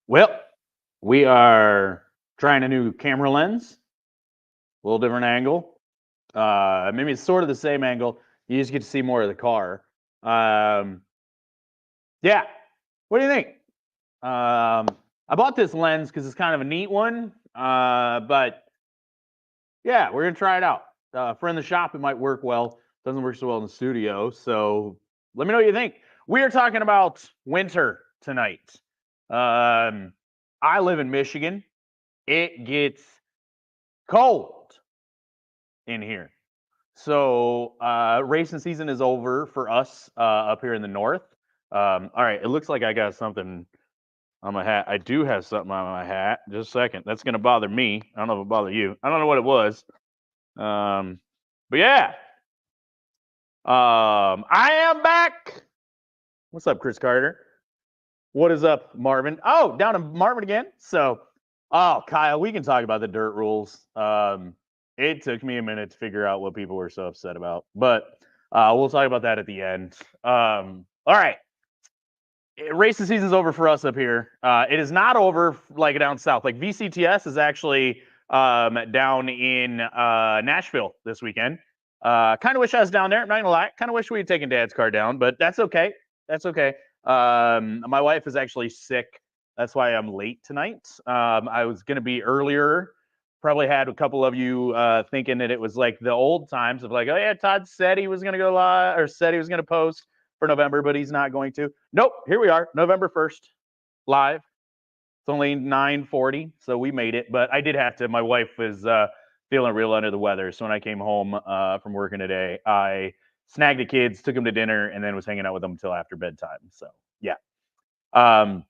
Well, we are trying a new camera lens, a little different angle. Maybe it's sort of the same angle. You just get to see more of the car. Um, yeah. What do you think? I bought this lens because it's kind of a neat one. But yeah, we're gonna try it out. For in the shop, it might work well. Doesn't work so well in the studio. So let me know what you think. We are talking about winter tonight. Um, I live in Michigan. It gets cold in here. So racing season is over for us up here in the north. All right, it looks like I got something on my hat. I do have something on my hat. Just a second. That's gonna bother me. I don't know if it bother you. I don't know what it was. Um, but yeah. I am back. What's up, Chris Carter? What is up, Marvin? Oh, down to Marvin again. So, oh, Kyle, we can talk about the dirt rules. It took me a minute to figure out what people were so upset about, but we'll talk about that at the end. All right, racing season's over for us up here. It is not over like down south. Like VCTS is actually down in Nashville this weekend. Kind of wish I was down there. I'm not gonna lie. Kind of wish we had taken Dad's car down, but that's okay. That's okay. My wife is actually sick. That's why I'm late tonight. I was gonna be earlier. Probably had a couple of you thinking that it was like the old times of like, oh yeah, Todd said he was gonna go live or said he was gonna post for November, but he's not going to. Nope, here we are, November 1st, live. It's only 9:40, so we made it. But I did have to. My wife was feeling real under the weather, so when I came home from working today, I snagged the kids, took them to dinner, and then was hanging out with them until after bedtime. So yeah. Um,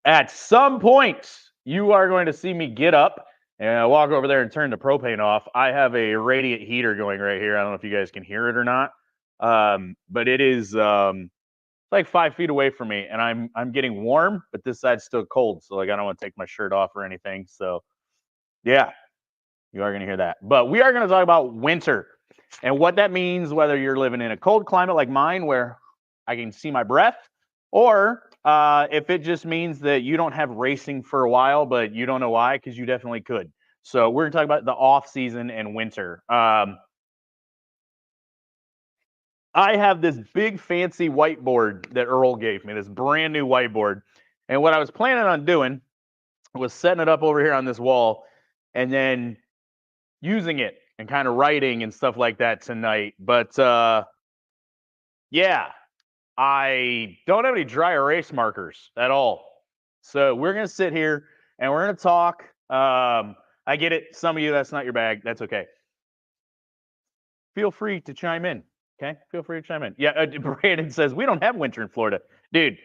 at some point, you are going to see me get up and walk over there and turn the propane off. I have a radiant heater going right here. I don't know if you guys can hear it or not, but it is like 5 feet away from me, and I'm getting warm, but this side's still cold. So like I don't want to take my shirt off or anything. So yeah, you are gonna hear that. But we are gonna talk about winter and what that means, whether you're living in a cold climate like mine where I can see my breath, or if it just means that you don't have racing for a while, but you don't know why, because you definitely could. So we're gonna talk about the off season and winter. I have this big fancy whiteboard that Earl gave me, this brand new whiteboard. And what I was planning on doing was setting it up over here on this wall and then using it and kind of writing and stuff like that tonight. But yeah, I don't have any dry erase markers at all. So we're going to sit here and we're going to talk. I get it. Some of you, that's not your bag. That's okay. Feel free to chime in. Okay, feel free to chime in. Yeah, Brandon says we don't have winter in Florida, dude.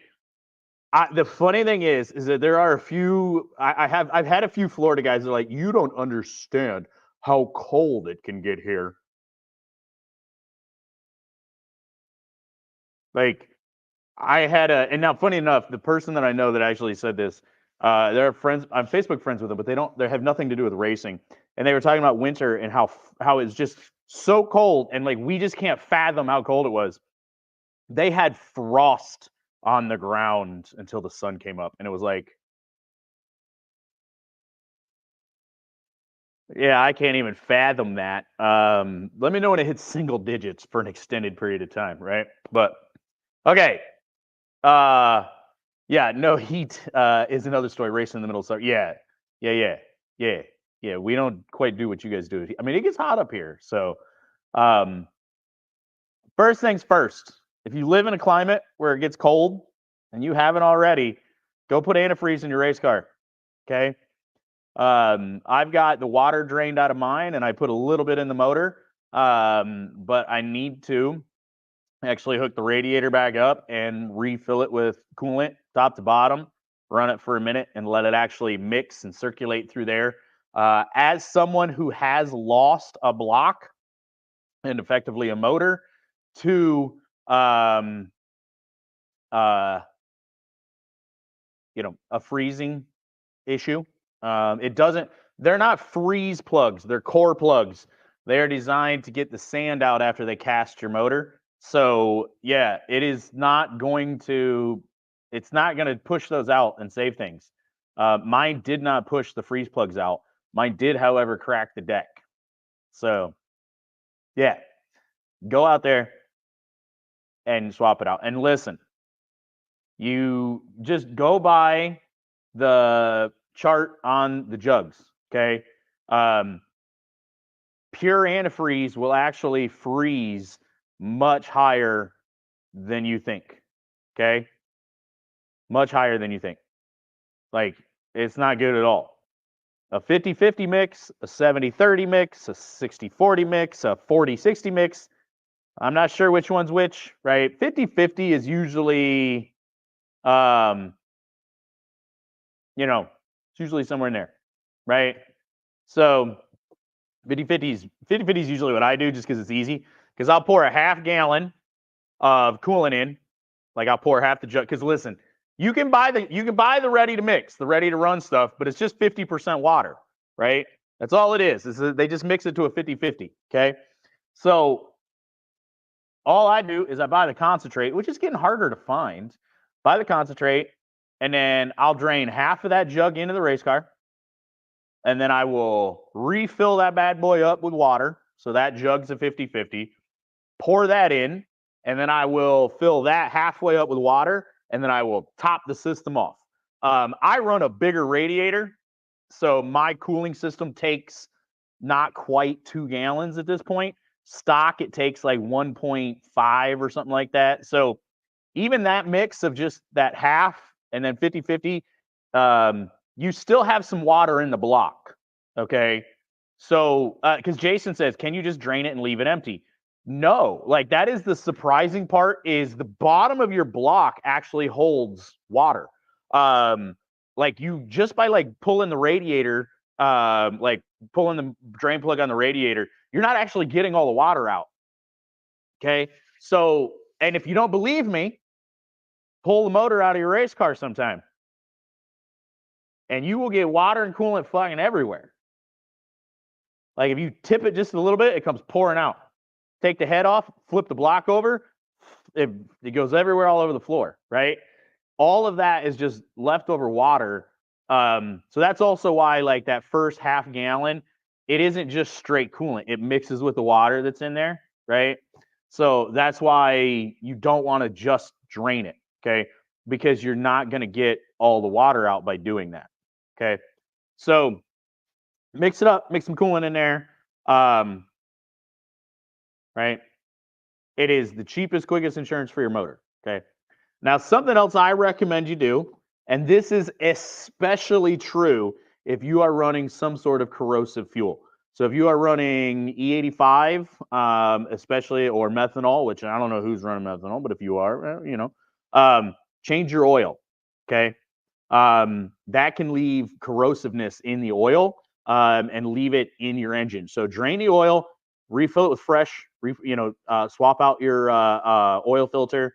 The funny thing is that there are a few. I've had a few Florida guys that are like, you don't understand how cold it can get here. Like, I had a, and now funny enough, the person that I know that actually said this, they're friends. I'm Facebook friends with them, but they have nothing to do with racing. And they were talking about winter and how it's just so cold, and like we just can't fathom how cold it was. They had frost on the ground until the sun came up, and it was like, yeah, I can't even fathom that. Let me know when it hits single digits for an extended period of time, right? But okay, uh, yeah, no heat is another story. Racing in the middle of summer. Yeah, yeah, yeah, yeah, yeah. We don't quite do what you guys do. I mean, it gets hot up here. So, um, first things first. If you live in a climate where it gets cold and you haven't already, go put antifreeze in your race car. Okay. I've got the water drained out of mine, and I put a little bit in the motor. But I need to actually hook the radiator back up and refill it with coolant top to bottom, run it for a minute and let it actually mix and circulate through there. As someone who has lost a block and effectively a motor to uh, a freezing issue. It doesn't. They're not freeze plugs. They're core plugs. They are designed to get the sand out after they cast your motor. So yeah, it is not going to. It's not going to push those out and save things. Mine did not push the freeze plugs out. Mine did, however, crack the deck. So, yeah, go out there and swap it out. And listen, you just go by the chart on the jugs, okay? Pure antifreeze will actually freeze much higher than you think, okay? Much higher than you think. Like, it's not good at all. A 50-50 mix, a 70-30 mix, a 60-40 mix, a 40-60 mix. I'm not sure which one's which, right? 50-50 is usually, it's usually somewhere in there, right? So 50-50 is usually what I do just because it's easy. Because I'll pour a half gallon of coolant in, like I'll pour half the jug. Because listen, you can buy the ready to mix, the ready to run stuff, but it's just 50% water, right? That's all it is. They just mix it to a 50-50. Okay, so all I do is I buy the concentrate, which is getting harder to find. Buy the concentrate, and then I'll drain half of that jug into the race car. And then I will refill that bad boy up with water. So that jug's a 50-50. Pour that in, and then I will fill that halfway up with water, and then I will top the system off. I run a bigger radiator, so my cooling system takes not quite 2 gallons at this point. Stock, it takes like 1.5 or something like that. So even that mix of just that half and then 50-50, you still have some water in the block, okay? So, because Jason says, can you just drain it and leave it empty? No, like that is the surprising part is the bottom of your block actually holds water. Like you just by like pulling the radiator, like pulling the drain plug on the radiator, you're not actually getting all the water out. Okay. So, and if you don't believe me, pull the motor out of your race car sometime. And you will get water and coolant flying everywhere. Like if you tip it just a little bit, it comes pouring out. Take the head off, flip the block over, it goes everywhere, all over the floor, right? All of that is just leftover water. So that's also why like that first half gallon, it isn't just straight coolant. It mixes with the water that's in there, right? So that's why you don't want to just drain it, okay? Because you're not going to get all the water out by doing that, okay? So mix it up, mix some coolant in there, right? It is the cheapest, quickest insurance for your motor, okay? Now, something else I recommend you do, and this is especially true if you are running some sort of corrosive fuel. So if you are running E85, especially, or methanol, which I don't know who's running methanol, but if you are, change your oil, okay? That can leave corrosiveness in the oil and leave it in your engine. So drain the oil, refill it with fresh, swap out your oil filter,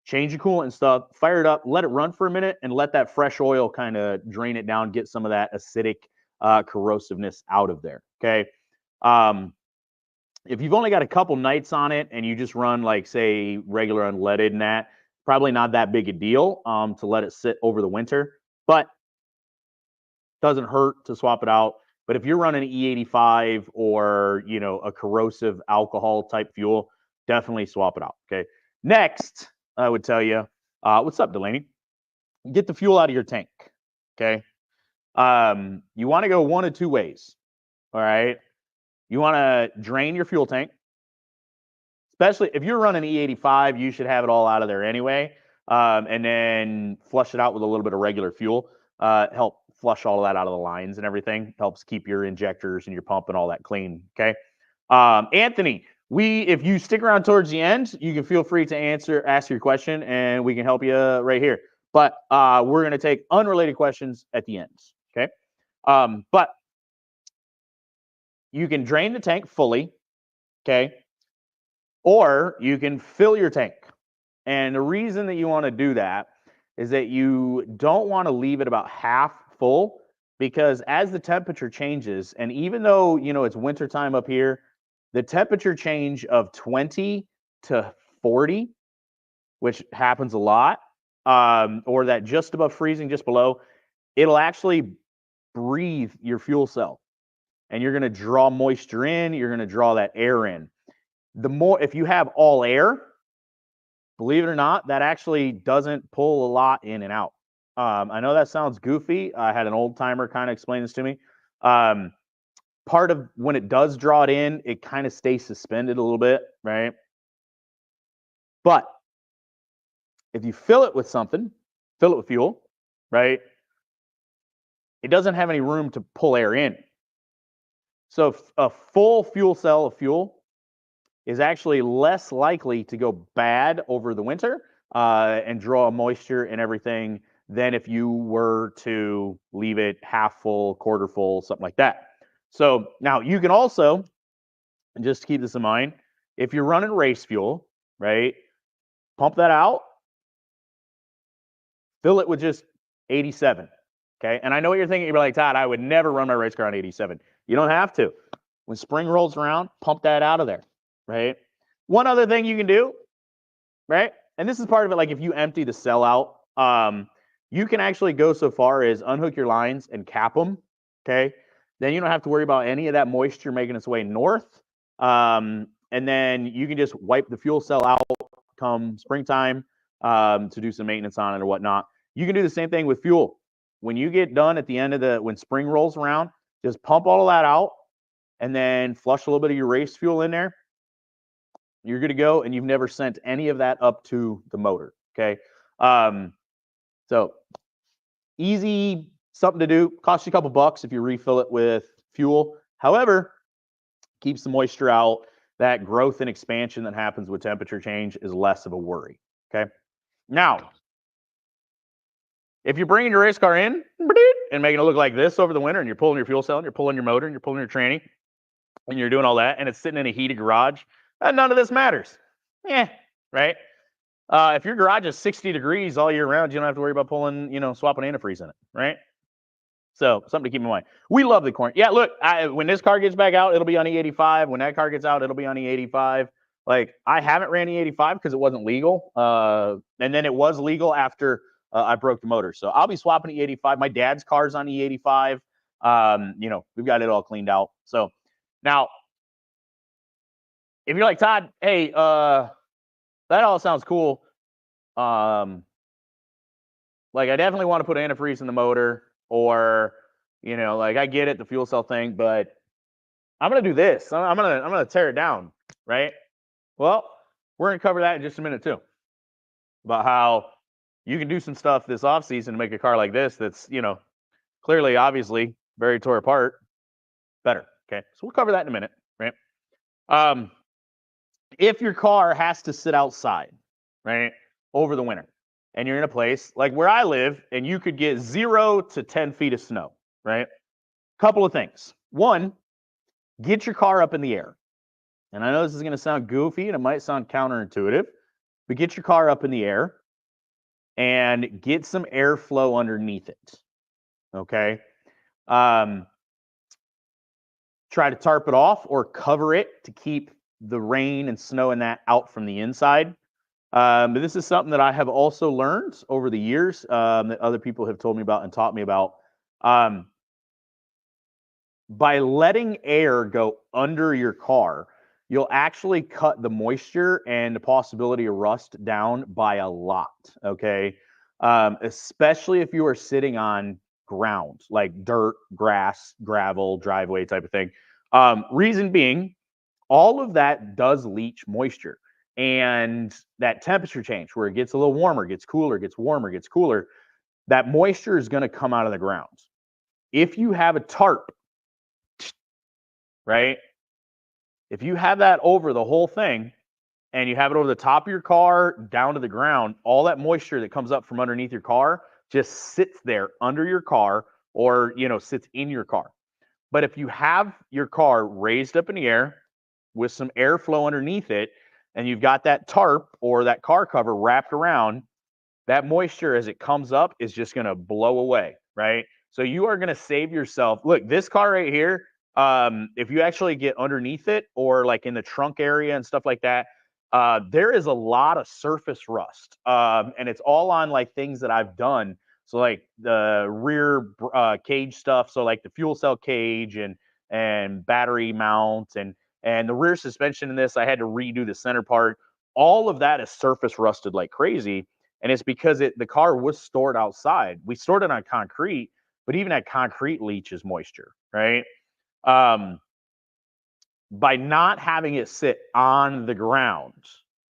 change the coolant and stuff, fire it up, let it run for a minute, and let that fresh oil kind of drain it down, get some of that acidic corrosiveness out of there, okay? If you've only got a couple nights on it and you just run like, say, regular unleaded and that, probably not that big a deal to let it sit over the winter, but doesn't hurt to swap it out. But if you're running E85 or, a corrosive alcohol type fuel, definitely swap it out, okay? Next, I would tell you, what's up, Delaney? Get the fuel out of your tank, okay? You want to go one of two ways, all right? You want to drain your fuel tank, especially if you're running E85, you should have it all out of there anyway, and then flush it out with a little bit of regular fuel. Help flush all of that out of the lines and everything. Helps keep your injectors and your pump and all that clean, okay? Anthony, if you stick around towards the end, you can feel free to ask your question, and we can help you right here. But we're going to take unrelated questions at the end, okay? But you can drain the tank fully, okay? Or you can fill your tank. And the reason that you want to do that is that you don't want to leave it about half full, because as the temperature changes, and even though, it's wintertime up here, the temperature change of 20 to 40, which happens a lot, or that just above freezing, just below, it'll actually breathe your fuel cell, and you're going to draw moisture in. You're going to draw that air in. The more, if you have all air, believe it or not, that actually doesn't pull a lot in and out. I know that sounds goofy. I had an old timer kind of explain this to me. Part of when it does draw it in, it kind of stays suspended a little bit, right? But if you fill it with something, fill it with fuel, right? It doesn't have any room to pull air in. So a full fuel cell of fuel is actually less likely to go bad over the winter and draw moisture and everything than if you were to leave it half full, quarter full, something like that. So now you can also, and just keep this in mind, if you're running race fuel, right, pump that out, fill it with just 87. Okay. And I know what you're thinking. You're like, Todd, I would never run my race car on 87. You don't have to. When spring rolls around, pump that out of there. Right. One other thing you can do, right? And this is part of it. Like if you empty the cell out, you can actually go so far as unhook your lines and cap them. Okay. Then you don't have to worry about any of that moisture making its way north. And then you can just wipe the fuel cell out come springtime to do some maintenance on it or whatnot. You can do the same thing with fuel. When you get done at the end of when spring rolls around, just pump all of that out and then flush a little bit of your race fuel in there. You're good to go, and you've never sent any of that up to the motor, okay? So easy, something to do. Costs you a couple bucks if you refill it with fuel. However, keeps the moisture out. That growth and expansion that happens with temperature change is less of a worry, okay? Now, if you're bringing your race car in and making it look like this over the winter, and you're pulling your fuel cell, and you're pulling your motor, and you're pulling your tranny, and you're doing all that, and it's sitting in a heated garage, none of this matters. Right? If your garage is 60 degrees all year round, you don't have to worry about pulling, swapping antifreeze in it, right? So something to keep in mind. We love the corn. Yeah, look, when this car gets back out, it'll be on E85. When that car gets out, it'll be on E85. Like, I haven't ran E85 because it wasn't legal. And then it was legal after I broke the motor. So I'll be swapping E85. My dad's car's on E85. We've got it all cleaned out. So now, if you're like, Todd, hey, that all sounds cool. Like, I definitely want to put antifreeze in the motor, or, like, I get it, the fuel cell thing, but I'm going to do this. I'm going to tear it down, right? Well, we're going to cover that in just a minute too, about how you can do some stuff this offseason to make a car like this that's, clearly, obviously, very tore apart better. Okay. So we'll cover that in a minute, right? If your car has to sit outside, right, over the winter, and you're in a place like where I live, and you could get 0 to 10 feet of snow, right? Couple of things. One, get your car up in the air. And I know this is going to sound goofy and it might sound counterintuitive, but get your car up in the air and get some airflow underneath it. Okay. Try to tarp it off or cover it to keep the rain and snow and that out from the inside. But this is something that I have also learned over the years that other people have told me about and taught me about. By letting air go under your car, you'll actually cut the moisture and the possibility of rust down by a lot, okay? Especially if you are sitting on ground, like dirt, grass, gravel, driveway type of thing. Reason being, all of that does leach moisture. And that temperature change where it gets a little warmer, gets cooler, gets warmer, gets cooler, that moisture is going to come out of the ground. If you have a tarp, right? If you have that over the whole thing and you have it over the top of your car down to the ground, all that moisture that comes up from underneath your car just sits there under your car or, sits in your car. But if you have your car raised up in the air with some airflow underneath it, and you've got that tarp or that car cover wrapped around, that moisture as it comes up is just going to blow away, right? So you are going to save yourself. Look, this car right here, if you actually get underneath it or like in the trunk area and stuff like that, there is a lot of surface rust. And it's all on like things that I've done So like the rear cage stuff, so like the fuel cell cage and battery mount and the rear suspension in this, I had to redo the center part. All of that is surface rusted like crazy, and it's because the car was stored outside. We stored it on concrete, but even that concrete leaches moisture, right? Um, by not having it sit on the ground,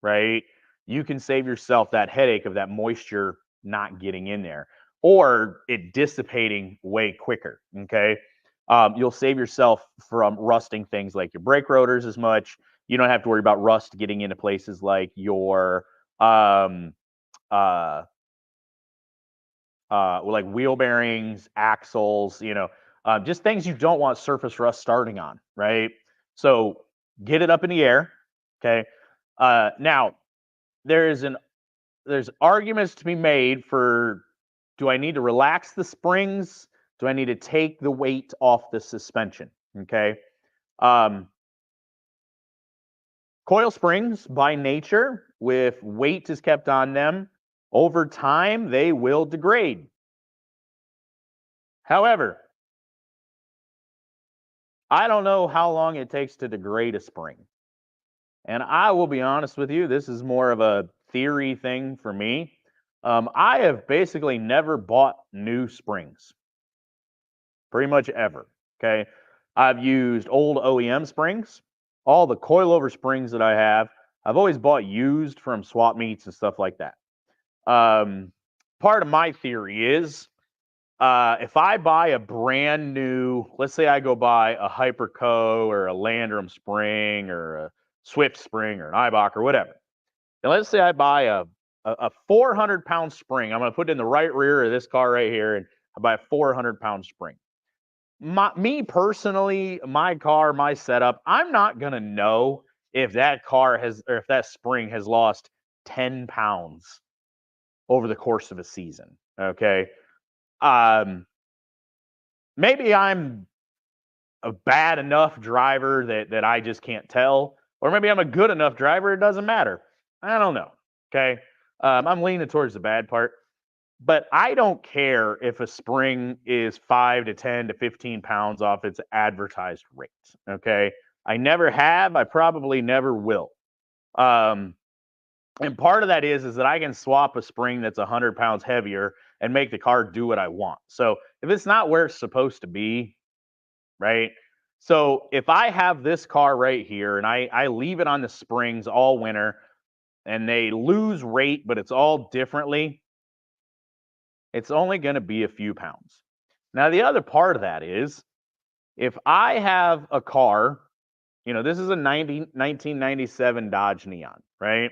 right, you can save yourself that headache of that moisture not getting in there or it dissipating way quicker. Okay. You'll save yourself from rusting things like your brake rotors as much. You don't have to worry about rust getting into places like your um, uh, like wheel bearings, axles, just things you don't want surface rust starting on, right? So get it up in the air, okay? Now there's arguments to be made for, do I need to relax the springs? Do I need to take the weight off the suspension? Okay. Um, coil springs by nature, with weight is kept on them, over time they will degrade. However, I don't know how long it takes to degrade a spring. And I will be honest with you, this is more of a theory thing for me. I have basically never bought new springs, pretty much ever. Okay. I've used old OEM springs. All the coilover springs that I have, I've always bought used from swap meets and stuff like that. Part of my theory is if I buy a brand new, let's say I go buy a Hyperco or a Landrum spring or a Swift spring or an Eibach or whatever. And let's say I buy a 400-pound spring. I'm going to put it in the right rear of this car right here, and I buy a 400-pound spring. Me personally, my car, my setup, I'm not going to know if that car has, or if that spring has lost 10 pounds over the course of a season. Okay. Maybe I'm a bad enough driver that I just can't tell, or maybe I'm a good enough driver it doesn't matter. I don't know. Okay, I'm leaning towards the bad part, but I don't care if a spring is 5 to 10 to 15 pounds off its advertised rate. Okay, I never have. I probably never will. Um, and part of that is that I can swap a spring that's 100 pounds heavier and make the car do what I want. So if it's not where it's supposed to be, right? So if I have this car right here and I leave it on the springs all winter and they lose rate, but it's all differently, it's only going to be a few pounds. Now, the other part of that is if I have a car, this is a 1997 Dodge Neon, right?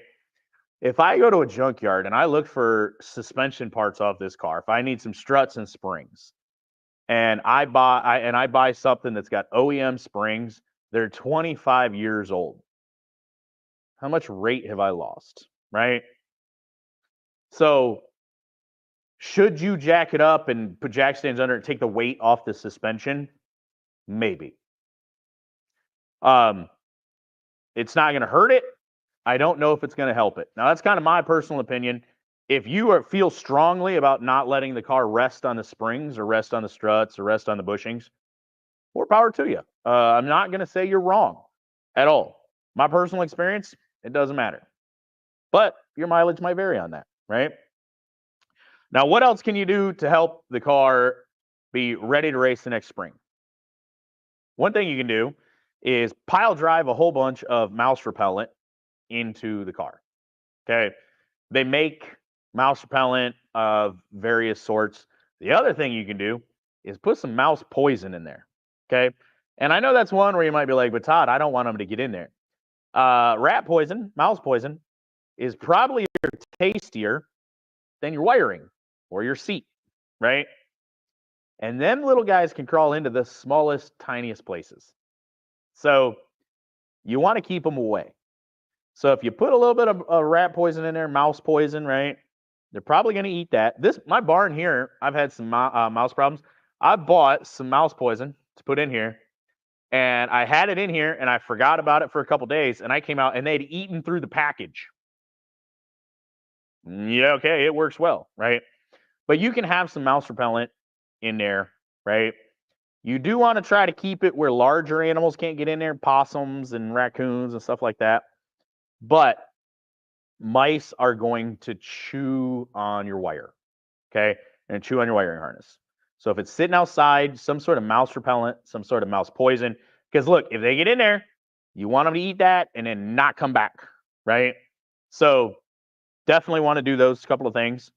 If I go to a junkyard and I look for suspension parts off this car, if I need some struts and springs, and I buy something that's got OEM springs, they're 25 years old. How much rate have I lost, right? So should you jack it up and put jack stands under it, take the weight off the suspension? Maybe. It's not going to hurt it. I don't know if it's going to help it. Now, that's kind of my personal opinion. If you feel strongly about not letting the car rest on the springs or rest on the struts or rest on the bushings, more power to you. I'm not going to say you're wrong at all. My personal experience, it doesn't matter. But your mileage might vary on that, right? Now, what else can you do to help the car be ready to race the next spring? One thing you can do is pile drive a whole bunch of mouse repellent into the car. Okay. They make mouse repellent of various sorts. The other thing you can do is put some mouse poison in there. Okay. And I know that's one where you might be like, but Todd, I don't want them to get in there. Rat poison, mouse poison is probably tastier than your wiring or your seat, right? And them little guys can crawl into the smallest, tiniest places. So you want to keep them away. So if you put a little bit of rat poison in there, mouse poison, right? They're probably going to eat that. My barn here, I've had some mouse problems. I bought some mouse poison to put in here, and I had it in here, and I forgot about it for a couple days, and I came out, and they'd eaten through the package. Yeah, okay, it works well, right? But you can have some mouse repellent in there, right? You do want to try to keep it where larger animals can't get in there, possums and raccoons and stuff like that. But mice are going to chew on your wire, okay? And chew on your wiring harness. So if it's sitting outside, some sort of mouse repellent, some sort of mouse poison, because look, if they get in there, you want them to eat that and then not come back, right? So definitely want to do those couple of things.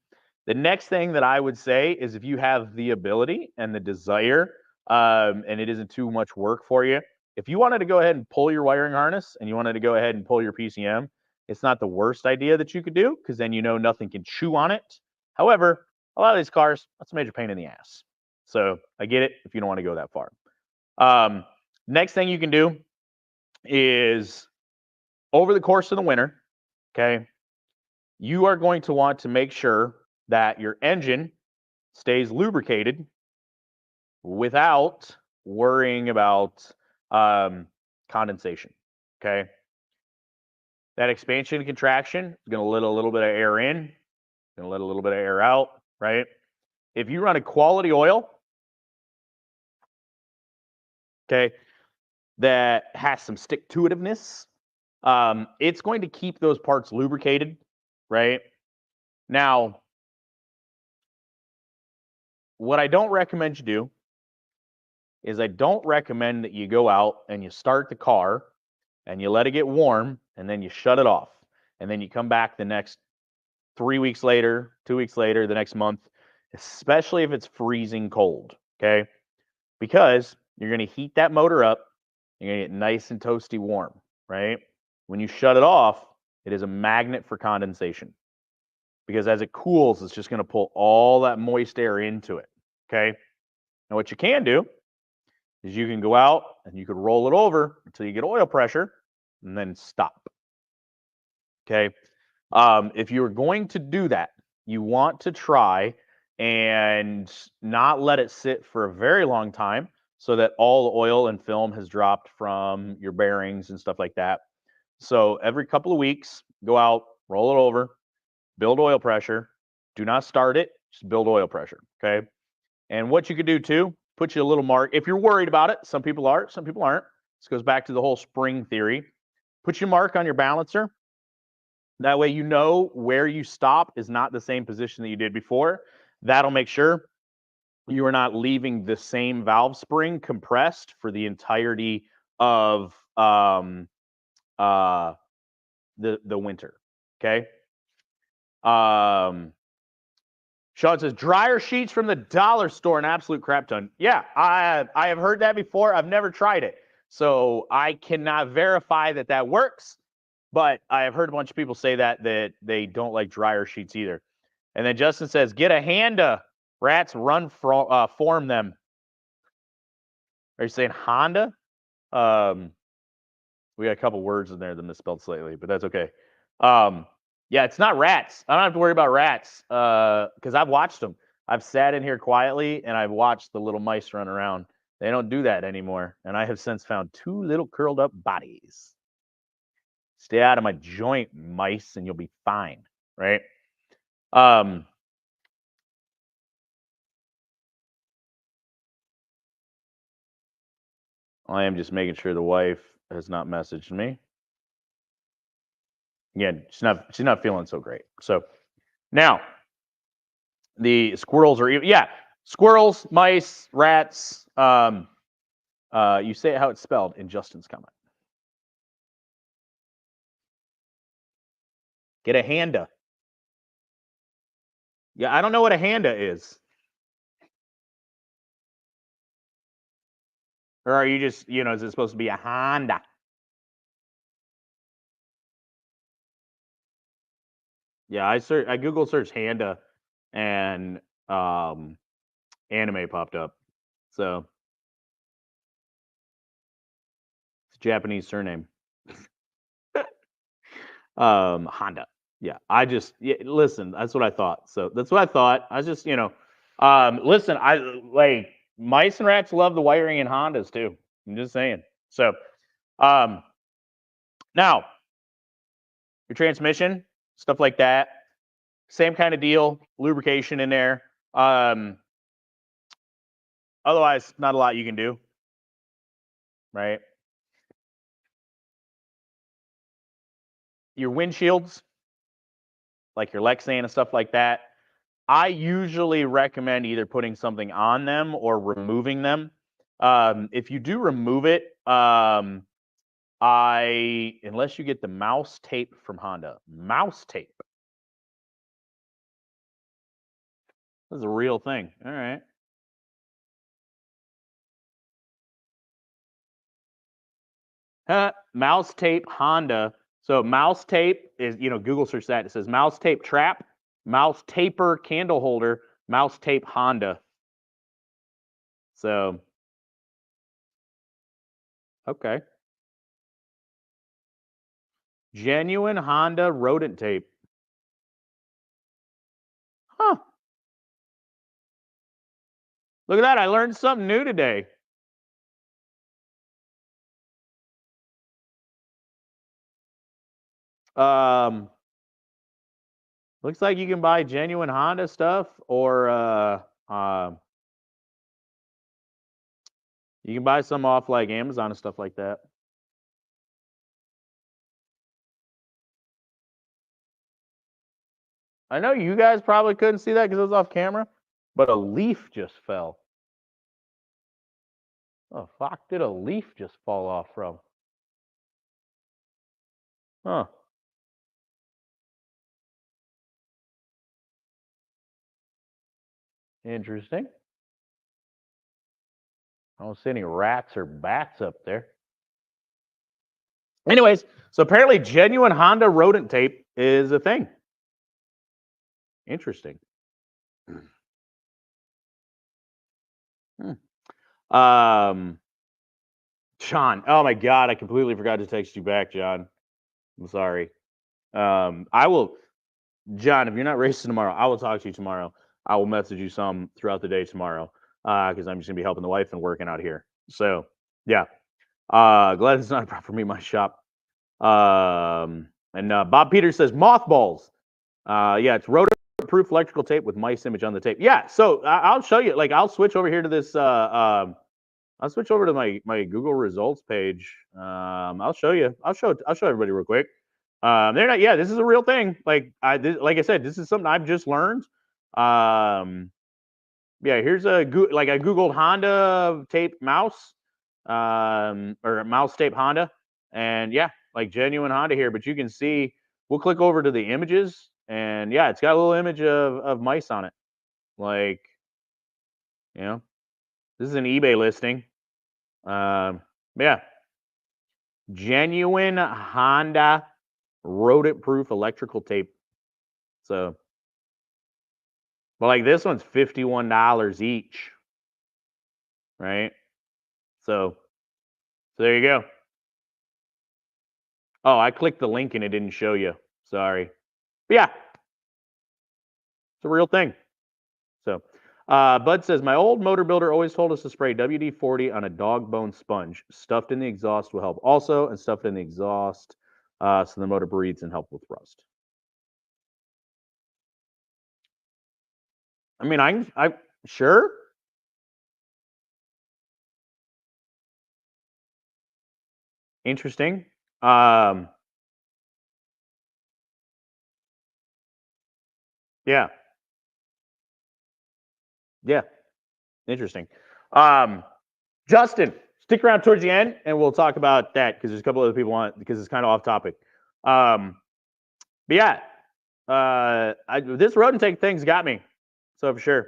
The next thing that I would say is if you have the ability and the desire, and it isn't too much work for you, if you wanted to go ahead and pull your wiring harness and you wanted to go ahead and pull your PCM, it's not the worst idea that you could do because then you know nothing can chew on it. However, a lot of these cars, that's a major pain in the ass. So I get it if you don't want to go that far. Next thing you can do is over the course of the winter, okay, you are going to want to make sure that your engine stays lubricated without worrying about condensation. Okay. That expansion and contraction is going to let a little bit of air in, going to let a little bit of air out, right? If you run a quality oil, okay, that has some stick-to-itiveness, it's going to keep those parts lubricated, right? Now, what I don't recommend you do is I don't recommend that you go out and you start the car and you let it get warm and then you shut it off. And then you come back the next 3 weeks later, 2 weeks later, the next month, especially if it's freezing cold, okay? Because you're going to heat that motor up. You're going to get nice and toasty warm, right? When you shut it off, it is a magnet for condensation. Because as it cools, it's just going to pull all that moist air into it, okay? Now, what you can do is you can go out and you could roll it over until you get oil pressure and then stop. Okay. If you're going to do that, you want to try and not let it sit for a very long time so that all the oil and film has dropped from your bearings and stuff like that. So every couple of weeks, go out, roll it over, build oil pressure. Do not start it, just build oil pressure. Okay. And what you could do too, put you a little mark. If you're worried about it, some people are, some people aren't. This goes back to the whole spring theory. Put your mark on your balancer. That way you know where you stop is not the same position that you did before. That'll make sure you are not leaving the same valve spring compressed for the entirety of the winter. Okay. Sean says dryer sheets from the dollar store, an absolute crap ton. Yeah, I have heard that before. I've never tried it, so I cannot verify that that works. But I have heard a bunch of people say that they don't like dryer sheets either. And then Justin says, get a Honda. Rats run form them. Are you saying Honda? We got a couple words in there that misspelled slightly, but that's okay. Yeah, it's not rats. I don't have to worry about rats because I've watched them. I've sat in here quietly and I've watched the little mice run around. They don't do that anymore. And I have since found 2 little curled up bodies. Stay out of my joint, mice, and you'll be fine, right? I am just making sure the wife has not messaged me. Again, she's not feeling so great. So now the squirrels are squirrels, mice, rats. You say it how it's spelled in Justin's comment. Get a Honda. Yeah, I don't know what a Honda is. Or are you just, is it supposed to be a Honda? Yeah, I Google search Honda and anime popped up. So it's a Japanese surname. Honda. Yeah, listen, that's what I thought. So that's what I thought. I just, listen, I like mice and rats love the wiring in Hondas too. I'm just saying. So now your transmission, stuff like that, same kind of deal, lubrication in there. Otherwise, not a lot you can do, right? Your windshields, like your Lexan and stuff like that, I usually recommend either putting something on them or removing them. If you do remove it, unless you get the mouse tape from Honda, mouse tape. This is a real thing. All right. Mouse tape Honda. So mouse tape is, Google search that. It says mouse tape trap, mouse taper candle holder, mouse tape Honda. So, okay. Genuine Honda rodent tape. Huh. Look at that. I learned something new today. Looks like you can buy genuine Honda stuff, or you can buy some off like Amazon and stuff like that. I know you guys probably couldn't see that because it was off camera, but a leaf just fell. Oh, fuck did a leaf just fall off from? Huh. Interesting. I don't see any rats or bats up there. Anyways, so apparently genuine Honda rodent tape is a thing. Interesting. John, oh my God, I completely forgot to text you back, John. I'm sorry. I will, John, if you're not racing tomorrow, I will talk to you tomorrow. I will message you some throughout the day tomorrow because I'm just gonna be helping the wife and working out here. So yeah, glad it's not a problem for me, my shop. And Bob Peters says mothballs. Yeah, it's rotor-proof electrical tape with mice image on the tape. Yeah, so I'll show you. Like, I'll switch over here to this. I'll switch over to my Google results page. I'll show you. I'll show everybody real quick. They're not. Yeah, this is a real thing. Like I said, this is something I've just learned. Yeah, here's I googled Honda tape mouse, or mouse tape Honda, and yeah, like genuine Honda here. But you can see, we'll click over to the images, and yeah, it's got a little image of mice on it. Like, this is an eBay listing. Yeah, genuine Honda rodent-proof electrical tape. So, but like this one's $51 each, right? So there you go. Oh, I clicked the link and it didn't show you. Sorry. But yeah, it's a real thing. So, Bud says, my old motor builder always told us to spray WD-40 on a dog bone sponge. Stuffed in the exhaust will help also, and stuffed in the exhaust so the motor breathes and help with rust. I mean, I'm sure. Interesting. Yeah. Yeah. Interesting. Justin, stick around towards the end and we'll talk about that because there's a couple other people on it because it's kind of off topic. But yeah, this rodent tank thing's got me. So for sure.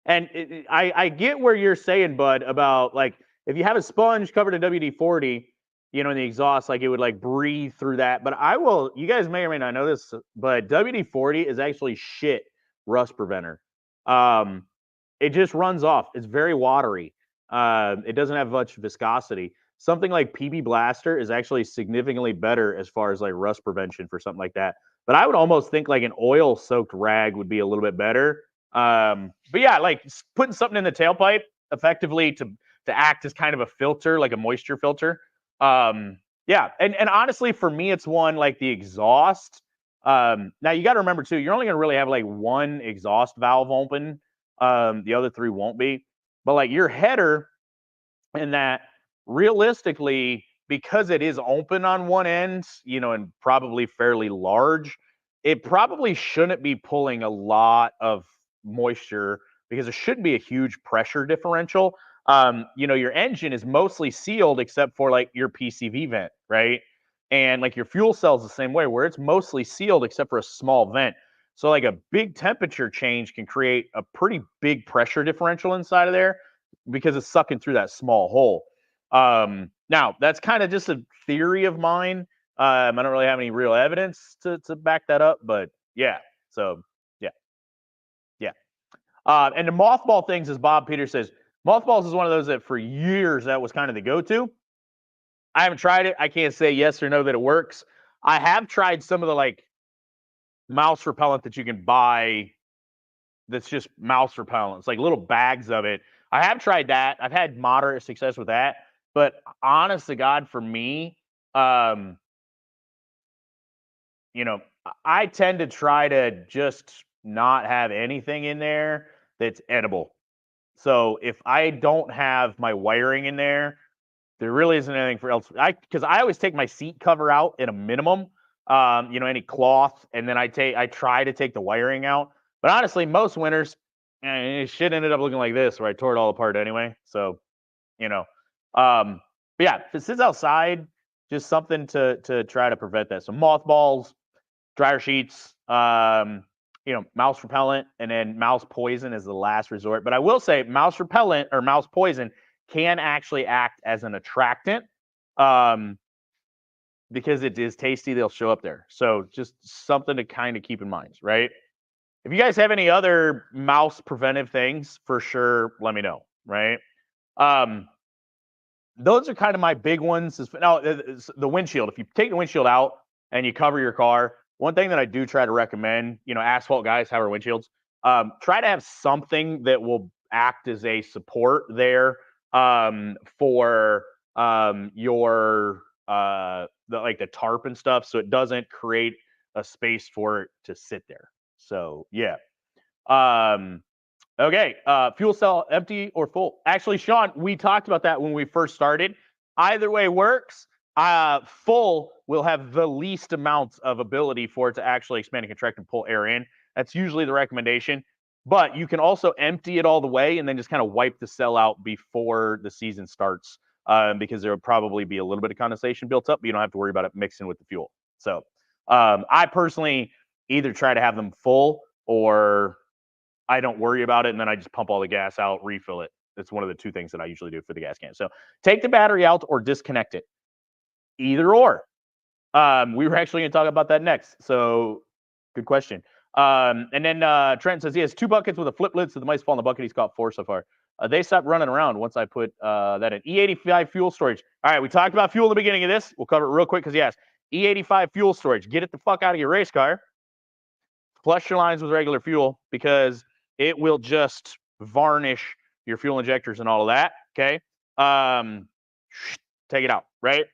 And I get where you're saying, Bud, about like if you have a sponge covered in WD-40, in the exhaust, like it would like breathe through that. But you guys may or may not know this, but WD-40 is actually shit rust preventer. It just runs off. It's very watery. It doesn't have much viscosity. Something like PB Blaster is actually significantly better as far as like rust prevention for something like that. But I would almost think like an oil-soaked rag would be a little bit better. But yeah, like putting something in the tailpipe effectively to act as kind of a filter, like a moisture filter. Yeah, and honestly, for me, it's one like the exhaust. Now you got to remember too, you're only gonna really have like one exhaust valve open The other 3 won't be. But like your header, and that realistically, because it is open on one end, and probably fairly large, it probably shouldn't be pulling a lot of moisture because there shouldn't be a huge pressure differential. Your engine is mostly sealed except for like your PCV vent, right? And like your fuel cell's the same way, where it's mostly sealed except for a small vent. So like a big temperature change can create a pretty big pressure differential inside of there because it's sucking through that small hole. Now that's kind of just a theory of mine. I don't really have any real evidence to back that up, but yeah. So yeah, yeah. And the mothball things, as Bob Peters says, mothballs is one of those that for years that was kind of the go-to. I haven't tried it. I can't say yes or no that it works. I have tried some of the like mouse repellent that you can buy that's just mouse repellent. It's like little bags of it. I have tried that. I've had moderate success with that. But honest to God, for me, um, I tend to try to just not have anything in there that's edible. So if I don't have my wiring in there, there really isn't anything for else. Because I always take my seat cover out at a minimum, any cloth, and then I try to take the wiring out. But honestly, most winters, shit ended up looking like this, where I tore it all apart anyway. So, you know, but yeah, if it sits outside, just something to try to prevent that. So mothballs, dryer sheets, mouse repellent, and then mouse poison is the last resort. But I will say mouse repellent or mouse poison can actually act as an attractant because it is tasty. They'll show up there. So just something to kind of keep in mind, right? If you guys have any other mouse preventive things, for sure, let me know, right? Those are kind of my big ones. Now, the windshield. If you take the windshield out and you cover your car, one thing that I do try to recommend, asphalt guys have our windshields. Try to have something that will act as a support there for your the tarp and stuff, so it doesn't create a space for it to sit there. So yeah. Okay, fuel cell empty or full? Actually, Sean, we talked about that when we first started. Either way works. Full will have the least amount of ability for it to actually expand and contract and pull air in. That's usually the recommendation. But you can also empty it all the way and then just kind of wipe the cell out before the season starts because there will probably be a little bit of condensation built up, but you don't have to worry about it mixing with the fuel. So I personally either try to have them full or I don't worry about it, and then I just pump all the gas out, refill it. That's one of the 2 things that I usually do for the gas can. So take the battery out or disconnect it. Either or. We were actually going to talk about that next. So good question. And then Trent says he has 2 buckets with a flip lid, so the mice fall in the bucket. He's caught 4 so far. They stopped running around once I put that in. E85 fuel storage. All right, we talked about fuel in the beginning of this. We'll cover it real quick because he asked. E85 fuel storage. Get it the fuck out of your race car. Flush your lines with regular fuel because it will just varnish your fuel injectors and all of that. Okay. Take it out, right?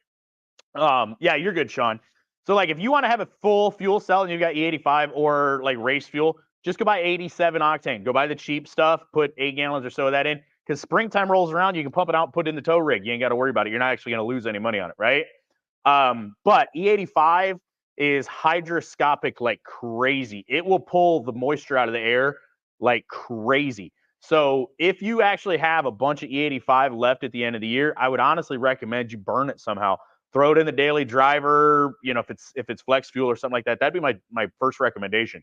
Yeah, you're good, Sean. So like if you want to have a full fuel cell and you've got E85 or like race fuel, just go buy 87 octane. Go buy the cheap stuff, put 8 gallons or so of that in. Because springtime rolls around, you can pump it out, put it in the tow rig. You ain't got to worry about it. You're not actually going to lose any money on it, right? But E85 is hydroscopic like crazy. It will pull the moisture out of the air like crazy. So if you actually have a bunch of E85 left at the end of the year, I would honestly recommend you burn it somehow. Throw it in the daily driver, if it's flex fuel or something like that. That'd be my first recommendation.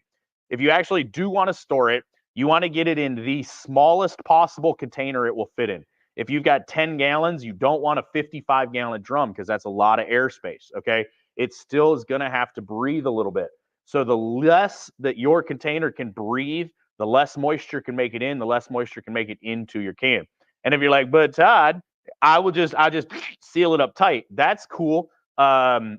If you actually do want to store it, you want to get it in the smallest possible container it will fit in. If you've got 10 gallons, you don't want a 55-gallon drum because that's a lot of airspace, okay? It still is going to have to breathe a little bit. So the less that your container can breathe, the less moisture can make it in, the less moisture can make it into your can. And if you're like, but Todd, I'll just seal it up tight. That's cool.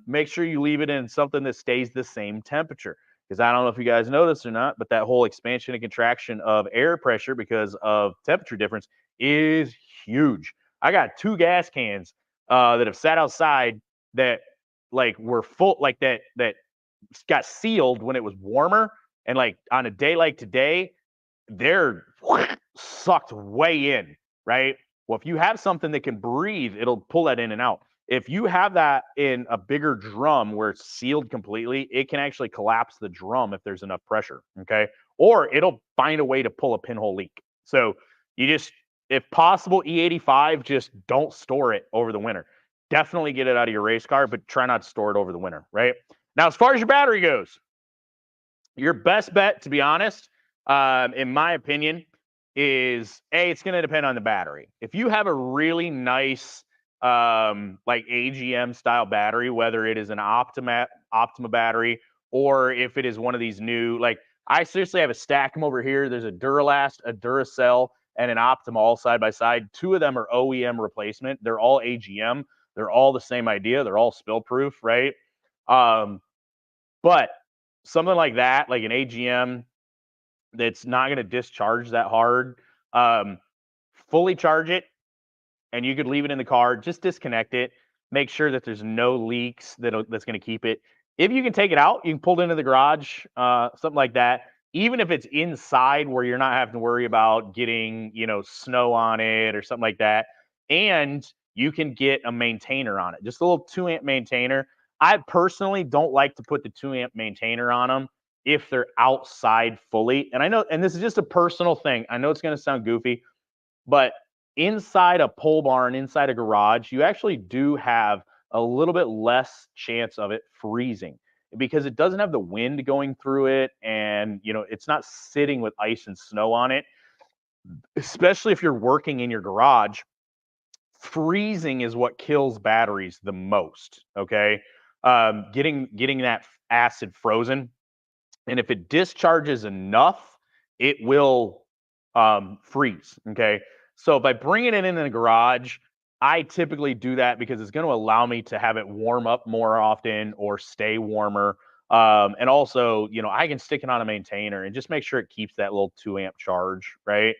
Make sure you leave it in something that stays the same temperature. Because I don't know if you guys know this or not, but that whole expansion and contraction of air pressure because of temperature difference is huge. I got 2 gas cans that have sat outside that like were full, like that got sealed when it was warmer, and like on a day like today, they're sucked way in, right? Well, if you have something that can breathe, it'll pull that in and out. If you have that in a bigger drum where it's sealed completely, it can actually collapse the drum if there's enough pressure. Okay. Or it'll find a way to pull a pinhole leak. So you just, if possible, E85, just don't store it over the winter. Definitely get it out of your race car, but try not to store it over the winter, right? Now, as far as your battery goes, your best bet, to be honest, in my opinion, is it's going to depend on the battery. If you have a really nice, like AGM style battery, whether it is an Optima battery or if it is one of these new, like I seriously have a stack them over here. There's a Duralast, a Duracell, and an Optima all side by side. Two of them are OEM replacement. They're all AGM. They're all the same idea. They're all spill proof, right? But something like that, like an AGM that's not going to discharge that hard, fully charge it, and you could leave it in the car. Just disconnect it. Make sure that there's no leaks that's going to keep it. If you can take it out, you can pull it into the garage, something like that. Even if it's inside where you're not having to worry about getting, snow on it or something like that. And you can get a maintainer on it, just a little 2-amp maintainer. I personally don't like to put the 2-amp maintainer on them if they're outside fully. And I know, and this is just a personal thing. I know it's going to sound goofy, but inside a pole barn, inside a garage, you actually do have a little bit less chance of it freezing because it doesn't have the wind going through it, and it's not sitting with ice and snow on it. Especially if you're working in your garage, freezing is what kills batteries the most. Okay, getting that acid frozen, and if it discharges enough, it will freeze. Okay, so by bringing it in the garage, I typically do that because it's going to allow me to have it warm up more often or stay warmer. And also, I can stick it on a maintainer and just make sure it keeps that little 2-amp charge, right?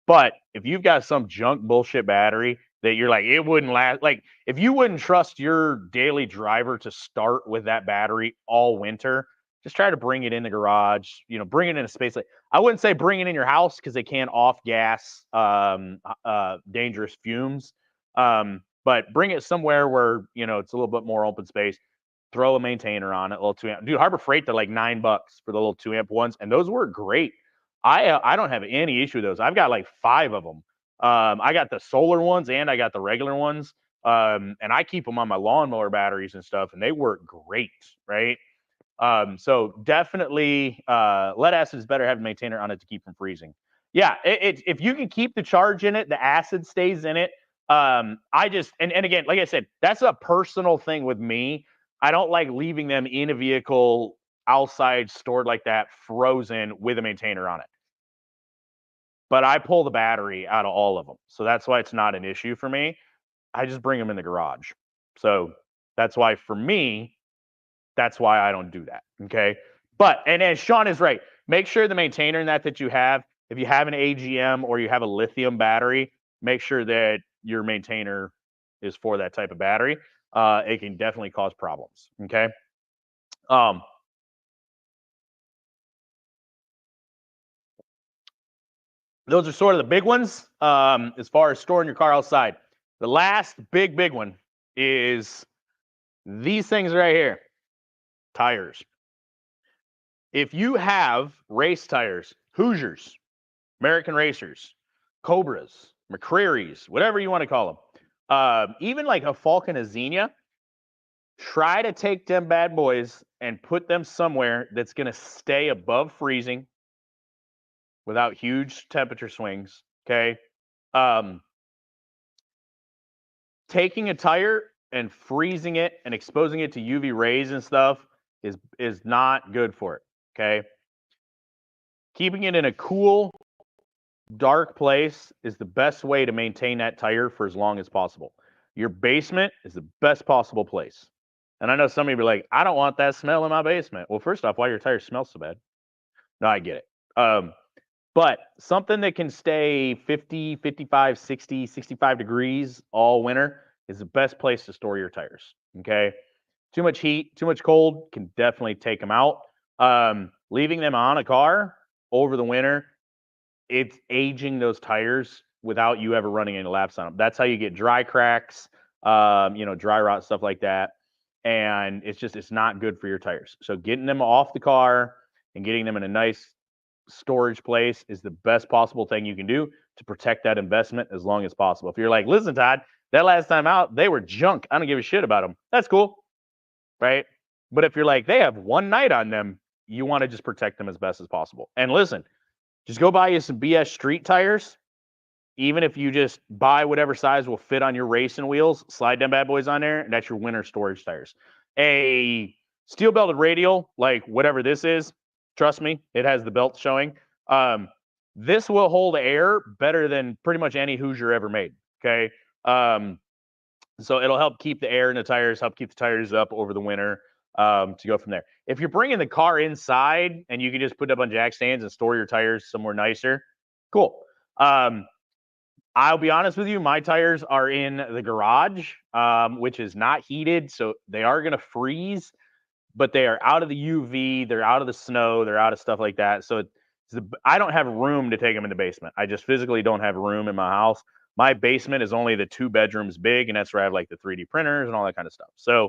But if you've got some junk bullshit battery that you're like, it wouldn't last, like if you wouldn't trust your daily driver to start with that battery all winter, just try to bring it in the garage, bring it in a space. Like, I wouldn't say bring it in your house because they can off gas dangerous fumes. But bring it somewhere where, it's a little bit more open space. Throw a maintainer on it, a little 2-amp. Dude, Harbor Freight, they're like $9 for the little 2-amp ones, and those work great. I don't have any issue with those. I've got like 5 of them. I got the solar ones and I got the regular ones. And I keep them on my lawnmower batteries and stuff, and they work great, right? So definitely, lead acid is better having a maintainer on it to keep from freezing. Yeah, if you can keep the charge in it, the acid stays in it. I just and again, like I said, that's a personal thing with me. I don't like leaving them in a vehicle outside stored like that, frozen with a maintainer on it. But I pull the battery out of all of them, so that's why it's not an issue for me. I just bring them in the garage. So that's why for me, that's why I don't do that. Okay. But, and Sean is right. Make sure the maintainer in that you have, if you have an AGM or you have a lithium battery, make sure that your maintainer is for that type of battery. It can definitely cause problems. Okay. Those are sort of the big ones as far as storing your car outside. The last big one is these things right here, tires. If you have race tires, Hoosiers, American Racers, Cobras, McCreary's, whatever you want to call them, even like a Falcon Azenia, try to take them bad boys and put them somewhere that's going to stay above freezing without huge temperature swings. Okay. Taking a tire and freezing it and exposing it to UV rays and stuff is not good for it. Okay. Keeping it in a cool, dark place is the best way to maintain that tire for as long as possible. Your basement is the best possible place. And I know some of you are like, I don't want that smell in my basement. Well, first off, why your tires smell so bad? No, I get it. But something that can stay 50, 55, 60, 65 degrees all winter is the best place to store your tires. Okay. Too much heat, too much cold can definitely take them out. Leaving them on a car over the winter it's aging those tires without you ever running any laps on them. That's how you get dry cracks, dry rot, stuff like that. And it's not good for your tires. So getting them off the car and getting them in a nice storage place is the best possible thing you can do to protect that investment as long as possible. If you're like, listen, Todd, that last time out, they were junk. I don't give a shit about them. That's cool, right? But if you're like, they have one night on them, you want to just protect them as best as possible. And listen, just go buy you some BS street tires. Even if you just buy whatever size will fit on your racing wheels, slide them bad boys on there, and that's your winter storage tires. A steel belted radial, like whatever this is, trust me, it has the belt showing. This will hold air better than pretty much any Hoosier ever made. Okay. So it'll help keep the air in the tires, help keep the tires up over the winter, to go from there. If you're bringing the car inside and you can just put it up on jack stands and store your tires somewhere nicer, cool. I'll be honest with you, my tires are in the garage, which is not heated, so they are going to freeze, but they are out of the UV, they're out of the snow, they're out of stuff like that. So I don't have room to take them in the basement. I just physically don't have room in my house. My basement is only the 2 bedrooms big, and that's where I have like the 3D printers and all that kind of stuff. So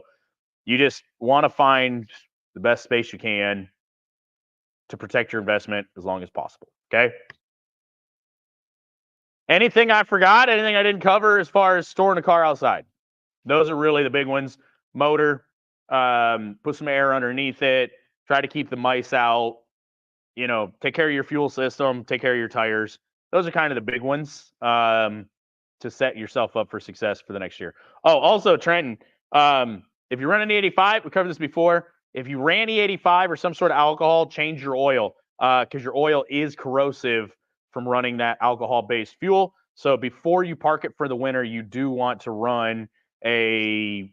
you just want to find the best space you can to protect your investment as long as possible. Okay. Anything I forgot? Anything I didn't cover as far as storing a car outside? Those are really the big ones. Motor, put some air underneath it. Try to keep the mice out. Take care of your fuel system. Take care of your tires. Those are kind of the big ones to set yourself up for success for the next year. Oh, also, Trenton, if you're running the 85, we covered this before. If you ran E85 or some sort of alcohol, change your oil because your oil is corrosive from running that alcohol-based fuel. So before you park it for the winter, you do want to run a,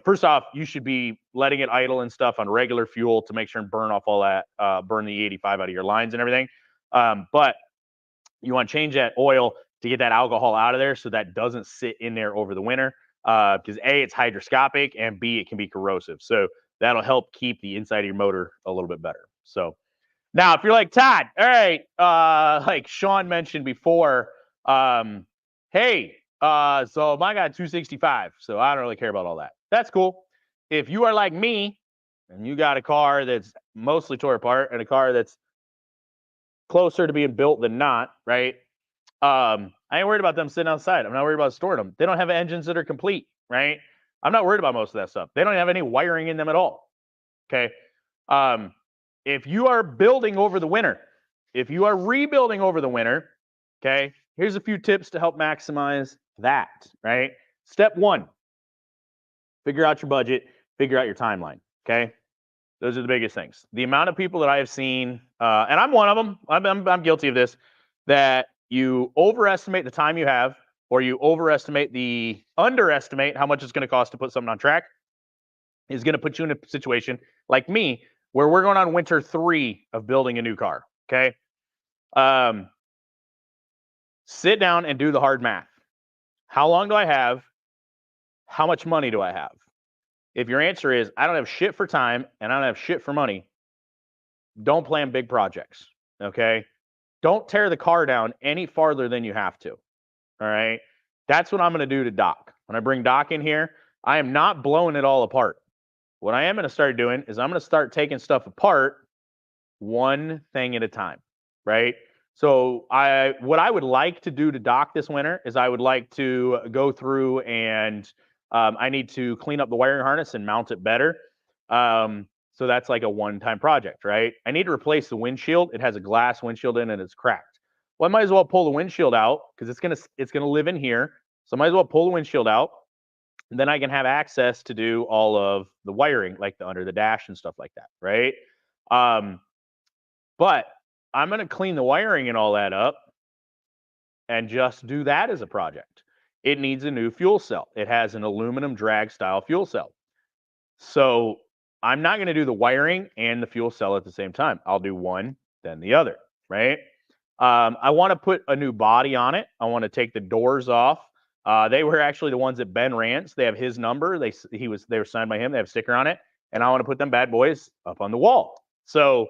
first off, you should be letting it idle and stuff on regular fuel to make sure and burn off all that, burn the 85 out of your lines and everything. But you want to change that oil to get that alcohol out of there so that doesn't sit in there over the winter. Because A, it's hydroscopic, and B, it can be corrosive. So that'll help keep the inside of your motor a little bit better. So now, if you're like, Todd, all right, like Sean mentioned before, hey, so mine got 265, so I don't really care about all that. That's cool. If you are like me and you got a car that's mostly tore apart and a car that's closer to being built than not, right? I ain't worried about them sitting outside. I'm not worried about storing them. They don't have engines that are complete, right? I'm not worried about most of that stuff. They don't have any wiring in them at all. Okay. If you are building over the winter, if you are rebuilding over the winter, okay, here's a few tips to help maximize that, right? Step 1, figure out your budget, figure out your timeline, okay? Those are the biggest things. The amount of people that I have seen, and I'm one of them, I'm guilty of this, that you overestimate the time you have, or you underestimate how much it's going to cost to put something on track, is going to put you in a situation like me, where we're going on winter 3 of building a new car, okay? Sit down and do the hard math. How long do I have? How much money do I have? If your answer is, I don't have shit for time and I don't have shit for money, don't plan big projects, okay? Don't tear the car down any farther than you have to, all right? That's what I'm going to do to Doc. When I bring Doc in here, I am not blowing it all apart. What I am going to start doing is I'm going to start taking stuff apart one thing at a time, right? So what I would like to do to Doc this winter is I would like to go through and I need to clean up the wiring harness and mount it better. So that's like a one-time project, right? I need to replace the windshield. It has a glass windshield in it and it's cracked. Well, I might as well pull the windshield out because it's gonna live in here. So I might as well pull the windshield out. And then I can have access to do all of the wiring, like the under the dash and stuff like that, right? But I'm going to clean the wiring and all that up and just do that as a project. It needs a new fuel cell. It has an aluminum drag style fuel cell. So I'm not going to do the wiring and the fuel cell at the same time. I'll do one, then the other, right? I want to put a new body on it. I want to take the doors off. They were actually the ones that Ben Rance. They have his number. They were signed by him. They have a sticker on it, and I want to put them bad boys up on the wall. So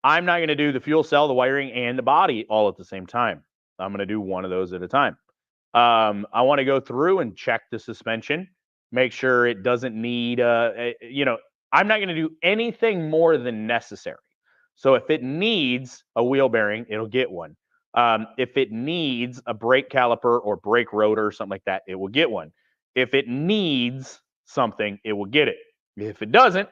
I'm not going to do the fuel cell, the wiring, and the body all at the same time. I'm going to do one of those at a time. I want to go through and check the suspension, make sure it doesn't need, I'm not going to do anything more than necessary. So if it needs a wheel bearing, it'll get one. If it needs a brake caliper or brake rotor or something like that, it will get one. If it needs something, it will get it. If it doesn't,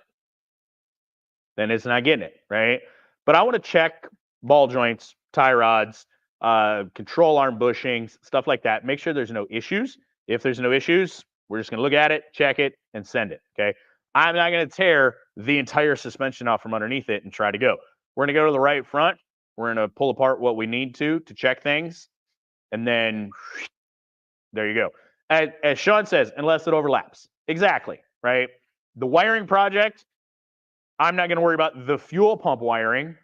then it's not getting it, right? But I want to check ball joints, tie rods, control arm bushings, stuff like that. Make sure there's no issues. If there's no issues, we're just going to look at it, check it, and send it, okay? I'm not going to tear the entire suspension off from underneath it and try to go. We're going to go to the right front. We're going to pull apart what we need to check things, and then there you go. As Sean says, unless it overlaps. Exactly, right? The wiring project, I'm not going to worry about the fuel pump wiring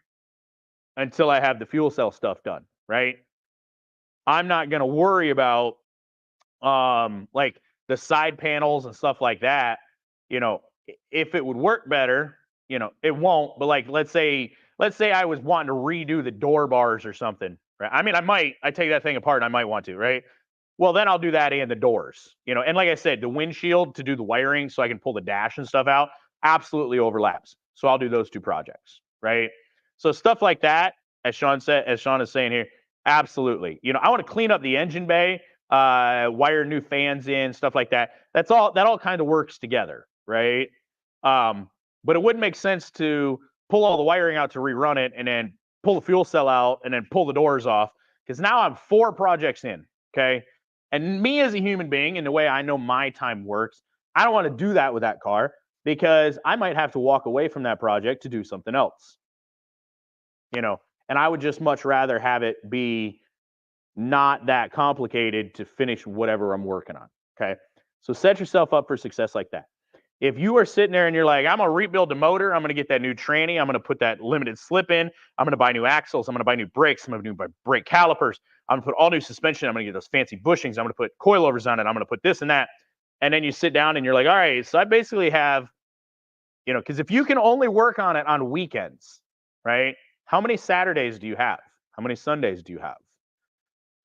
until I have the fuel cell stuff done, right? I'm not going to worry about like the side panels and stuff like that. If it would work better, it won't. But like, let's say I was wanting to redo the door bars or something, right? I mean, I take that thing apart and I might want to, right? Well, then I'll do that and the doors, and like I said, the windshield to do the wiring so I can pull the dash and stuff out absolutely overlaps. So I'll do those two projects, right? So stuff like that, as Sean is saying here, absolutely. I want to clean up the engine bay, wire new fans in, stuff like that. That all kind of works together, right? But it wouldn't make sense to pull all the wiring out to rerun it and then pull the fuel cell out and then pull the doors off, because now I'm 4 projects in, okay? And me as a human being, and the way I know my time works, I don't want to do that with that car because I might have to walk away from that project to do something else. And I would just much rather have it be not that complicated to finish whatever I'm working on. Okay. So set yourself up for success like that. If you are sitting there and you're like, I'm going to rebuild the motor, I'm going to get that new tranny, I'm going to put that limited slip in, I'm going to buy new axles, I'm going to buy new brakes, I'm going to buy brake calipers, I'm going to put all new suspension, I'm going to get those fancy bushings, I'm going to put coilovers on it, I'm going to put this and that. And then you sit down and you're like, all right, so I basically have, because if you can only work on it on weekends, right? How many Saturdays do you have? How many Sundays do you have?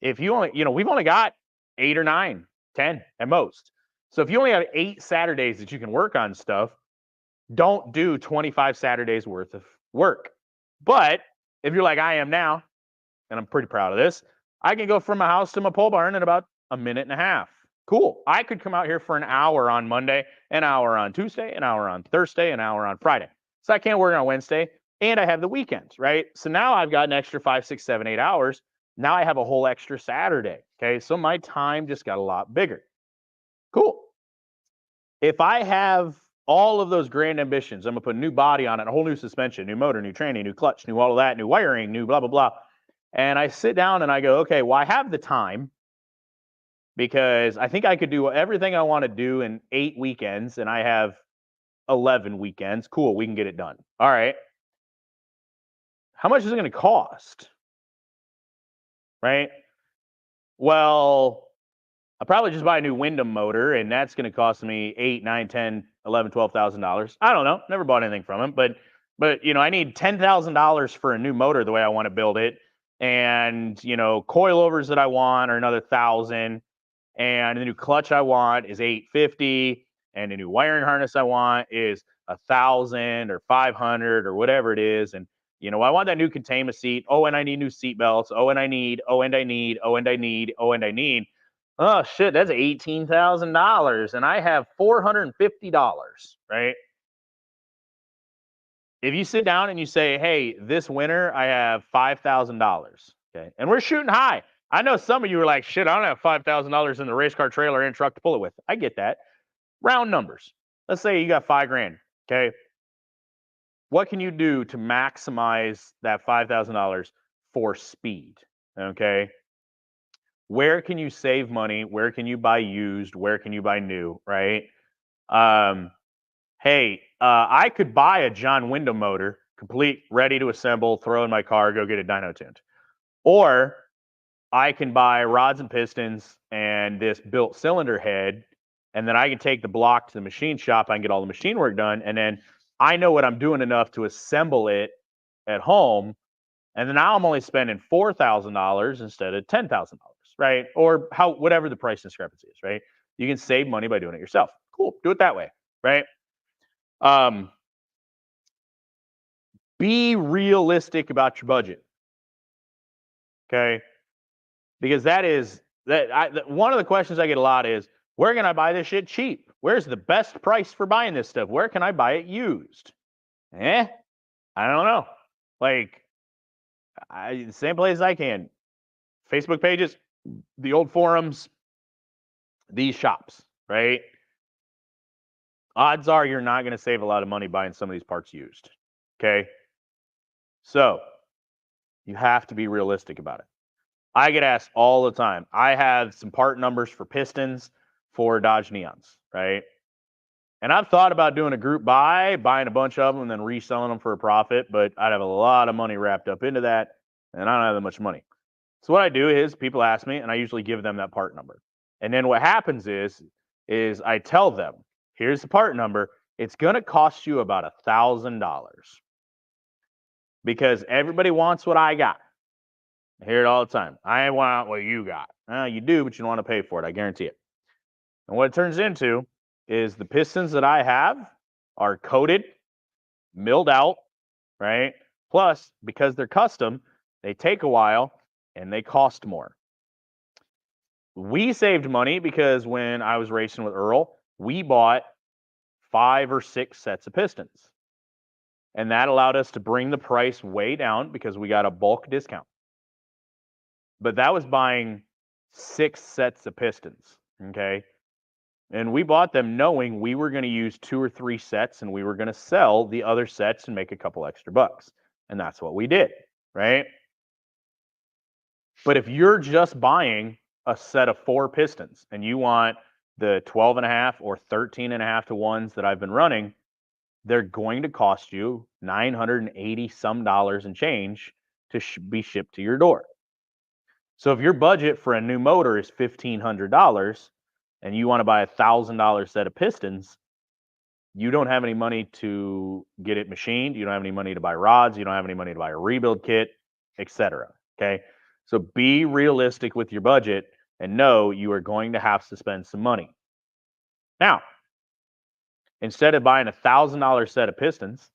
If you only, we've only got 8 or 9, 10 at most. So if you only have 8 Saturdays that you can work on stuff, don't do 25 Saturdays worth of work. But if you're like I am now, and I'm pretty proud of this, I can go from my house to my pole barn in about a minute and a half. Cool. I could come out here for an hour on Monday, an hour on Tuesday, an hour on Thursday, an hour on Friday. So I can't work on Wednesday, and I have the weekends, right? So now I've got an extra 5, 6, 7, 8 hours. Now I have a whole extra Saturday. Okay. So my time just got a lot bigger. Cool. If I have all of those grand ambitions, I'm going to put a new body on it, a whole new suspension, new motor, new tranny, new clutch, new all of that, new wiring, new blah, blah, blah. And I sit down and I go, okay, well, I have the time because I think I could do everything I want to do in 8 weekends, and I have 11 weekends. Cool. We can get it done. All right. How much is it going to cost? Right? Well, I'll probably just buy a new Wyndham motor, and that's going to cost me $8, $9, $10, $11, $12,000. I don't know. Never bought anything from him, but I need $10,000 for a new motor the way I want to build it, and coilovers that I want are another $1,000, and the new clutch I want is $850, and the new wiring harness I want is $1,000 or $500 or whatever it is, and I want that new containment seat. Oh, and I need new seat belts. Oh, and I need. Oh, and I need. Oh, and I need. Oh, and I need. Oh shit, that's $18,000, and I have $450, right? If you sit down and you say, hey, this winter I have $5,000, okay, and we're shooting high. I know some of you are like, shit, I don't have $5,000 in the race car trailer and truck to pull it with. I get that. Round numbers. Let's say you got $5,000, okay? What can you do to maximize that $5,000 for speed, okay? Where can you save money? Where can you buy used? Where can you buy new, right? Hey, I could buy a John Wyndham motor, complete, ready to assemble, throw in my car, go get it dyno tuned. Or I can buy rods and pistons and this built cylinder head, and then I can take the block to the machine shop, I can get all the machine work done, and then I know what I'm doing enough to assemble it at home, and then now I'm only spending $4,000 instead of $10,000, right? Or whatever the price discrepancy is, right? You can save money by doing it yourself. Cool, do it that way, right? Be realistic about your budget, okay? Because one of the questions I get a lot is, where can I buy this shit cheap? Where's the best price for buying this stuff? Where can I buy it used? I don't know. Like, the same place I can. Facebook pages, the old forums, these shops, right? Odds are you're not going to save a lot of money buying some of these parts used, okay? So, you have to be realistic about it. I get asked all the time. I have some part numbers for pistons for Dodge Neons, right? And I've thought about doing a group buy, buying a bunch of them and then reselling them for a profit, but I'd have a lot of money wrapped up into that, and I don't have that much money. So what I do is people ask me, and I usually give them that part number. And then what happens is I tell them, here's the part number. It's going to cost you about $1,000 because everybody wants what I got. I hear it all the time. I want what you got. You do, but you don't want to pay for it. I guarantee it. And what it turns into is the pistons that I have are coated, milled out, right? Plus, because they're custom, they take a while and they cost more. We saved money because when I was racing with Earl, we bought 5 or 6 sets of pistons. And that allowed us to bring the price way down because we got a bulk discount. But that was buying 6 sets of pistons, okay? And we bought them knowing we were going to use 2 or 3 sets and we were going to sell the other sets and make a couple extra bucks. And that's what we did, right? But if you're just buying a set of 4 pistons and you want the 12.5 or 13.5 to ones that I've been running, they're going to cost you $980 some dollars and change to be shipped to your door. So if your budget for a new motor is $1,500 and you want to buy $1,000 set of pistons, you don't have any money to get it machined. You don't have any money to buy rods. You don't have any money to buy a rebuild kit, etc. Okay. So be realistic with your budget and know you are going to have to spend some money. Now, instead of buying $1,000 set of pistons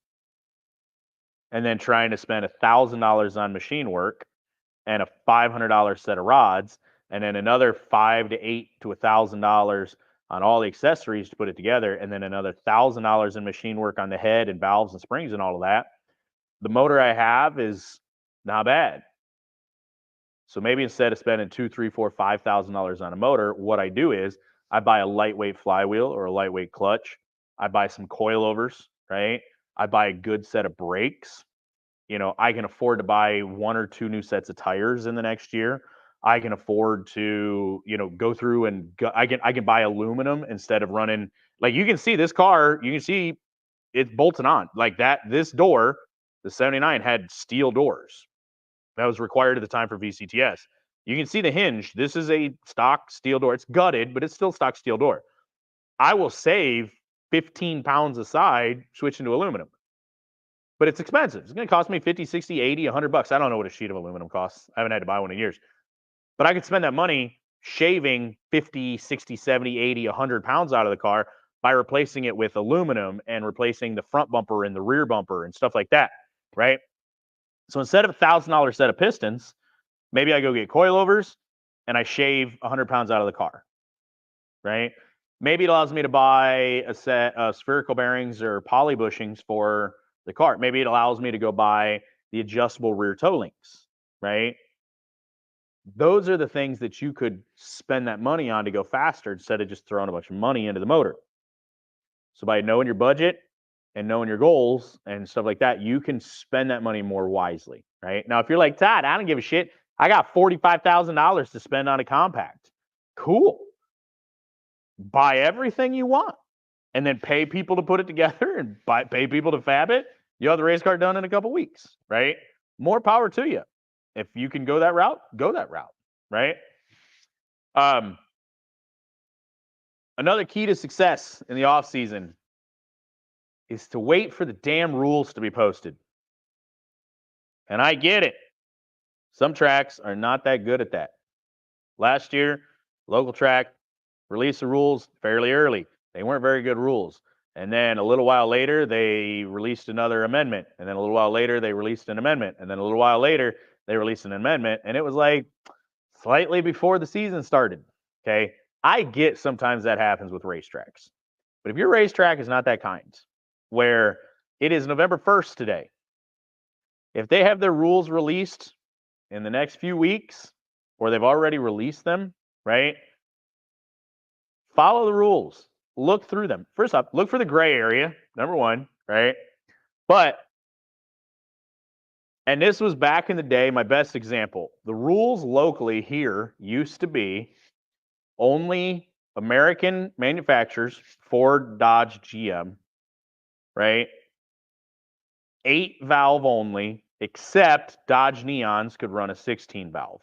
and then trying to spend $1,000 on machine work and a $500 set of rods, and then another $500 to $800 to $1,000 on all the accessories to put it together, and then another $1,000 in machine work on the head and valves and springs and all of that, the motor I have is not bad. So maybe instead of spending $2,000, $3,000, $4,000, $5,000 on a motor, what I do is I buy a lightweight flywheel or a lightweight clutch. I buy some coilovers, right? I buy a good set of brakes. I can afford to buy 1 or 2 new sets of tires in the next year. I can afford to, go through and I can buy aluminum instead of running. Like, you can see this car, you can see it's bolted on like that. This door, the 79, had steel doors. That was required at the time for VCTS. You can see the hinge. This is a stock steel door. It's gutted, but it's still stock steel door. I will save 15 pounds a side switching to aluminum. But it's expensive. It's going to cost me 50, 60, 80, 100 bucks. I don't know what a sheet of aluminum costs. I haven't had to buy one in years. But I could spend that money shaving 50, 60, 70, 80, 100 pounds out of the car by replacing it with aluminum and replacing the front bumper and the rear bumper and stuff like that, right? So instead of a $1,000 set of pistons, maybe I go get coilovers and I shave 100 pounds out of the car, right? Maybe it allows me to buy a set of spherical bearings or poly bushings for the car. Maybe it allows me to go buy the adjustable rear toe links, right? Those are the things that you could spend that money on to go faster instead of just throwing a bunch of money into the motor. So by knowing your budget and knowing your goals and stuff like that, you can spend that money more wisely, right? Now, if you're like, Todd, I don't give a shit. I got $45,000 to spend on a compact. Cool. Buy everything you want and then pay people to put it together and pay people to fab it. You'll have the race car done in a couple weeks, right? More power to you. If you can go that route, right? Another key to success in the offseason is to wait for the damn rules to be posted. And I get it. Some tracks are not that good at that. Last year, local track released the rules fairly early. They weren't very good rules. And then a little while later, they released another amendment. And then a little while later, they released an amendment. And then a little while later, they released an amendment. And it was like slightly before the season started. Okay. I get sometimes that happens with racetracks. But if your racetrack is not that kind, where it is November 1st today, if they have their rules released in the next few weeks, or they've already released them, right? Follow the rules. Look through them. First off, look for the gray area, number one, right? But, and this was back in the day, my best example. The rules locally here used to be only American manufacturers, Ford, Dodge, GM, right? 8-valve only, except Dodge Neons could run a 16-valve.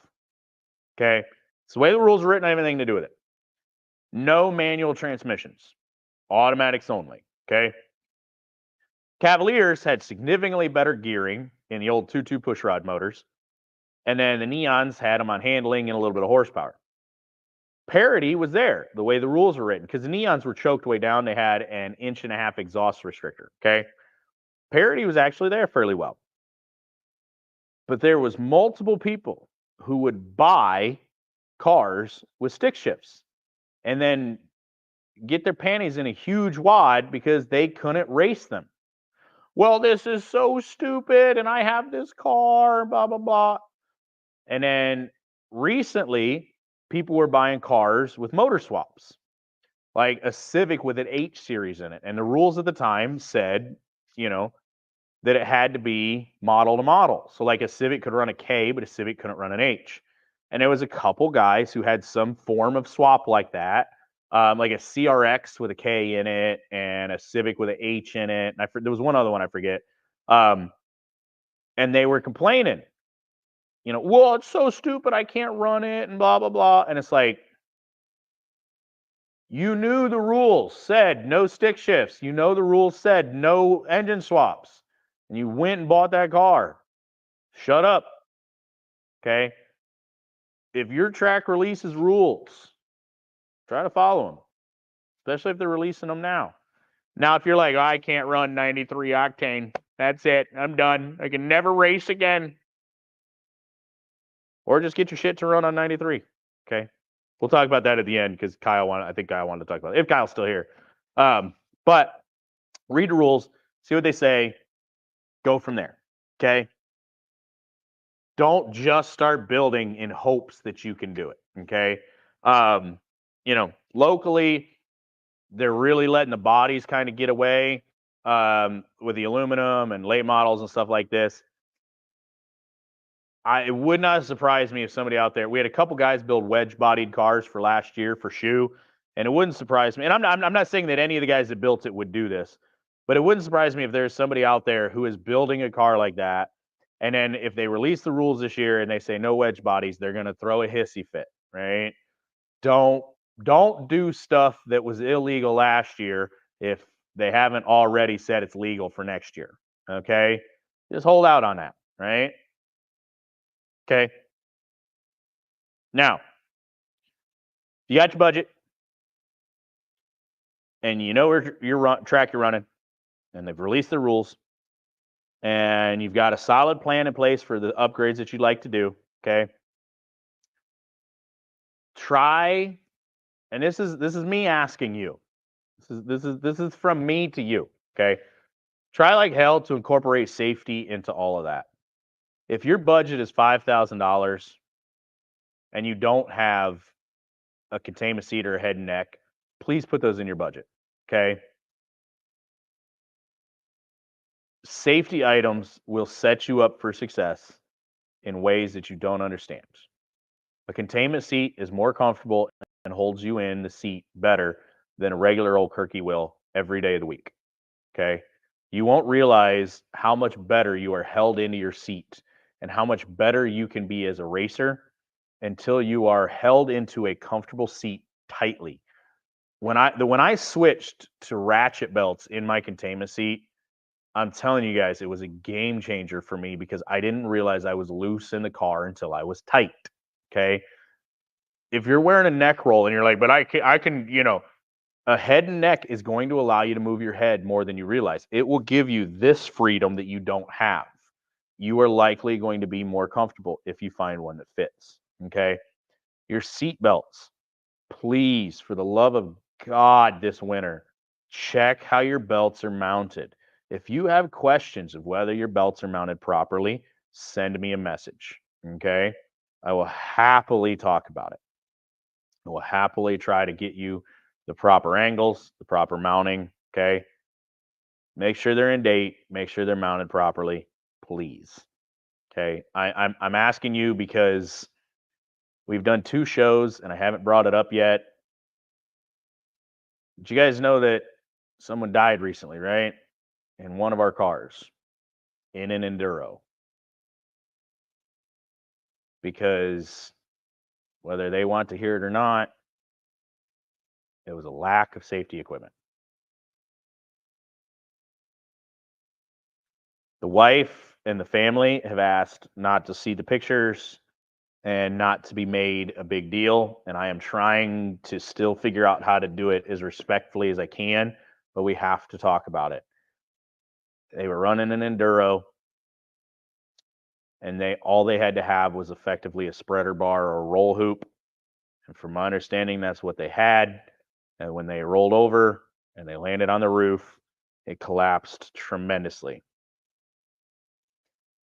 Okay? It's the way the rules are written, I have anything to do with it. No manual transmissions, automatics only. Okay? Cavaliers had significantly better gearing in the old 2.2 pushrod motors, and then the Neons had them on handling and a little bit of horsepower. Parity was there, the way the rules were written, because the Neons were choked way down. They had an 1.5-inch exhaust restrictor. Okay? Parity was actually there fairly well. But there was multiple people who would buy cars with stick shifts and then get their panties in a huge wad because they couldn't race them. Well, this is so stupid, and I have this car, blah, blah, blah. And then recently, people were buying cars with motor swaps, like a Civic with an H series in it. And the rules at the time said, that it had to be model to model. So like a Civic could run a K, but a Civic couldn't run an H. And there was a couple guys who had some form of swap like that, like a CRX with a K in it and a Civic with an H in it. And there was one other one I forget. And they were complaining, well, it's so stupid, I can't run it and blah, blah, blah. And it's like, you knew the rules said no stick shifts. You know the rules said no engine swaps. And you went and bought that car. Shut up. Okay? If your track releases rules, try to follow them, especially if they're releasing them now. Now, if you're like, I can't run 93 octane, that's it. I'm done. I can never race again. Or just get your shit to run on 93. Okay? We'll talk about that at the end because I think Kyle wanted to talk about it, if Kyle's still here. But read the rules, see what they say, go from there. Okay? Don't just start building in hopes that you can do it. Okay? Locally, they're really letting the bodies kind of get away with the aluminum and late models and stuff like this. It would not surprise me if somebody out there, we had a couple guys build wedge-bodied cars for last year for shoe, and it wouldn't surprise me. And I'm not saying that any of the guys that built it would do this, but it wouldn't surprise me if there's somebody out there who is building a car like that, and then if they release the rules this year and they say no wedge bodies, they're going to throw a hissy fit, right? Don't do stuff that was illegal last year if they haven't already said it's legal for next year, okay? Just hold out on that, right? Okay. Now, you got your budget, and you know where your track you're running, and they've released the rules, and you've got a solid plan in place for the upgrades that you'd like to do. Okay. Try, and this is me asking you. This is from me to you. Okay. Try like hell to incorporate safety into all of that. If your budget is $5,000 and you don't have a containment seat or a head and neck, please put those in your budget. Okay. Safety items will set you up for success in ways that you don't understand. A containment seat is more comfortable and holds you in the seat better than a regular old Kirky will every day of the week. Okay. You won't realize how much better you are held into your seat and how much better you can be as a racer until you are held into a comfortable seat tightly. When I switched to ratchet belts in my containment seat, I'm telling you guys, it was a game changer for me because I didn't realize I was loose in the car until I was tight. Okay. If you're wearing a neck roll and you're like, but I can, a head and neck is going to allow you to move your head more than you realize. It will give you this freedom that you don't have. You are likely going to be more comfortable if you find one that fits. Okay. Your seat belts, please, for the love of God, this winter, check how your belts are mounted. If you have questions of whether your belts are mounted properly, send me a message. Okay. I will happily talk about it. I will happily try to get you the proper angles, the proper mounting. Okay. Make sure they're in date. Make sure they're mounted properly, please. Okay. I'm asking you because we've done 2 shows and I haven't brought it up yet. Did you guys know that someone died recently, right? In one of our cars in an Enduro because whether they want to hear it or not, it was a lack of safety equipment. The wife and the family have asked not to see the pictures and not to be made a big deal. And I am trying to still figure out how to do it as respectfully as I can, but we have to talk about it. They were running an Enduro and all they had to have was effectively a spreader bar or a roll hoop. And from my understanding, that's what they had. And when they rolled over and they landed on the roof, it collapsed tremendously.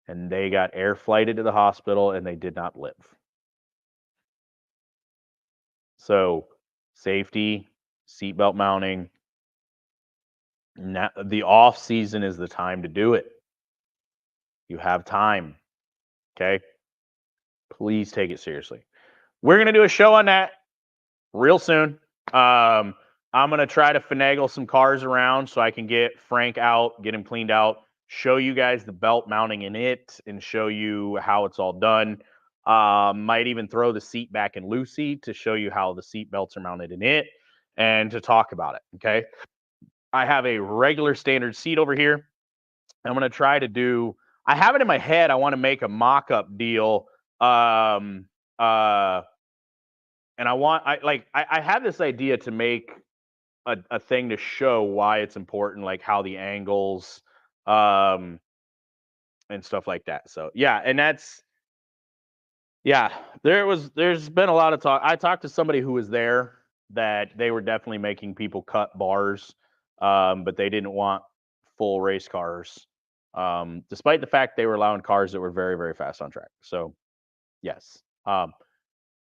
And they got air flighted to the hospital and they did not live. So, safety, seatbelt mounting. Now, the off season is the time to do it. You have time. Okay. Please take it seriously. We're going to do a show on that real soon. I'm going to try to finagle some cars around so I can get Frank out, get him cleaned out, show you guys the belt mounting in it, and show you how it's all done. Might even throw the seat back in Lucy to show you how the seat belts are mounted in it and to talk about it. Okay. I have a regular standard seat over here. I'm going to try to I have it in my head. I want to make a mock up deal. Um, uh, and I have this idea to make a thing to show why it's important, like how the angles, and stuff like that. So yeah, and there's been a lot of talk. I talked to somebody who was there that they were definitely making people cut bars, but they didn't want full race cars, despite the fact they were allowing cars that were very, very fast on track. So yes.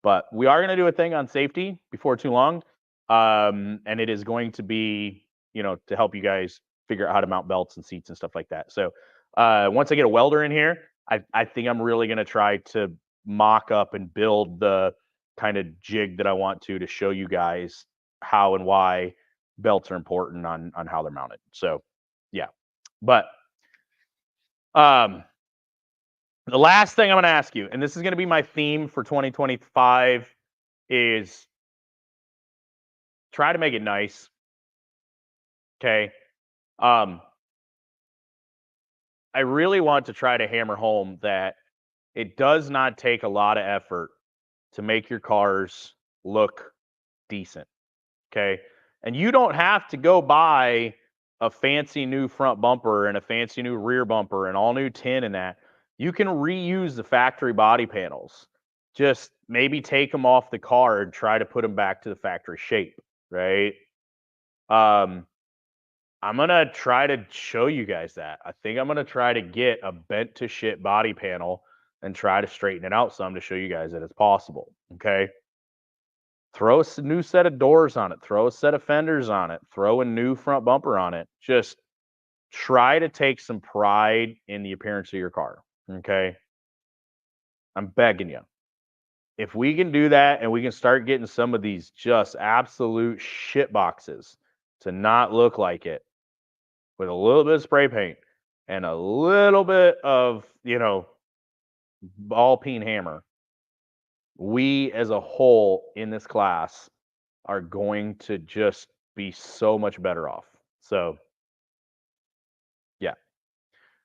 But we are going to do a thing on safety before too long. And it is going to be, to help you guys figure out how to mount belts and seats and stuff like that. So once I get a welder in here, I think I'm really going to try to mock up and build the kind of jig that I want to show you guys how and why belts are important on how they're mounted. So yeah. But the last thing I'm going to ask you, and this is going to be my theme for 2025, is try to make it nice. Okay. I really want to try to hammer home that it does not take a lot of effort to make your cars look decent. Okay. And you don't have to go buy a fancy new front bumper and a fancy new rear bumper and all new tin and that. You can reuse the factory body panels. Just maybe take them off the car and try to put them back to the factory shape, right? I'm gonna try to show you guys that. I think I'm gonna try to get a bent to shit body panel and try to straighten it out some to show you guys that it's possible. Okay. Throw a new set of doors on it, throw a set of fenders on it, throw a new front bumper on it. Just try to take some pride in the appearance of your car. Okay. I'm begging you. If we can do that and we can start getting some of these just absolute shit boxes to not look like it with a little bit of spray paint and a little bit of, ball peen hammer, we as a whole in this class are going to just be so much better off. So, yeah.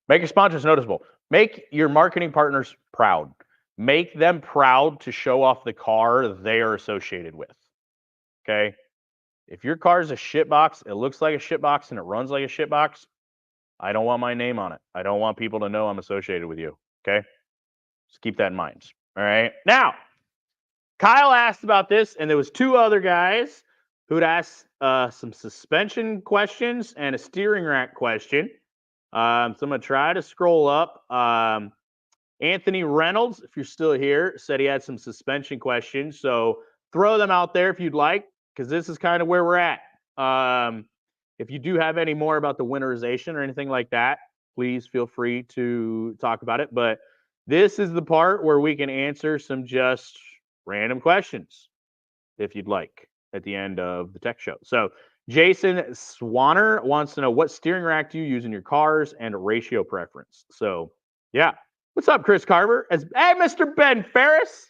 Make your sponsors noticeable. Make your marketing partners proud. Make them proud to show off the car they are associated with. Okay. If your car is a shitbox, it looks like a shitbox and it runs like a shitbox, I don't want my name on it. I don't want people to know I'm associated with you. Okay. Just keep that in mind. All right. Now, Kyle asked about this, and there was two other guys who'd asked some suspension questions and a steering rack question. So I'm going to try to scroll up. Anthony Reynolds, if you're still here, said he had some suspension questions. So throw them out there if you'd like, because this is kind of where we're at. If you do have any more about the winterization or anything like that, please feel free to talk about it. But this is the part where we can answer some just random questions, if you'd like, at the end of the tech show. So Jason Swanner wants to know, what steering rack do you use in your cars and ratio preference? So yeah. What's up, Chris Carver? Hey, Mr. Ben Ferris.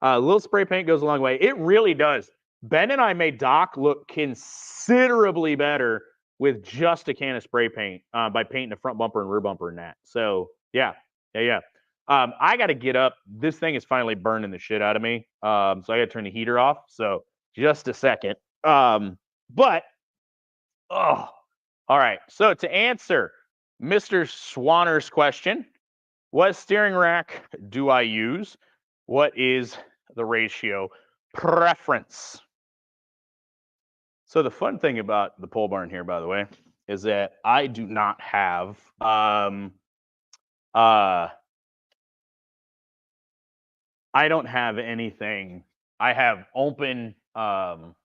A little spray paint goes a long way. It really does. Ben and I made Doc look considerably better with just a can of spray paint by painting the front bumper and rear bumper and that. So yeah. I got to get up. This thing is finally burning the shit out of me. So I got to turn the heater off. So just a second. But all right. So to answer Mr. Swanner's question, what steering rack do I use? What is the ratio preference? So the fun thing about the pole barn here, by the way, is that I do not have I don't have anything. I have open soffits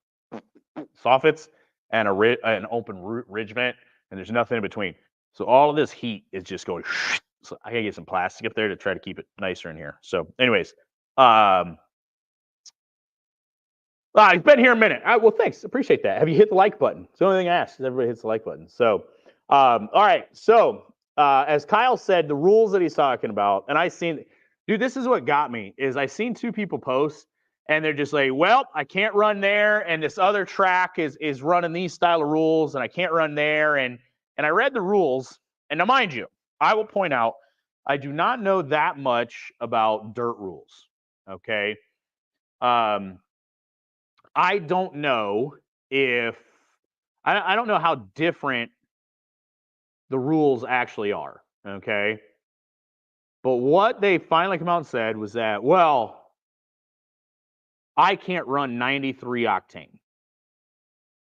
and an open ridge vent, and there's nothing in between. So all of this heat is just going. So I gotta get some plastic up there to try to keep it nicer in here. So, anyways, he's been here a minute. Well, thanks, appreciate that. Have you hit the like button? It's the only thing I ask is everybody hits the like button. So, all right. So, as Kyle said, the rules that he's talking about, and I seen, dude, this is what got me is I seen two people post, and they're just like, well, I can't run there, and this other track is running these style of rules, and I can't run there, and I read the rules, and now mind you, I will point out, I do not know that much about dirt rules. Okay. I don't know if I don't know how different the rules actually are. Okay. But what they finally come out and said was that, well, I can't run 93 octane.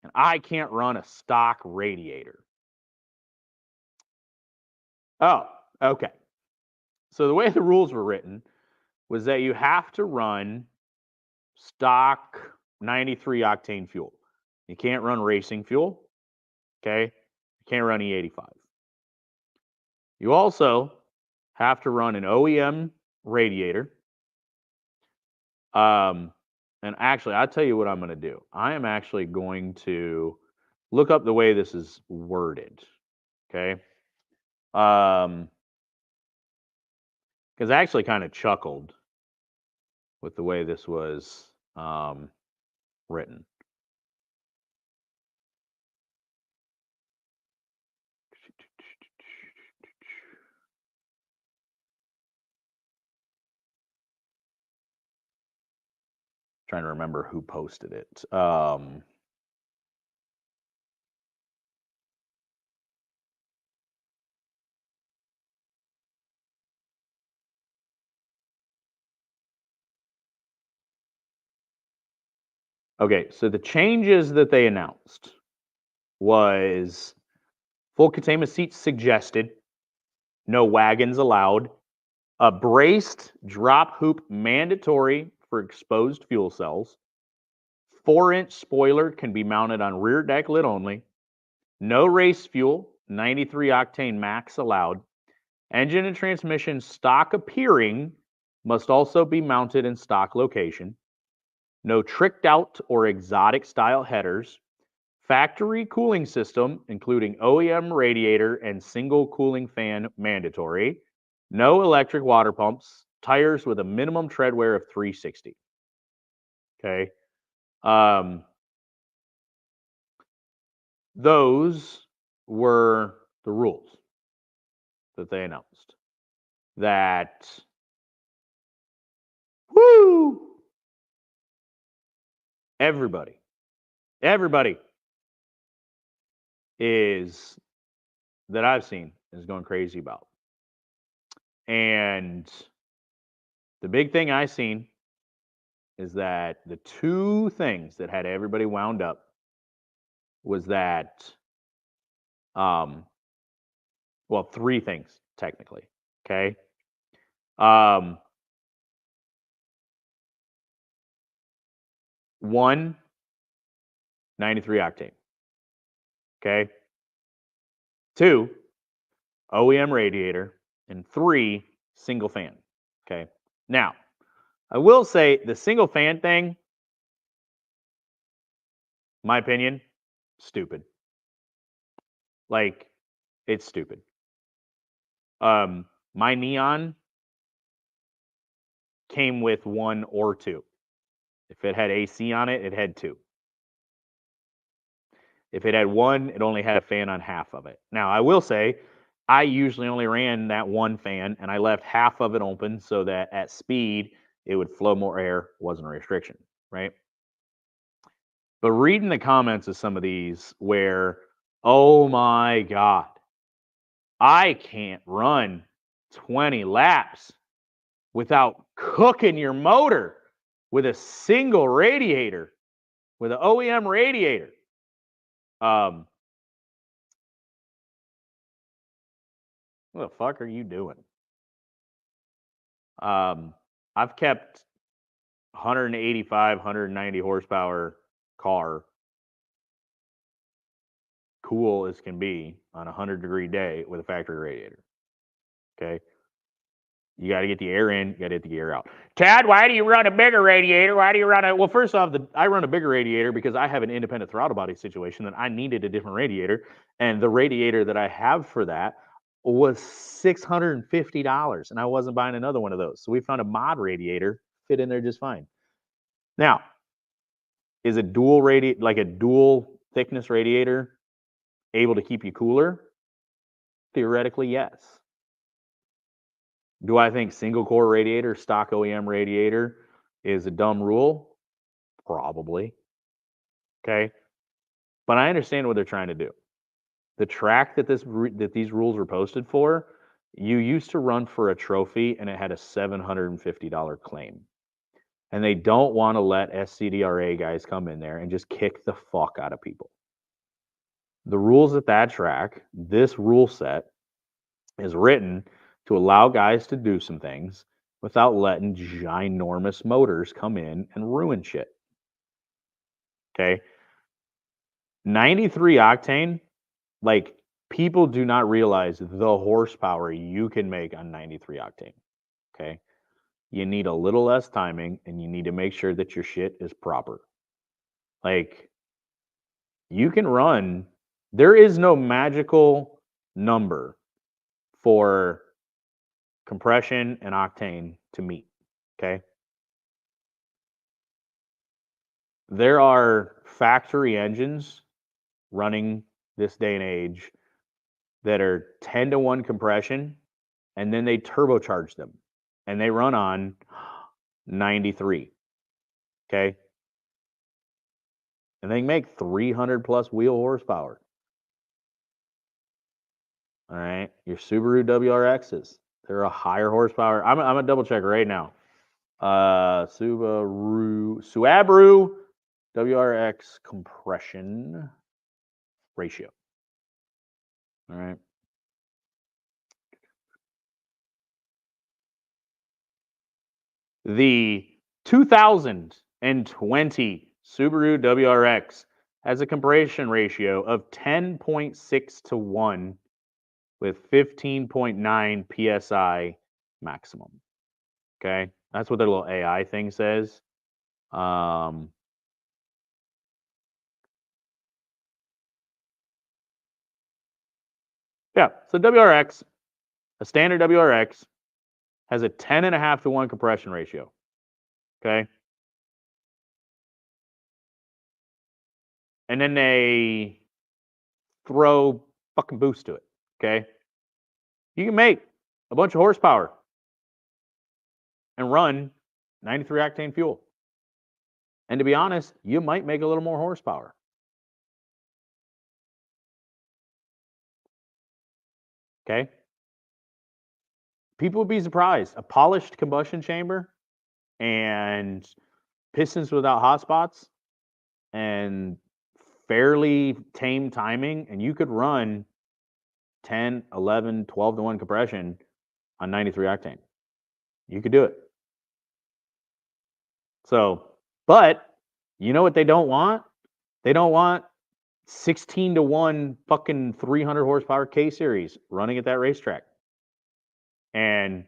And I can't run a stock radiator. Oh, okay. So the way the rules were written was that you have to run stock 93 octane fuel. You can't run racing fuel. Okay. You can't run E85. You also have to run an OEM radiator. And actually, I'll tell you what I'm going to do. I am actually going to look up the way this is worded. Okay. Because I actually kind of chuckled with the way this was written. Trying to remember who posted it. Okay, so the changes that they announced was full containment seats suggested, no wagons allowed, a braced drop hoop mandatory for exposed fuel cells, 4-inch spoiler can be mounted on rear deck lid only, no race fuel, 93 octane max allowed, engine and transmission stock appearing must also be mounted in stock location, no tricked out or exotic style headers, factory cooling system, including OEM radiator and single cooling fan mandatory, no electric water pumps, tires with a minimum tread wear of 360. Okay. Those were the rules. that they announced that, woo, everybody is that I've seen is going crazy about. And the big thing I seen is that the two things that had everybody wound up was that, well, three things technically. Okay. One, 93 octane. Okay. Two, OEM radiator. And three, single fan. Okay. Now, I will say the single fan thing, my opinion, stupid. Like, it's stupid. My Neon came with one or two. If it had AC on it, it had two. If it had one, it only had a fan on half of it. Now, I will say, I usually only ran that one fan, and I left half of it open so that at speed, it would flow more air, wasn't a restriction, right? But reading the comments of some of these where, oh my God, I can't run 20 laps without cooking your motor with a single radiator, with an OEM radiator. What the fuck are you doing? I've kept 185, 190 horsepower car cool as can be on a 100-degree day with a factory radiator. Okay. You got to get the air in, you got to get the air out. Tad, why do you run a bigger radiator? Why do you run a... Well, first off, I run a bigger radiator because I have an independent throttle body situation that I needed a different radiator. And the radiator that I have for that was $650, and I wasn't buying another one of those. So we found a mod radiator, fit in there just fine. Now, is a dual thickness radiator able to keep you cooler? Theoretically, yes. Do I think single core radiator, stock OEM radiator is a dumb rule? Probably. Okay. But I understand what they're trying to do. The track that these rules were posted for, you used to run for a trophy and it had a $750 claim. And they don't want to let SCDRA guys come in there and just kick the fuck out of people. The rules at that track, this rule set is written to allow guys to do some things without letting ginormous motors come in and ruin shit. Okay. 93 octane, like, people do not realize the horsepower you can make on 93 octane. Okay. You need a little less timing and you need to make sure that your shit is proper. Like, you can run, there is no magical number for compression and octane to meet. Okay. There are factory engines running this day and age that are 10-to-1 compression, and then they turbocharge them and they run on 93. Okay. And they make 300 plus wheel horsepower. All right. Your Subaru WRXs, they're a higher horsepower. I'm going to double check right now. Subaru WRX compression ratio. All right. The 2020 Subaru WRX has a compression ratio of 10.6 to 1 with 15.9 psi maximum. Okay, that's what their little AI thing says. Yeah, so WRX, a standard WRX, has a 10.5 to 1 compression ratio. Okay. And then they throw fucking boost to it. Okay. You can make a bunch of horsepower and run 93 octane fuel. And to be honest, you might make a little more horsepower. Okay? People would be surprised. A polished combustion chamber and pistons without hot spots and fairly tame timing, and you could run 10, 11, 12 to 1 compression on 93 octane. You could do it. So, but you know what they don't want? They don't want 16 to 1 fucking 300 horsepower K series running at that racetrack. And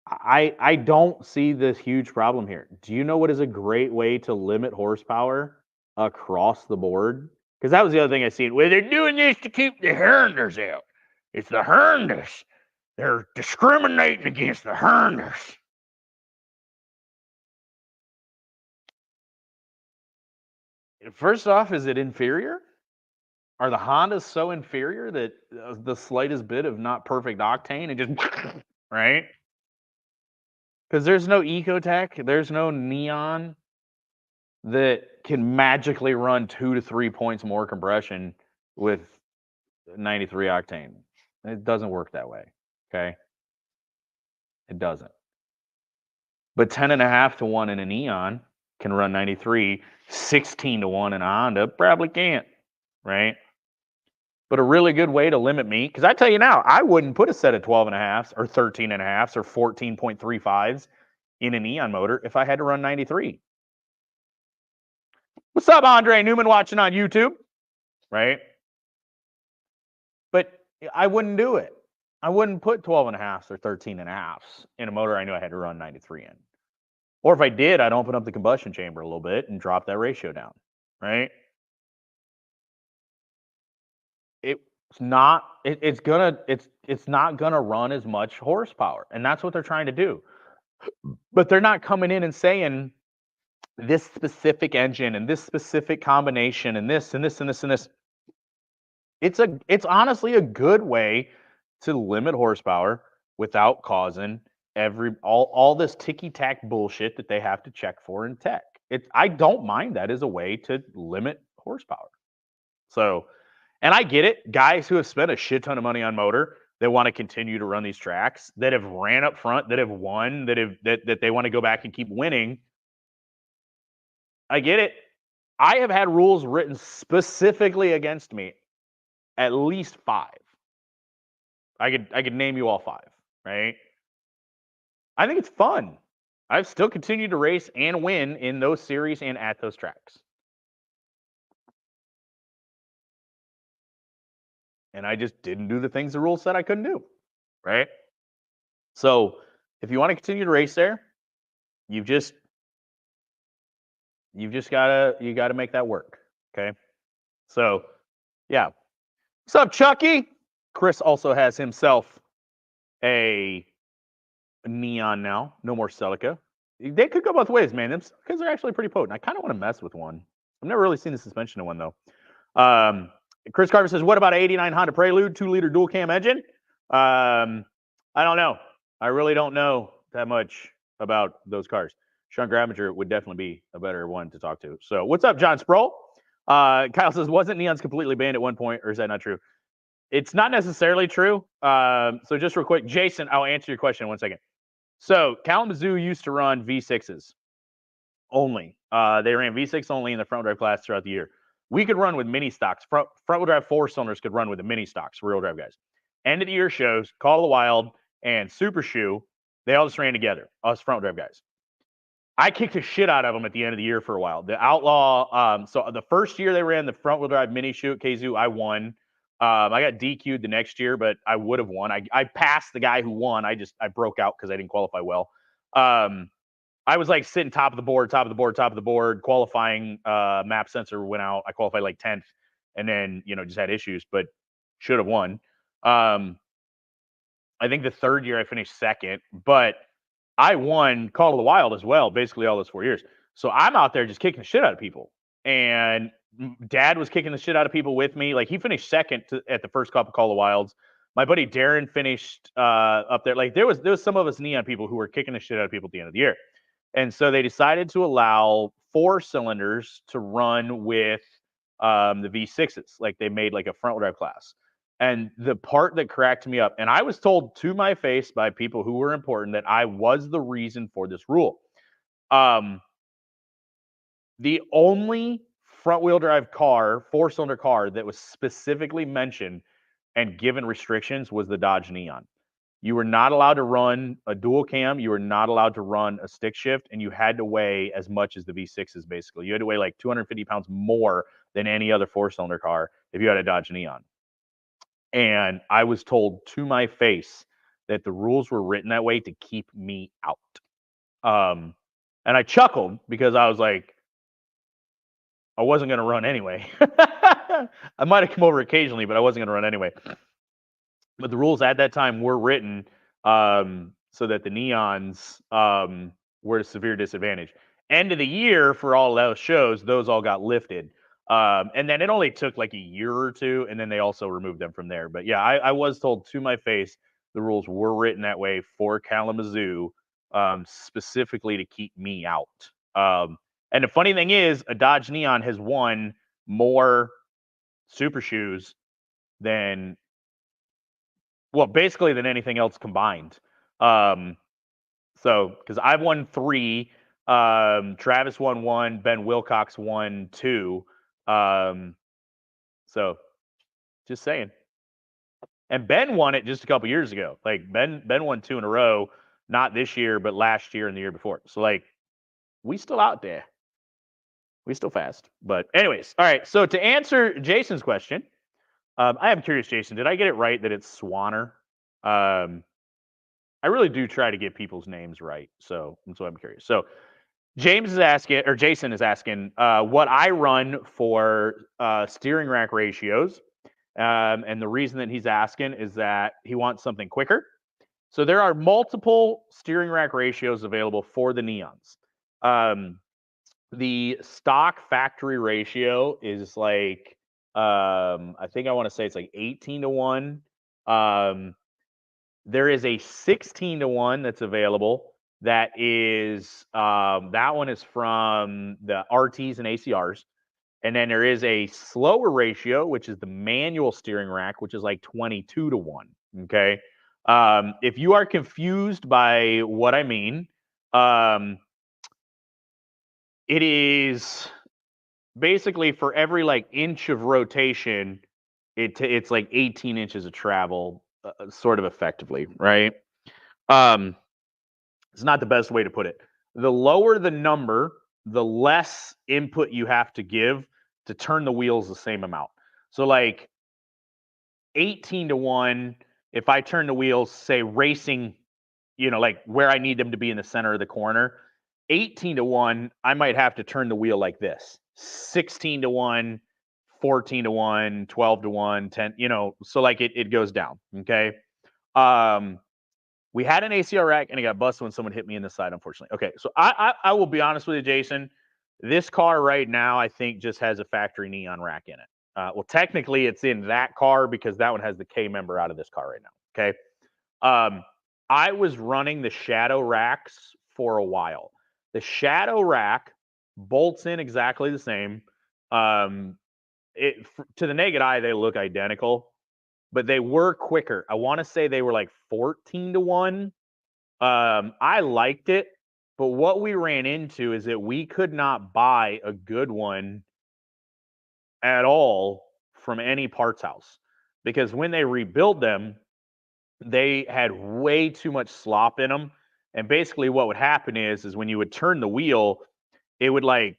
I don't see this huge problem here. Do you know what is a great way to limit horsepower across the board? Because that was the other thing I seen. Well, they're doing this to keep the Hernders out. It's the Hernders. They're discriminating against the Hernders. First off, is it inferior? Are the Hondas so inferior that the slightest bit of not perfect octane and just right? Because there's no Ecotech, there's no Neon that can magically run 2 to 3 points more compression with 93 octane. It doesn't work that way. Okay. It doesn't. But 10.5 to 1 in a Neon can run 93, 16 to 1 in a Honda probably can't. Right. But a really good way to limit me, because I tell you now, I wouldn't put a set of 12.5s or 13.5s or 14.35s in a Neon motor if I had to run 93. What's up, Andre Newman watching on YouTube? Right? But I wouldn't do it. I wouldn't put 12.5s or 13.5s in a motor I knew I had to run 93 in. Or if I did, I'd open up the combustion chamber a little bit and drop that ratio down. Right? It's not gonna run as much horsepower. And that's what they're trying to do. But they're not coming in and saying this specific engine and this specific combination and this and this and this and this. It's honestly a good way to limit horsepower without causing all this ticky-tack bullshit that they have to check for in tech. I don't mind that as a way to limit horsepower. So, and I get it, guys who have spent a shit ton of money on motor, they want to continue to run these tracks, that have ran up front, that have won, that they want to go back and keep winning. I get it. I have had rules written specifically against me, at least 5. I could name you all 5, right? I think it's fun. I've still continued to race and win in those series and at those tracks. And I just didn't do the things the rules said I couldn't do, right? So if you want to continue to race there, you gotta make that work. Okay. So yeah. What's up, Chucky? Chris also has himself a Neon now. No more Celica. They could go both ways, man. Because they're actually pretty potent. I kind of want to mess with one. I've never really seen the suspension in one though. Chris Carver says, "What about an '89 Honda Prelude 2-liter dual cam engine?" I don't know. I really don't know that much about those cars. Sean Gravanger would definitely be a better one to talk to. So, what's up, John Sproul? Kyle says, "Wasn't Neons completely banned at one point, or is that not true?" It's not necessarily true. So, just real quick, Jason, I'll answer your question in 1 second. So, Kalamazoo used to run V6s only. They ran V6 only in the front drive class throughout the year. We could run with mini stocks. Front wheel drive 4-cylinders could run with the mini stocks, rear wheel drive guys. End of the year shows, Call of the Wild and Super Shoe, they all just ran together, us front wheel drive guys. I kicked the shit out of them at the end of the year for a while. The Outlaw, so the first year they ran the front wheel drive mini shoe at KZoo, I won. I got DQ'd the next year, but I would have won. I passed the guy who won. I broke out because I didn't qualify well. I was like sitting top of the board. Qualifying map sensor went out. I qualified like 10th, and then just had issues, but should have won. I think the third year I finished second, but I won Call of the Wild as well, basically all those 4 years. So I'm out there just kicking the shit out of people. And Dad was kicking the shit out of people with me. Like he finished second at the first couple Call of the Wilds. My buddy Darren finished up there. Like there was some of us Neon people who were kicking the shit out of people at the end of the year. And so they decided to allow 4 cylinders to run with the V6s. Like they made like a front wheel drive class. And the part that cracked me up, and I was told to my face by people who were important that I was the reason for this rule. The only front wheel drive car, 4-cylinder car that was specifically mentioned and given restrictions was the Dodge Neon. You were not allowed to run a dual cam. You were not allowed to run a stick shift, and you had to weigh as much as the V6s, basically. You had to weigh like 250 pounds more than any other 4-cylinder car if you had a Dodge Neon. And I was told to my face that the rules were written that way to keep me out. And I chuckled because I was like, I wasn't going to run anyway. I might have come over occasionally, but I wasn't going to run anyway. But the rules at that time were written so that the Neons were a severe disadvantage. End of the year for all those shows, those all got lifted. And then it only took like a year or two, and then they also removed them from there. But yeah, I was told to my face the rules were written that way for Kalamazoo, specifically to keep me out. And the funny thing is, a Dodge Neon has won more Super Shoes than, well, basically than anything else combined. So, because I've won 3, Travis won 1, Ben Wilcox won 2. So, just saying. And Ben won it just a couple years ago. Like Ben won 2 in a row, not this year, but last year and the year before. So, like, we still out there. We still fast. But anyways, all right. So to answer Jason's question, I am curious, Jason, did I get it right that it's Swanner? I really do try to get people's names right. So I'm curious. So James is asking, or Jason is asking, what I run for steering rack ratios. And the reason that he's asking is that he wants something quicker. So there are multiple steering rack ratios available for the Neons. The stock factory ratio is like, I think I want to say it's like 18-1. There is a 16-1 that's available. That is, that one is from the RTs and ACRs. And then there is a slower ratio, which is the manual steering rack, which is like 22-1. Okay. If you are confused by what I mean, it is basically for every like inch of rotation, it's like 18 inches of travel, sort of effectively, right? It's not the best way to put it. The lower the number, the less input you have to give to turn the wheels the same amount. So like 18-1, if I turn the wheels, say racing, like where I need them to be in the center of the corner, 18-1, I might have to turn the wheel like this. 16-1, 14-1, 12-1, 10, so like it goes down. Okay. We had an ACR rack and it got busted when someone hit me in the side, unfortunately. Okay. So I will be honest with you, Jason. This car right now, I think just has a factory Neon rack in it. Well, technically it's in that car because that one has the K member out of this car right now. Okay. I was running the Shadow racks for a while. The Shadow rack bolts in exactly the same. To the naked eye, they look identical, but they were quicker. I want to say they were like 14-1. I liked it, but what we ran into is that we could not buy a good one at all from any parts house because when they rebuilt them, they had way too much slop in them. And basically what would happen is when you would turn the wheel, it would like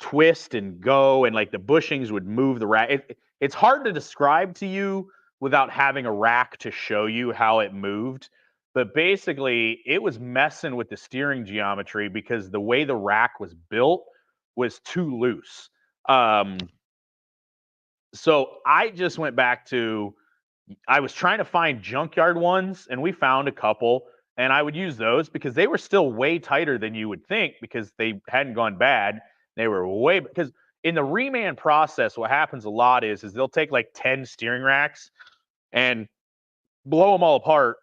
twist and go and like the bushings would move the rack. It's hard to describe to you without having a rack to show you how it moved. But basically it was messing with the steering geometry because the way the rack was built was too loose. So I just went back to, I was trying to find junkyard ones and we found a couple and I would use those because they were still way tighter than you would think because they hadn't gone bad. They were way, because in the reman process, what happens a lot is they'll take like 10 steering racks and blow them all apart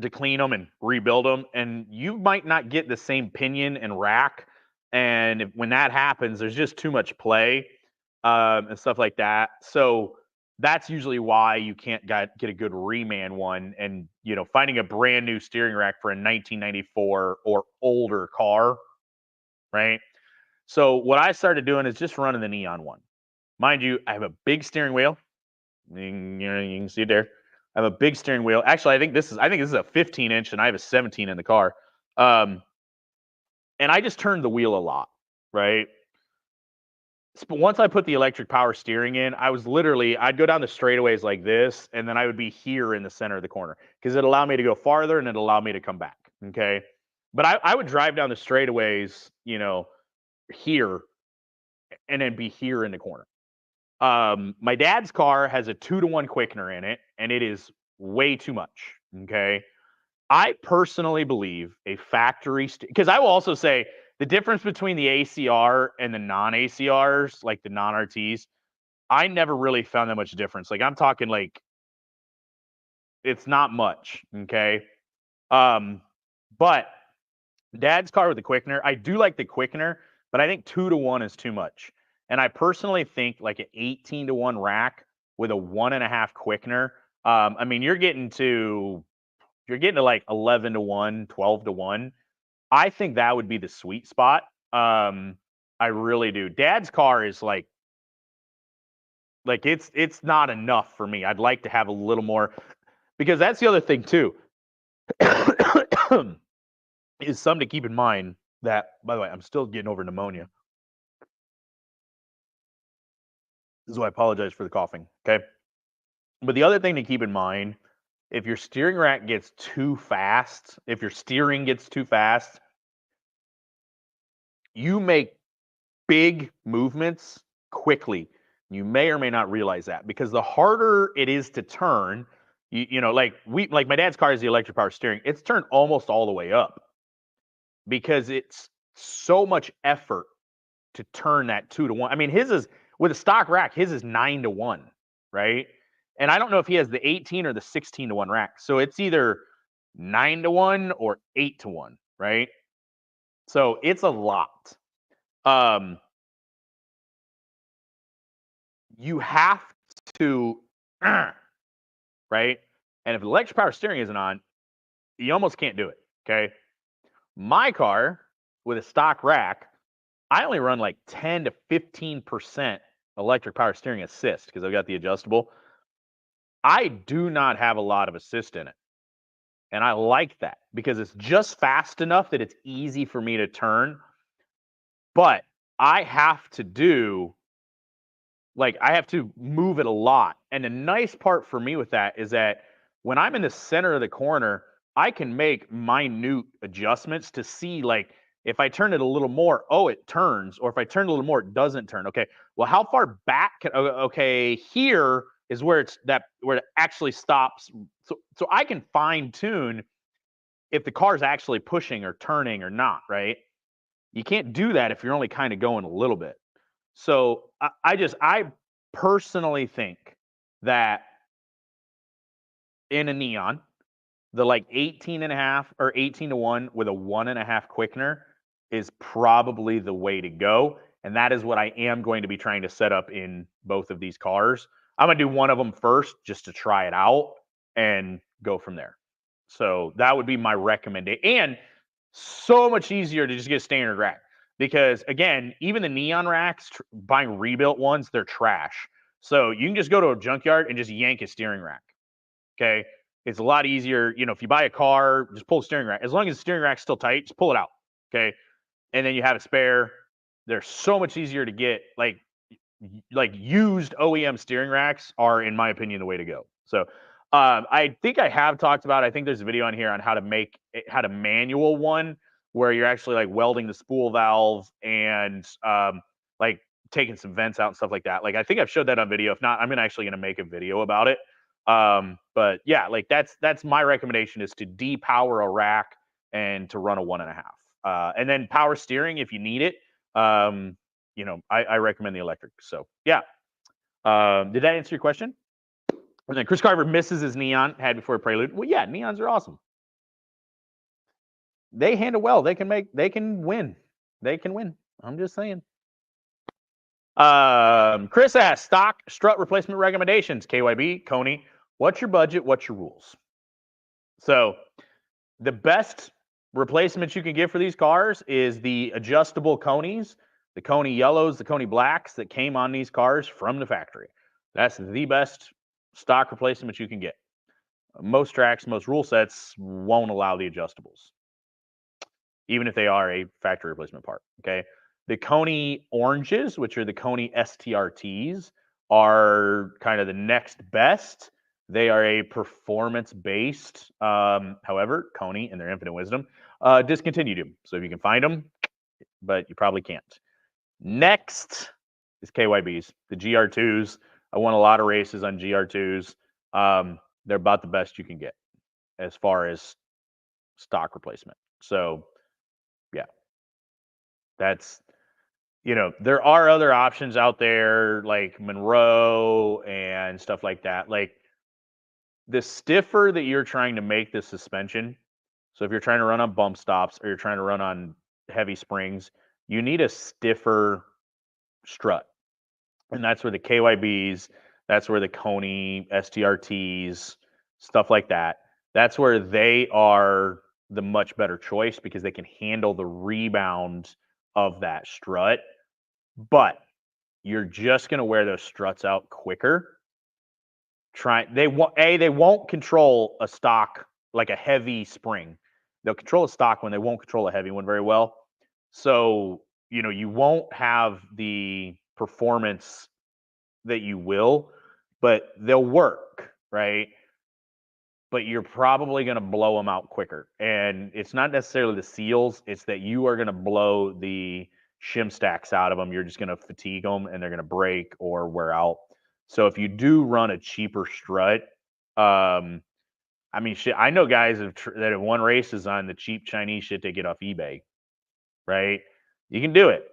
to clean them and rebuild them, and you might not get the same pinion and rack. And when that happens, there's just too much play and stuff like that. So that's usually why you can't get a good reman one. And finding a brand new steering rack for a 1994 or older car, right? So what I started doing is just running the Neon one. Mind you, I have a big steering wheel. You can see it there. I have a big steering wheel. Actually, I think this is a 15-inch, and I have a 17 in the car. And I just turned the wheel a lot, right? But once I put the electric power steering in, I'd go down the straightaways like this, and then I would be here in the center of the corner because it allowed me to go farther and it allowed me to come back. Okay. But I would drive down the straightaways, here, and then be here in the corner. My dad's car has a 2-to-1 quickener in it, and it is way too much. Okay. I personally believe a factory, because I will also say the difference between the ACR and the non-ACRs, like the non-RTs, I never really found that much difference. Like I'm talking like it's not much. Okay. But dad's car with the quickener, I do like the quickener, but I think 2-to-1 is too much. And I personally think like an 18-to-1 rack with a 1.5 quickener. I mean, you're getting to like 11-to-1, 12-to-1. I think that would be the sweet spot. I really do. Dad's car is like it's not enough for me. I'd like to have a little more, because that's the other thing too. Is something to keep in mind that, by the way, I'm still getting over pneumonia. So I apologize for the coughing. Okay. But the other thing to keep in mind, if your steering rack gets too fast, if your steering gets too fast, you make big movements quickly. You may or may not realize that, because the harder it is to turn, like my dad's car is the electric power steering. It's turned almost all the way up because it's so much effort to turn that 2-to-1. I mean, his is with a stock rack, his is 9-to-1, right? And I don't know if he has the 18 or the 16-to-1 rack. So it's either 9-to-1 or 8-to-1, right? So it's a lot. You have to, right? And if electric power steering isn't on, you almost can't do it. Okay. My car with a stock rack, I only run like 10 to 15% electric power steering assist because I've got the adjustable. I do not have a lot of assist in it. And I like that because it's just fast enough that it's easy for me to turn. But I have to move it a lot. And the nice part for me with that is that when I'm in the center of the corner, I can make minute adjustments to see, like, if I turn it a little more, oh, it turns, or if I turn it a little more, it doesn't turn. Okay, well, how far back okay, here is where it actually stops. So I can fine tune if the car's actually pushing or turning or not, right? You can't do that if you're only kind of going a little bit. So I personally think that in a Neon, the like 18.5 or 18-to-1 with a 1.5 quickener is probably the way to go. And that is what I am going to be trying to set up in both of these cars. I'm going to do one of them first just to try it out and go from there. So that would be my recommendation. And so much easier to just get a standard rack, because again, even the Neon racks, buying rebuilt ones, they're trash. So you can just go to a junkyard and just yank a steering rack. Okay. It's a lot easier. If you buy a car, just pull the steering rack. As long as the steering rack's still tight, just pull it out. Okay. And then you have a spare. They're so much easier to get. Like used OEM steering racks are, in my opinion, the way to go. So I think I have talked about, I think there's a video on here on how to manual one where you're actually like welding the spool valve and like taking some vents out and stuff like that. Like I think I've showed that on video. If not, I'm actually going to make a video about it. But yeah, like that's my recommendation, is to depower a rack and to run a 1.5. And then power steering if you need it. I recommend the electric. So yeah. Did that answer your question? And then Chris Carver misses his neon, had before Prelude. Well, yeah, neons are awesome. They handle well. They can win. They can win. I'm just saying. Chris asks, stock strut replacement recommendations. KYB, Coney, what's your budget? What's your rules? So the best replacements you can get for these cars is the adjustable Coneys, the Coney yellows, the Coney blacks that came on these cars from the factory. That's the best stock replacement you can get. Most tracks, most rule sets won't allow the adjustables, even if they are a factory replacement part. Okay. The Coney oranges, which are the Coney STRTs, are kind of the next best. They are a performance-based. However, Coney, in their infinite wisdom, discontinued them. So if you can find them, but you probably can't. Next is KYBs, the GR2s. I won a lot of races on GR2s. They're about the best you can get as far as stock replacement. So, yeah, that's, there are other options out there like Monroe and stuff like that. Like the stiffer that you're trying to make the suspension, so if you're trying to run on bump stops or you're trying to run on heavy springs, you need a stiffer strut. And that's where the KYBs, that's where the Coney STRTs, stuff like that, that's where they are the much better choice because they can handle the rebound of that strut. But you're just going to wear those struts out quicker. They won't control a stock like a heavy spring. They'll control a stock one. They won't control a heavy one very well. So, you won't have the performance that you will, but they'll work, right? But you're probably going to blow them out quicker. And it's not necessarily the seals, it's that you are going to blow the shim stacks out of them. You're just going to fatigue them and they're going to break or wear out. So if you do run a cheaper strut, shit, I know guys that have won races on the cheap Chinese shit they get off eBay, right? You can do it.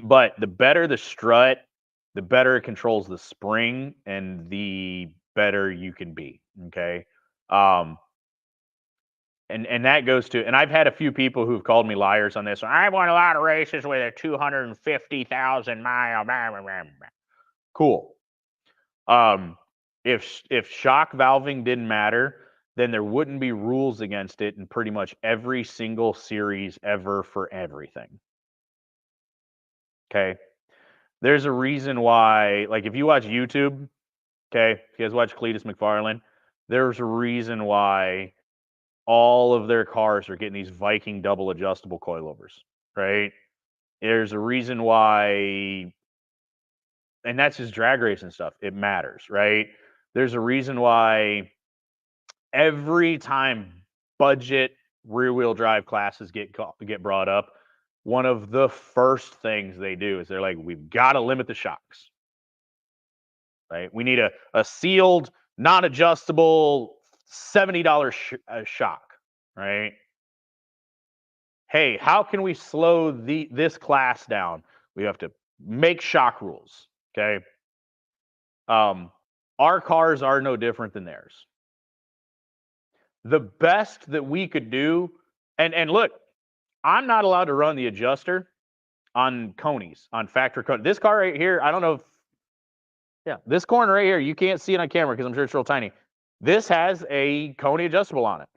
But the better the strut, the better it controls the spring and the better you can be. Okay. And that goes to, and I've had a few people who've called me liars on this. I won a lot of races with a 250,000 mile. Blah, blah, blah, blah. Cool. If shock valving didn't matter, then there wouldn't be rules against it in pretty much every single series ever for everything. Okay. There's a reason why, like if you watch YouTube, okay, if you guys watch Cletus McFarlane, there's a reason why all of their cars are getting these Viking double adjustable coilovers, right? There's a reason why, and that's just drag racing stuff. It matters, right? There's a reason why every time budget rear wheel drive classes get brought up, one of the first things they do is they're like, we've got to limit the shocks, right? We need a sealed, non-adjustable $70 shock, right? Hey, how can we slow this class down? We have to make shock rules, okay? Our cars are no different than theirs. The best that we could do, and look, I'm not allowed to run the adjuster on Coneys, on factory Coney. This car right here, I don't know if, yeah, this corner right here, you can't see it on camera because I'm sure it's real tiny. This has a Coney adjustable on it.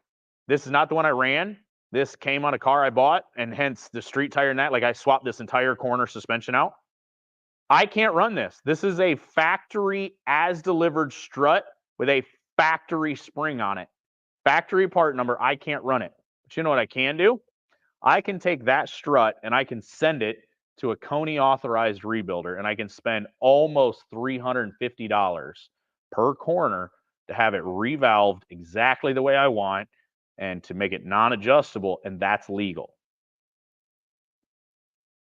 This is not the one I ran. This came on a car I bought, and hence the street tire and that. Like I swapped this entire corner suspension out. I can't run this. This is a factory as delivered strut with a factory spring on it. Factory part number, I can't run it. But you know what I can do? I can take that strut and I can send it to a Coney authorized rebuilder and I can spend almost $350 per corner to have it revalved exactly the way I want and to make it non-adjustable, and that's legal.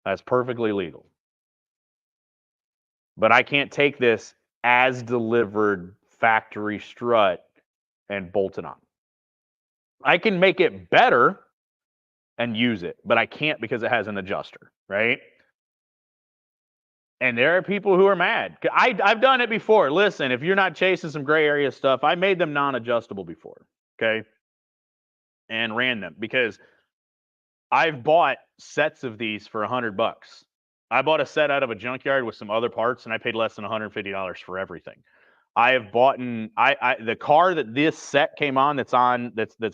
That's perfectly legal. But I can't take this as delivered factory strut and bolt it on. I can make it better and use it, but I can't because it has an adjuster, right? And there are people who are mad. I've done it before. Listen, if you're not chasing some gray area stuff, I made them non-adjustable before, okay? And ran them because I've bought sets of these for $100. I bought a set out of a junkyard with some other parts, and I paid less than $150 for everything. I have bought the car that this set came on that's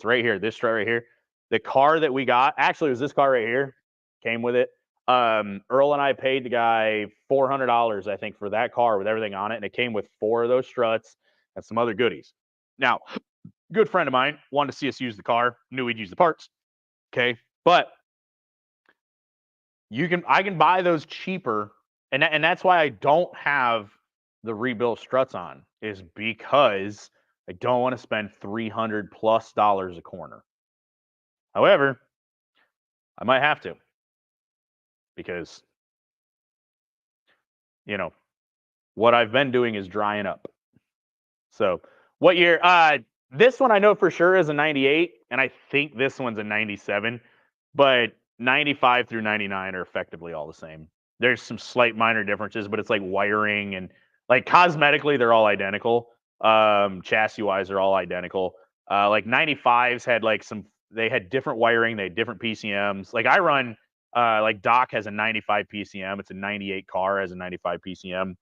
right here, this strut right here. The car that we got, actually, it was this car right here, came with it. Earl and I paid the guy $400, I think, for that car with everything on it, and it came with 4 of those struts and some other goodies. Now, good friend of mine wanted to see us use the car, knew we'd use the parts. Okay, but I can buy those cheaper, and that's why I don't have the rebuilt struts on, is because I don't want to spend $300+ a corner. However, I might have to, because what I've been doing is drying up. So what year? This one I know for sure is a 98, and I think this one's a 97, but 95 through 99 are effectively all the same. There's some slight minor differences, but it's like wiring and like cosmetically they're all identical. Chassis wise, they're all identical. Like 95s had they had different wiring, they had different PCMs. Like I run, like Doc has a 95 PCM. It's a 98 car has a 95 PCM.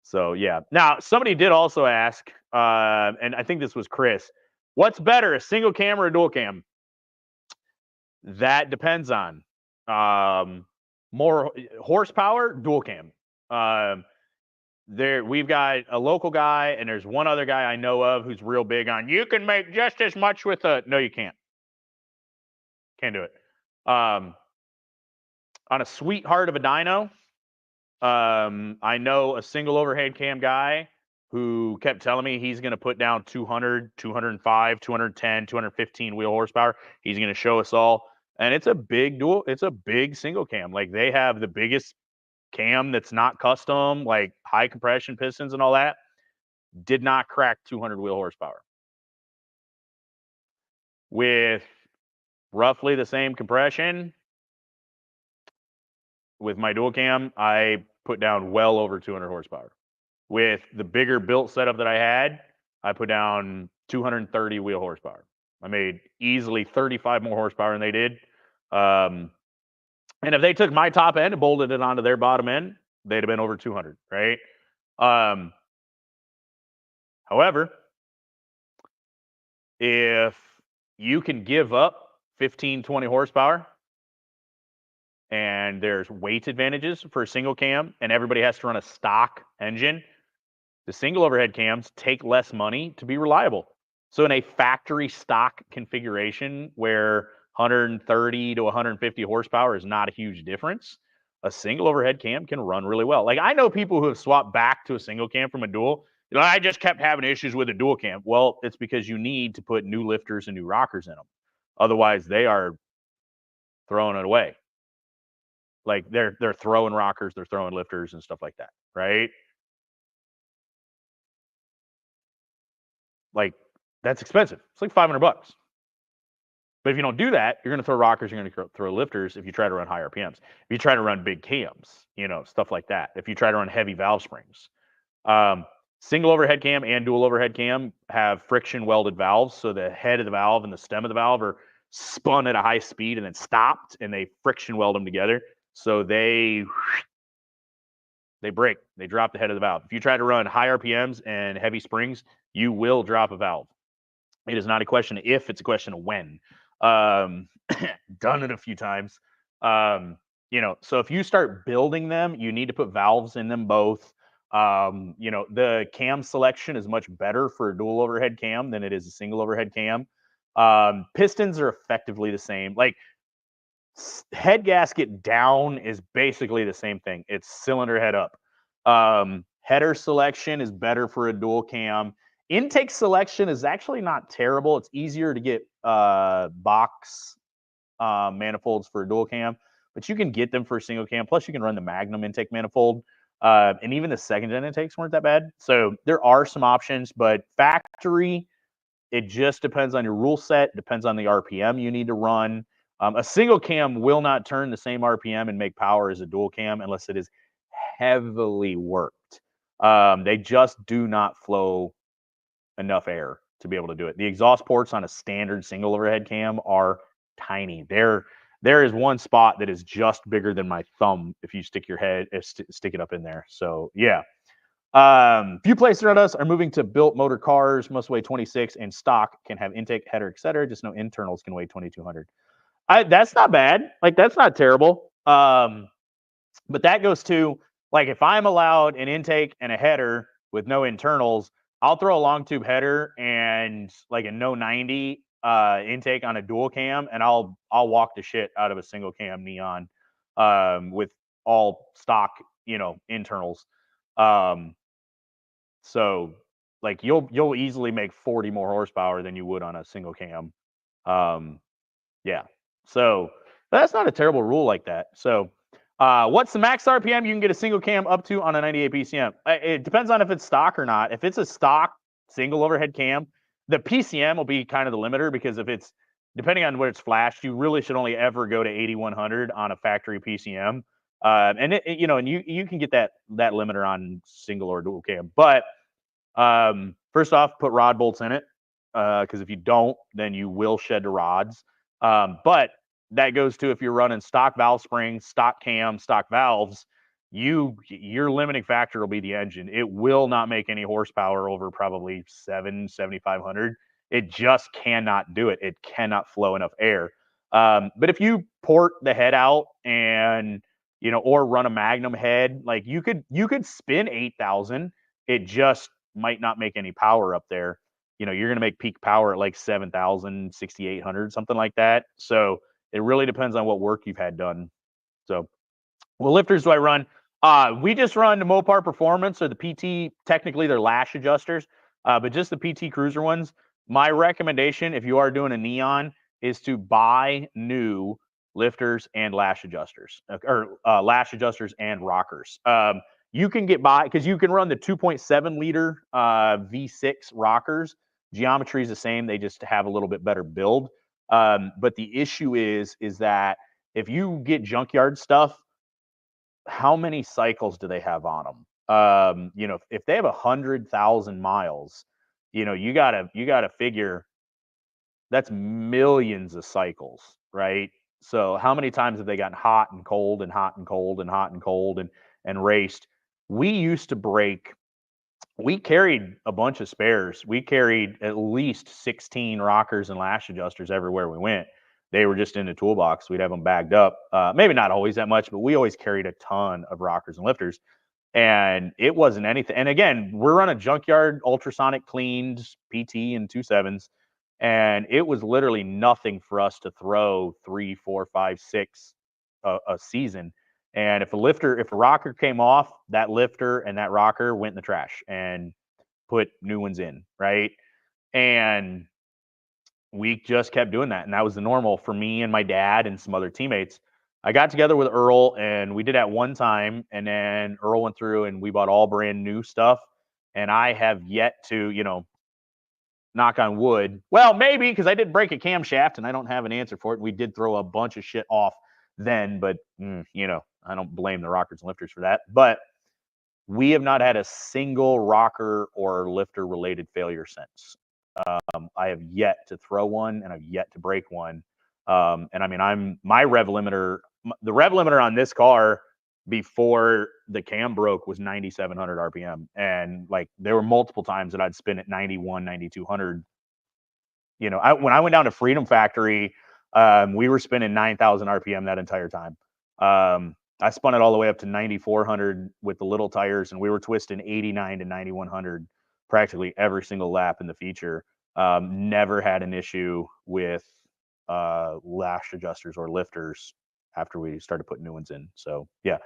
So yeah. Now somebody did also ask, and I think this was Chris, what's better, a single cam or a dual cam? That depends on more horsepower, dual cam. We've got a local guy, and there's one other guy I know of who's real big on, you can make just as much with a, no, you can't. Can't do it. On a sweetheart of a dyno, I know a single overhead cam guy who kept telling me he's going to put down 200, 205, 210, 215 wheel horsepower. He's going to show us all. And it's a big single cam. Like they have the biggest cam that's not custom, like high compression pistons and all that. Did not crack 200 wheel horsepower. With roughly the same compression, with my dual cam, I put down well over 200 horsepower. With the bigger built setup that I had, I put down 230 wheel horsepower. I made easily 35 more horsepower than they did. And if they took my top end and bolted it onto their bottom end, they'd have been over 200, right? However, if you can give up 15, 20 horsepower and there's weight advantages for a single cam and everybody has to run a stock engine, the single overhead cams take less money to be reliable. So in a factory stock configuration where 130 to 150 horsepower is not a huge difference, a single overhead cam can run really well. Like I know people who have swapped back to a single cam from a dual. I just kept having issues with a dual cam. Well, it's because you need to put new lifters and new rockers in them. Otherwise, they are throwing it away. Like they're throwing rockers, they're throwing lifters and stuff like that, right? Like that's expensive. It's like $500. But if you don't do that, you're going to throw rockers, you're going to throw lifters if you try to run high RPMs. If you try to run big cams, stuff like that. If you try to run heavy valve springs. Single overhead cam and dual overhead cam have friction welded valves. So the head of the valve and the stem of the valve are spun at a high speed and then stopped, and they friction weld them together. So they break. They drop the head of the valve. If you try to run high RPMs and heavy springs, you will drop a valve. It is not a question of if, it's a question of when. Done it a few times. So if you start building them, you need to put valves in them both. The cam selection is much better for a dual overhead cam than it is a single overhead cam. Pistons are effectively the same. Like head gasket down is basically the same thing. It's cylinder head up. Header selection is better for a dual cam. Intake selection is actually not terrible. It's easier to get box manifolds for a dual cam, but you can get them for a single cam. Plus, you can run the Magnum intake manifold. And even the second gen intakes weren't that bad. So there are some options, but factory, it just depends on your rule set, depends on the RPM you need to run. A single cam will not turn the same RPM and make power as a dual cam unless it is heavily worked. They just do not flow enough air to be able to do it. The exhaust ports on a standard single overhead cam are tiny. There is one spot that is just bigger than my thumb if you stick your head, stick it up in there. So yeah. Few places around us are moving to built motor cars, must weigh 26, and stock can have intake, header, etc. Just no internals can weigh 2,200. That's not bad. Like, that's not terrible. But that goes to, like, if I'm allowed an intake and a header with no internals, I'll throw a long tube header and like a no 90 intake on a dual cam, and I'll walk the shit out of a single cam neon with all stock, internals. So like you'll easily make 40 more horsepower than you would on a single cam. Yeah. So that's not a terrible rule like that. So what's the max RPM you can get a single cam up to on a 98 PCM? It depends on if it's stock or not. If it's a stock single overhead cam, the PCM will be kind of the limiter, because if it's, depending on where it's flashed, you really should only ever go to 8100 on a factory PCM. And and you can get that limiter on single or dual cam. But first off, put rod bolts in it, because if you don't, then you will shed the rods. But that goes to, if you're running stock valve springs, stock cam, stock valves, your limiting factor will be the engine. It will not make any horsepower over probably 7,500. It just cannot do it. It cannot flow enough air. But if you port the head out and or run a Magnum head, like you could spin 8,000. It just might not make any power up there. You're going to make peak power at like 7,000, 6,800, something like that. So it really depends on what work you've had done. So what lifters do I run? We just run the Mopar Performance, or the PT. Technically, they're lash adjusters, but just the PT Cruiser ones. My recommendation, if you are doing a neon, is to buy new lifters and lash adjusters, or lash adjusters and rockers. You can get by, because you can run the 2.7 liter V6 rockers. Geometry is the same. They just have a little bit better build. But the issue is that if you get junkyard stuff, how many cycles do they have on them? If they have 100,000 miles, you gotta figure that's millions of cycles, right? So how many times have they gotten hot and cold and hot and cold and hot and cold and raced? We used to break. We carried a bunch of spares. We carried at least 16 rockers and lash adjusters everywhere we went. They were just in the toolbox. We'd have them bagged up. Maybe not always that much, but we always carried a ton of rockers and lifters. And it wasn't anything. And again, we're running junkyard ultrasonic cleaned PT and 2.7s. And it was literally nothing for us to throw 3, 4, 5, 6 a season. And if a rocker came off, that lifter and that rocker went in the trash and put new ones in, right? And we just kept doing that. And that was the normal for me and my dad and some other teammates. I got together with Earl, and we did that one time. And then Earl went through and we bought all brand new stuff. And I have yet to, knock on wood. Well, maybe, because I did break a camshaft and I don't have an answer for it. We did throw a bunch of shit off then, but I don't blame the rockers and lifters for that. But we have not had a single rocker or lifter related failure since. I have yet to throw one, and I've yet to break one. And I mean, my rev limiter, the rev limiter on this car before the cam broke was 9,700 RPM. And like, there were multiple times that I'd spin at 91, 9,200. When I went down to Freedom Factory, we were spinning 9,000 RPM that entire time. I spun it all the way up to 9,400 with the little tires, and we were twisting 89 to 9,100 practically every single lap in the feature. Never had an issue with lash adjusters or lifters after we started putting new ones in. So yeah,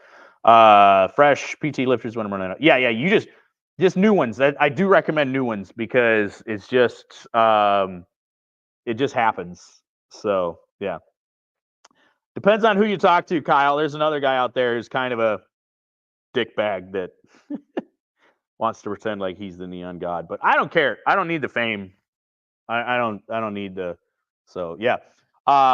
fresh PT lifters when I'm running out. Yeah, you just new ones. I do recommend new ones, because it's just it just happens. So yeah. Depends on who you talk to, Kyle. There's another guy out there who's kind of a dickbag that wants to pretend like he's the neon god, but I don't care. I don't need the fame. I don't need the. So yeah,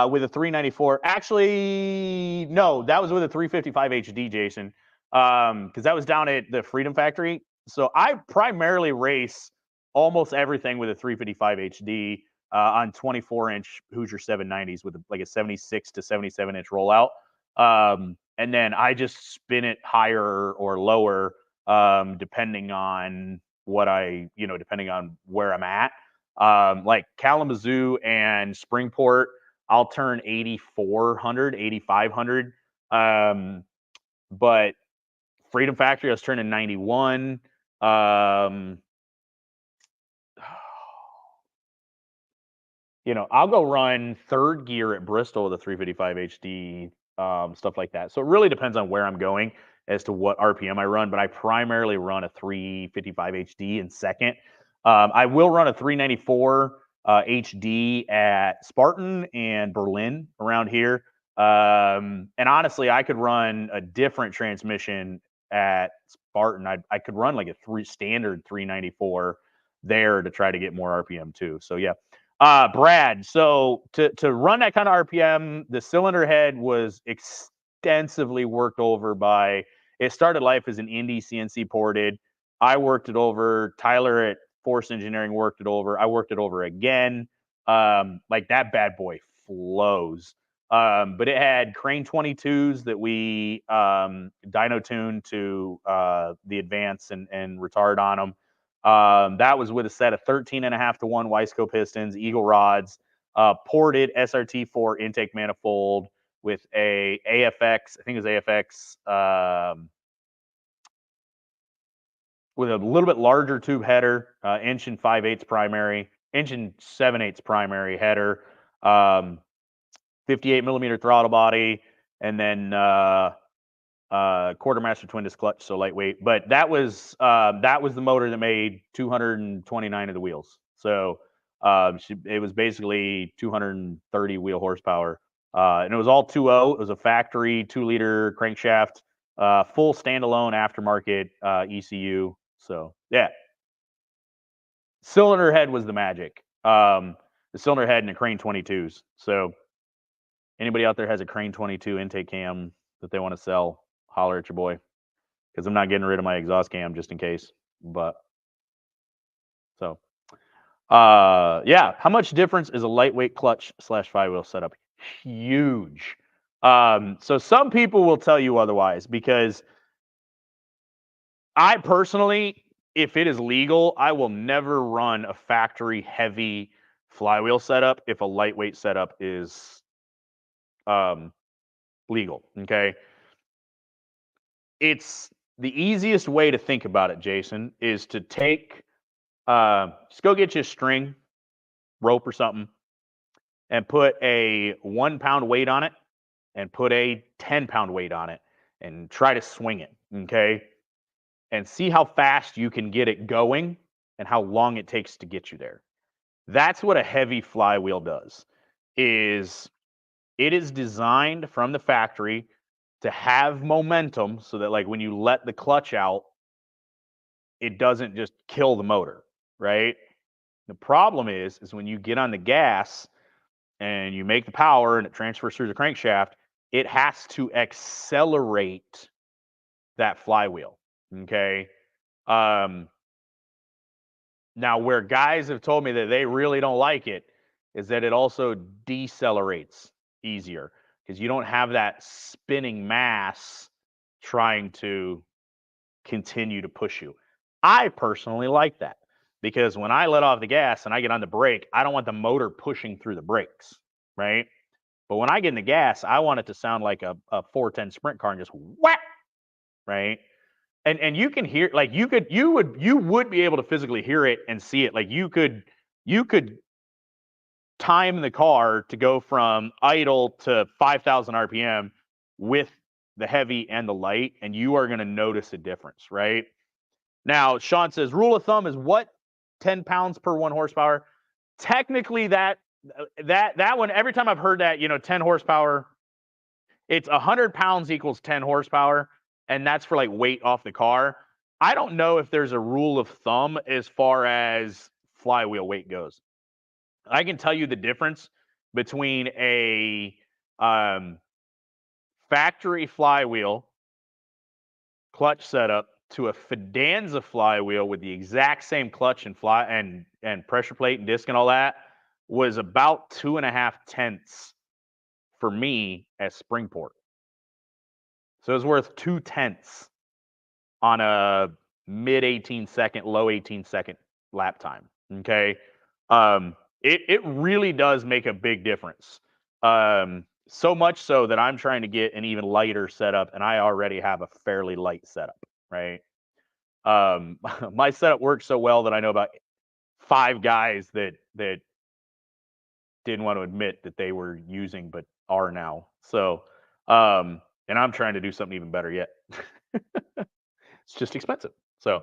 with a 394. Actually, no, that was with a 355 HD, Jason. because that was down at the Freedom Factory. So I primarily race almost everything with a 355 HD on 24-inch Hoosier 790s with like a 76 to 77-inch rollout. And then I just spin it higher or lower depending on depending on where I'm at. Like Kalamazoo and Springport, I'll turn 8,400, 8,500. But Freedom Factory, I was turning 91. I'll go run third gear at Bristol with a 355 HD, stuff like that. So it really depends on where I'm going as to what RPM I run, but I primarily run a 355 HD in second. I will run a 394 HD at Spartan and Berlin around here. And honestly, I could run a different transmission at Spartan. I could run like a standard 394 there to try to get more RPM too. So yeah. Brad, so to run that kind of RPM, the cylinder head was extensively worked over by. It started life as an Indy CNC ported. I worked it over. Tyler at Force Engineering worked it over. I worked it over again. Like that bad boy flows. But it had Crane 22s that we dyno tuned to the advance and retard on them. That was with a set of 13.5 to 1 Wiseco pistons, Eagle rods, ported SRT4 intake manifold with a AFX, I think it was AFX, with a little bit larger tube header, inch and 5/8 primary, inch and 7/8 primary header, 58 millimeter throttle body, and then quartermaster twin disc clutch, so lightweight. But that was the motor that made 229 of the wheels. So it was basically 230 wheel horsepower, and it was all 2.0. It was a factory 2-liter crankshaft, full standalone aftermarket ECU. So yeah, cylinder head was the magic. The cylinder head and the Crane 22s. So anybody out there has a Crane 22 intake cam that they want to sell, holler at your boy, because I'm not getting rid of my exhaust cam just in case. But so, yeah, how much difference is a lightweight clutch / 5-wheel setup? Huge. So some people will tell you otherwise, because I personally, if it is legal, I will never run a factory heavy flywheel setup if a lightweight setup is legal. Okay. It's the easiest way to think about it, Jason, is to take, just go get you a string, rope or something, and put a 1 pound weight on it and put a 10-pound weight on it and try to swing it. Okay. And see how fast you can get it going and how long it takes to get you there. That's what a heavy flywheel does. It is designed from the factory to have momentum so that, like, when you let the clutch out, it doesn't just kill the motor, right? The problem is when you get on the gas and you make the power and it transfers through the crankshaft, it has to accelerate that flywheel. Okay. Now, where guys have told me that they really don't like it is that it also decelerates easier because you don't have that spinning mass trying to continue to push you. I personally like that because when I let off the gas and I get on the brake, I don't want the motor pushing through the brakes, right? But when I get in the gas, I want it to sound like a 410 sprint car and just whack, right? And you can hear, like, you would be able to physically hear it and see it. Like you could time the car to go from idle to 5,000 RPM with the heavy and the light, and you are going to notice a difference, right? Now, Sean says, rule of thumb is what? 10 pounds per 1 horsepower. Technically, that one, every time I've heard that, 10 horsepower, it's 100 pounds equals 10 horsepower, and that's for like weight off the car. I don't know if there's a rule of thumb as far as flywheel weight goes. I can tell you the difference between a factory flywheel clutch setup to a Fidanza flywheel with the exact same clutch and pressure plate and disc and all that was about 2.5 tenths for me at Springport. So it was worth 2 tenths on a mid 18-second, low 18-second lap time. Okay. It really does make a big difference. So much so that I'm trying to get an even lighter setup, and I already have a fairly light setup, right? My setup works so well that I know about 5 guys that didn't want to admit that they were using, but are now. So, and I'm trying to do something even better yet. It's just expensive. So,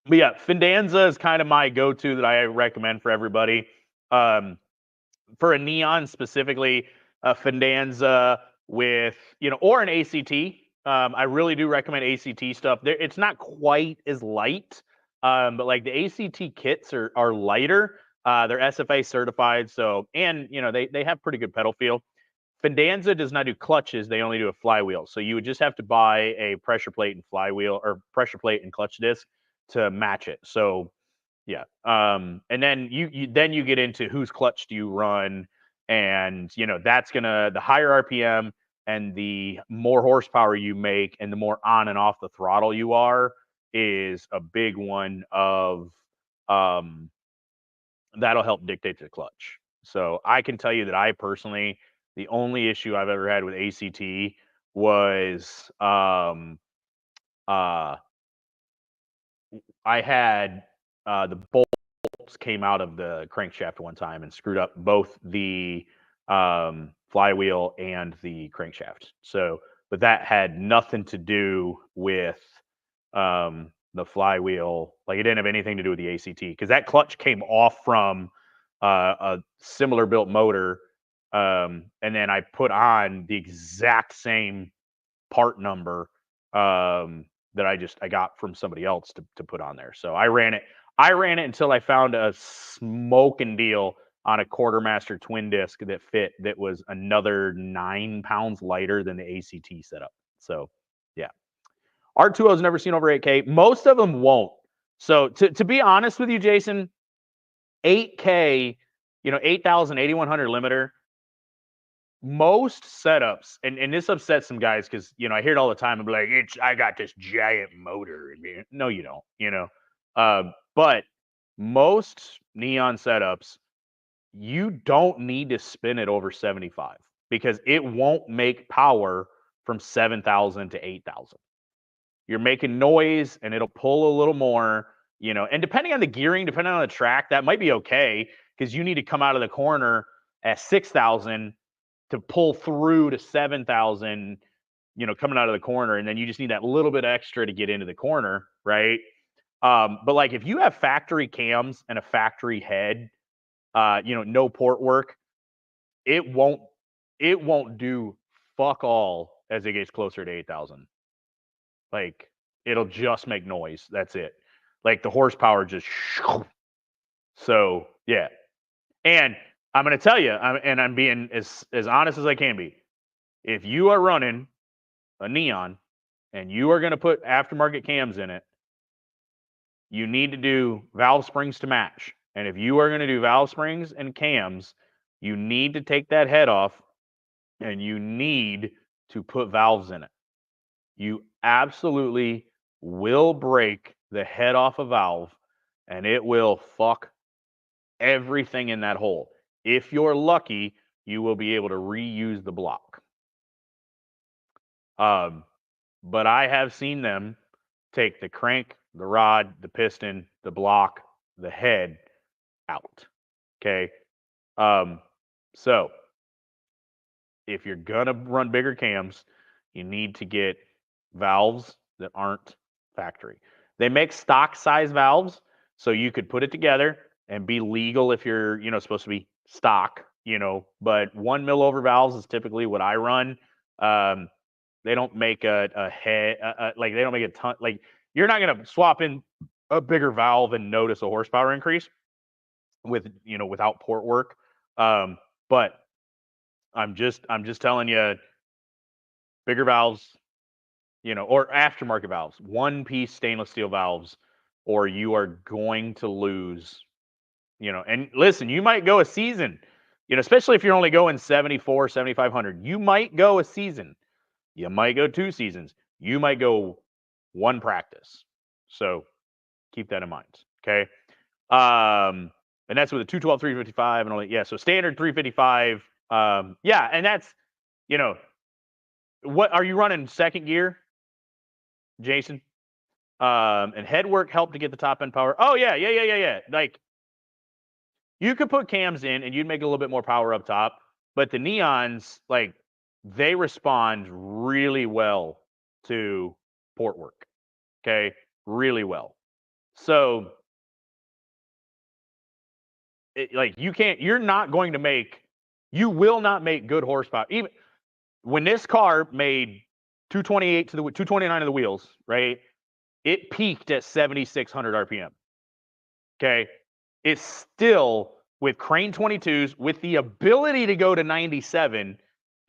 but yeah, Fidanza is kind of my go-to that I recommend for everybody. For a neon specifically, a Fidanza with, or an ACT. I really do recommend ACT stuff. It's not quite as light, but like the ACT kits are lighter. They're SFA certified, so and they have pretty good pedal feel. Fidanza does not do clutches; they only do a flywheel. So you would just have to buy a pressure plate and flywheel, or pressure plate and clutch disc to match it. So yeah. And then you get into whose clutch do you run, and that's gonna the higher RPM and the more horsepower you make and the more on and off the throttle you are is a big one of that'll help dictate the clutch. So I can tell you that I personally, the only issue I've ever had with ACT was I had the bolts came out of the crankshaft one time and screwed up both the flywheel and the crankshaft. So, but that had nothing to do with the flywheel. Like it didn't have anything to do with the ACT because that clutch came off from a similar built motor. And then I put on the exact same part number that I got from somebody else to put on there. So I ran it until I found a smoking deal on a quartermaster twin disc that was another 9 pounds lighter than the ACT setup. So yeah. R2O's never seen over 8K. Most of them won't. So to be honest with you, Jason, 8K, 8,000, 8,100 limiter, most setups, and this upsets some guys because I hear it all the time. I'm like, I got this giant motor. No, you don't. But most neon setups, you don't need to spin it over 75 because it won't make power from 7,000 to 8,000. You're making noise, and it'll pull a little more. And depending on the gearing, depending on the track, that might be okay because you need to come out of the corner at 6,000 to pull through to 7,000, coming out of the corner. And then you just need that little bit extra to get into the corner, right? But like if you have factory cams and a factory head, no port work, it won't do fuck all as it gets closer to 8,000. Like it'll just make noise. That's it. Like the horsepower just. So yeah. And I'm going to tell you, I'm being as honest as I can be. If you are running a neon and you are going to put aftermarket cams in it, you need to do valve springs to match. And if you are going to do valve springs and cams, you need to take that head off and you need to put valves in it. You absolutely will break the head off a valve and it will fuck everything in that hole. If you're lucky, you will be able to reuse the block. But I have seen them take the crank, the rod, the piston, the block, the head out. Okay. So if you're gonna run bigger cams, you need to get valves that aren't factory. They make stock size valves, so you could put it together and be legal if you're, supposed to be stock, but 1 mil over valves is typically what I run. They don't make a head, like they don't make a ton, like you're not going to swap in a bigger valve and notice a horsepower increase without port work. But I'm just telling you, bigger valves, or aftermarket valves, one-piece stainless steel valves, or you are going to lose. And listen, you might go a season, especially if you're only going 74, 7,500. You might go a season. You might go 2 seasons. You might go 1 practice. So keep that in mind. Okay. And that's with a 212, 355, and only, so standard 355. And that's, what are you running second gear, Jason? And head work helped to get the top end power. Oh yeah. Like, you could put cams in and you'd make a little bit more power up top, but the neons, like, they respond really well to port work. Okay, really well. So, you're not going to make, you will not make good horsepower. Even when this car made 228 to the 229 of the wheels, right? It peaked at 7,600 RPM. Okay, it's still, with Crane 22s, with the ability to go to 97,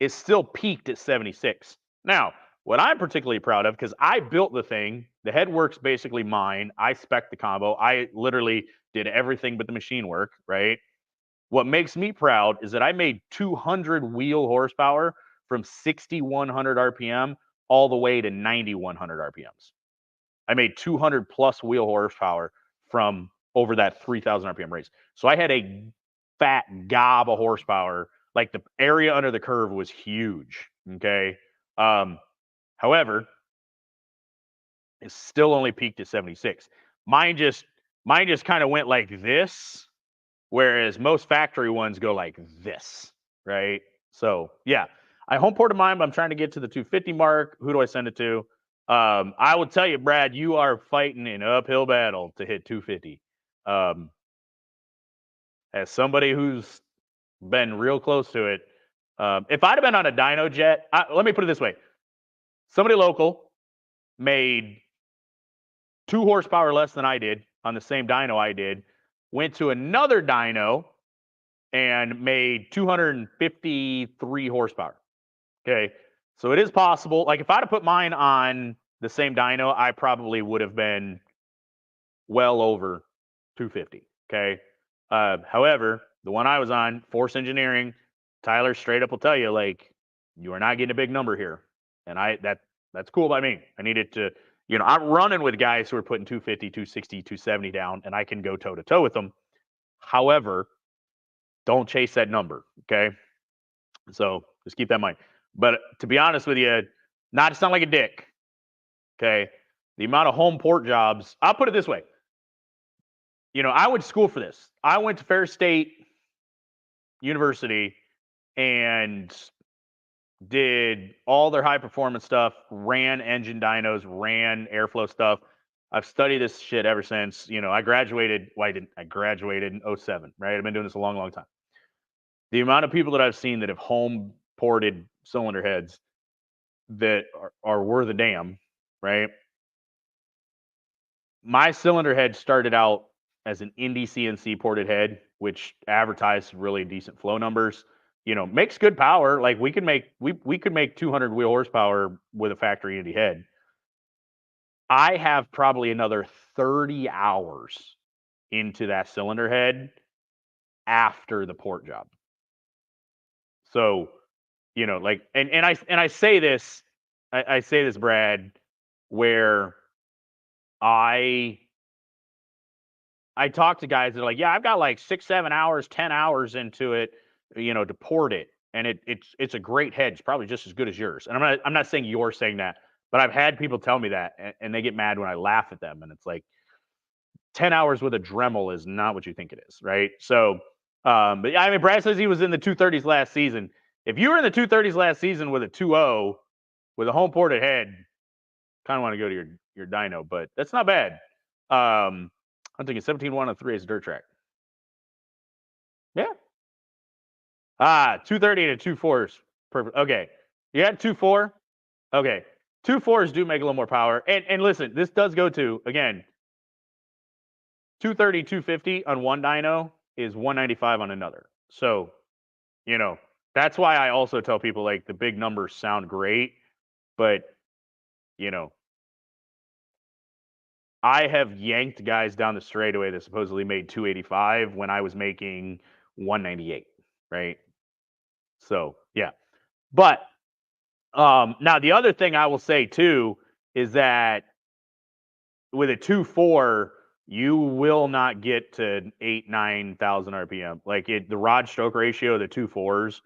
is still peaked at 76. Now, what I'm particularly proud of, because I built the thing, the head work's basically mine. I spec'd the combo. I literally did everything but the machine work, right? What makes me proud is that I made 200 wheel horsepower from 6,100 RPM all the way to 9,100 RPMs. I made 200 plus wheel horsepower from over that 3,000 RPM race. So I had a fat gob of horsepower. Like, the area under the curve was huge. Okay. However, it still only peaked at 76. Mine just kind of went like this, whereas most factory ones go like this, right? So yeah, I home ported mine, but I'm trying to get to the 250 mark. Who do I send it to? I will tell you, Brad, you are fighting an uphill battle to hit 250. As somebody who's been real close to it, if I'd have been on a dyno jet, let me put it this way: somebody local made 2 horsepower less than I did on the same dyno I did, went to another dyno and made 253 horsepower. Okay, so it is possible. Like, if I'd have put mine on the same dyno, I probably would have been well over 250. Okay. However, the one I was on, Force Engineering, Tyler straight up will tell you, like, you are not getting a big number here, and that's cool by me. I needed to, I'm running with guys who are putting 250, 260, 270 down, and I can go toe to toe with them. However, don't chase that number. Okay. So just keep that in mind. But to be honest with you, not to sound like a dick, okay, the amount of home port jobs, I'll put it this way. I went to school for this. I went to Fair State University and did all their high performance stuff, ran engine dynos, ran airflow stuff. I've studied this shit ever since. I graduated. Well, I graduated in 07, right? I've been doing this a long, long time. The amount of people that I've seen that have home ported cylinder heads that are worth a damn, right? My cylinder head started out as an Indy CNC ported head, which advertised really decent flow numbers. Makes good power. Like, we could make 200 wheel horsepower with a factory Indy head. I have probably another 30 hours into that cylinder head after the port job. So, like, and I say this, Brad, where I talk to guys that are like, yeah, I've got like 6, 7 hours, 10 hours into it, to port it, and it's a great head. It's probably just as good as yours. And I'm not saying you're saying that, but I've had people tell me that, and they get mad when I laugh at them. And it's like, 10 hours with a Dremel is not what you think it is, right? So, but yeah, I mean, Brad says he was in the 230s last season. If you were in the 230s last season with a 2.0 with a home ported head, kind of want to go to your dyno, but that's not bad. I'm thinking 17.1 on 3 is a dirt track. Yeah. 230 to 2.4 is perfect. Okay. You had 2.4? Okay. 2.4s do make a little more power. And listen, this does go to, again, 230, 250 on one dyno is 195 on another. So, that's why I also tell people, like, the big numbers sound great, but you know, I have yanked guys down the straightaway that supposedly made 285 when I was making 198, right? So yeah. But now the other thing I will say too is that with a 2.4, you will not get to 8,000-9,000 RPM. Like the rod stroke ratio of the 2.4s,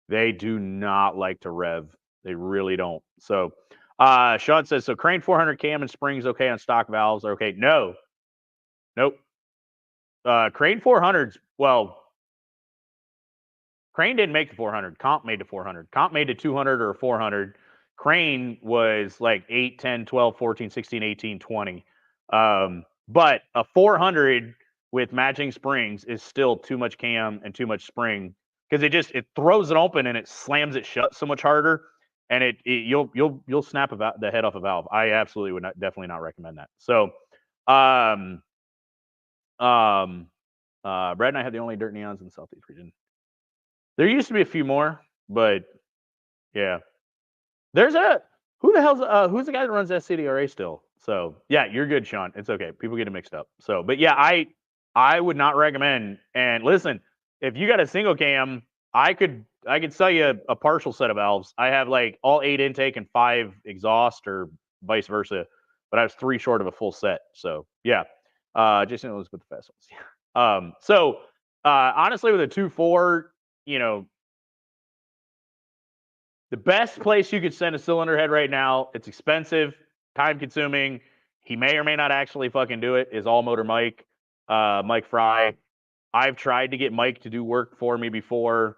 they do not like to rev. They really don't. So Sean says, so Crane 400 cam and springs okay on stock valves are okay. No. Nope. Crane 400s, well, Crane didn't make the 400. Comp made the 400. Comp made the 200 or 400. Crane was like 8, 10, 12, 14, 16, 18, 20. But a 400 with matching springs is still too much cam and too much spring because it throws it open and it slams it shut so much harder, and you'll snap the head off a valve. I absolutely would definitely not recommend that. So, Brad and I had the only dirt neons in the Southeast region. There used to be a few more, but yeah. There's who's the guy that runs SCDRA still? So yeah, you're good, Sean. It's okay. People get it mixed up. So, but yeah, I would not recommend. And listen, if you got a single cam, I could sell you a partial set of valves. I have like all 8 intake and 5 exhaust, or vice versa. But I was 3 short of a full set. So yeah, Jason was with the fast ones. So honestly, with a 2.4, the best place you could send a cylinder head right now, it's expensive, time consuming. He may or may not actually fucking do it, is All Motor Mike, Mike Fry. I've tried to get Mike to do work for me before,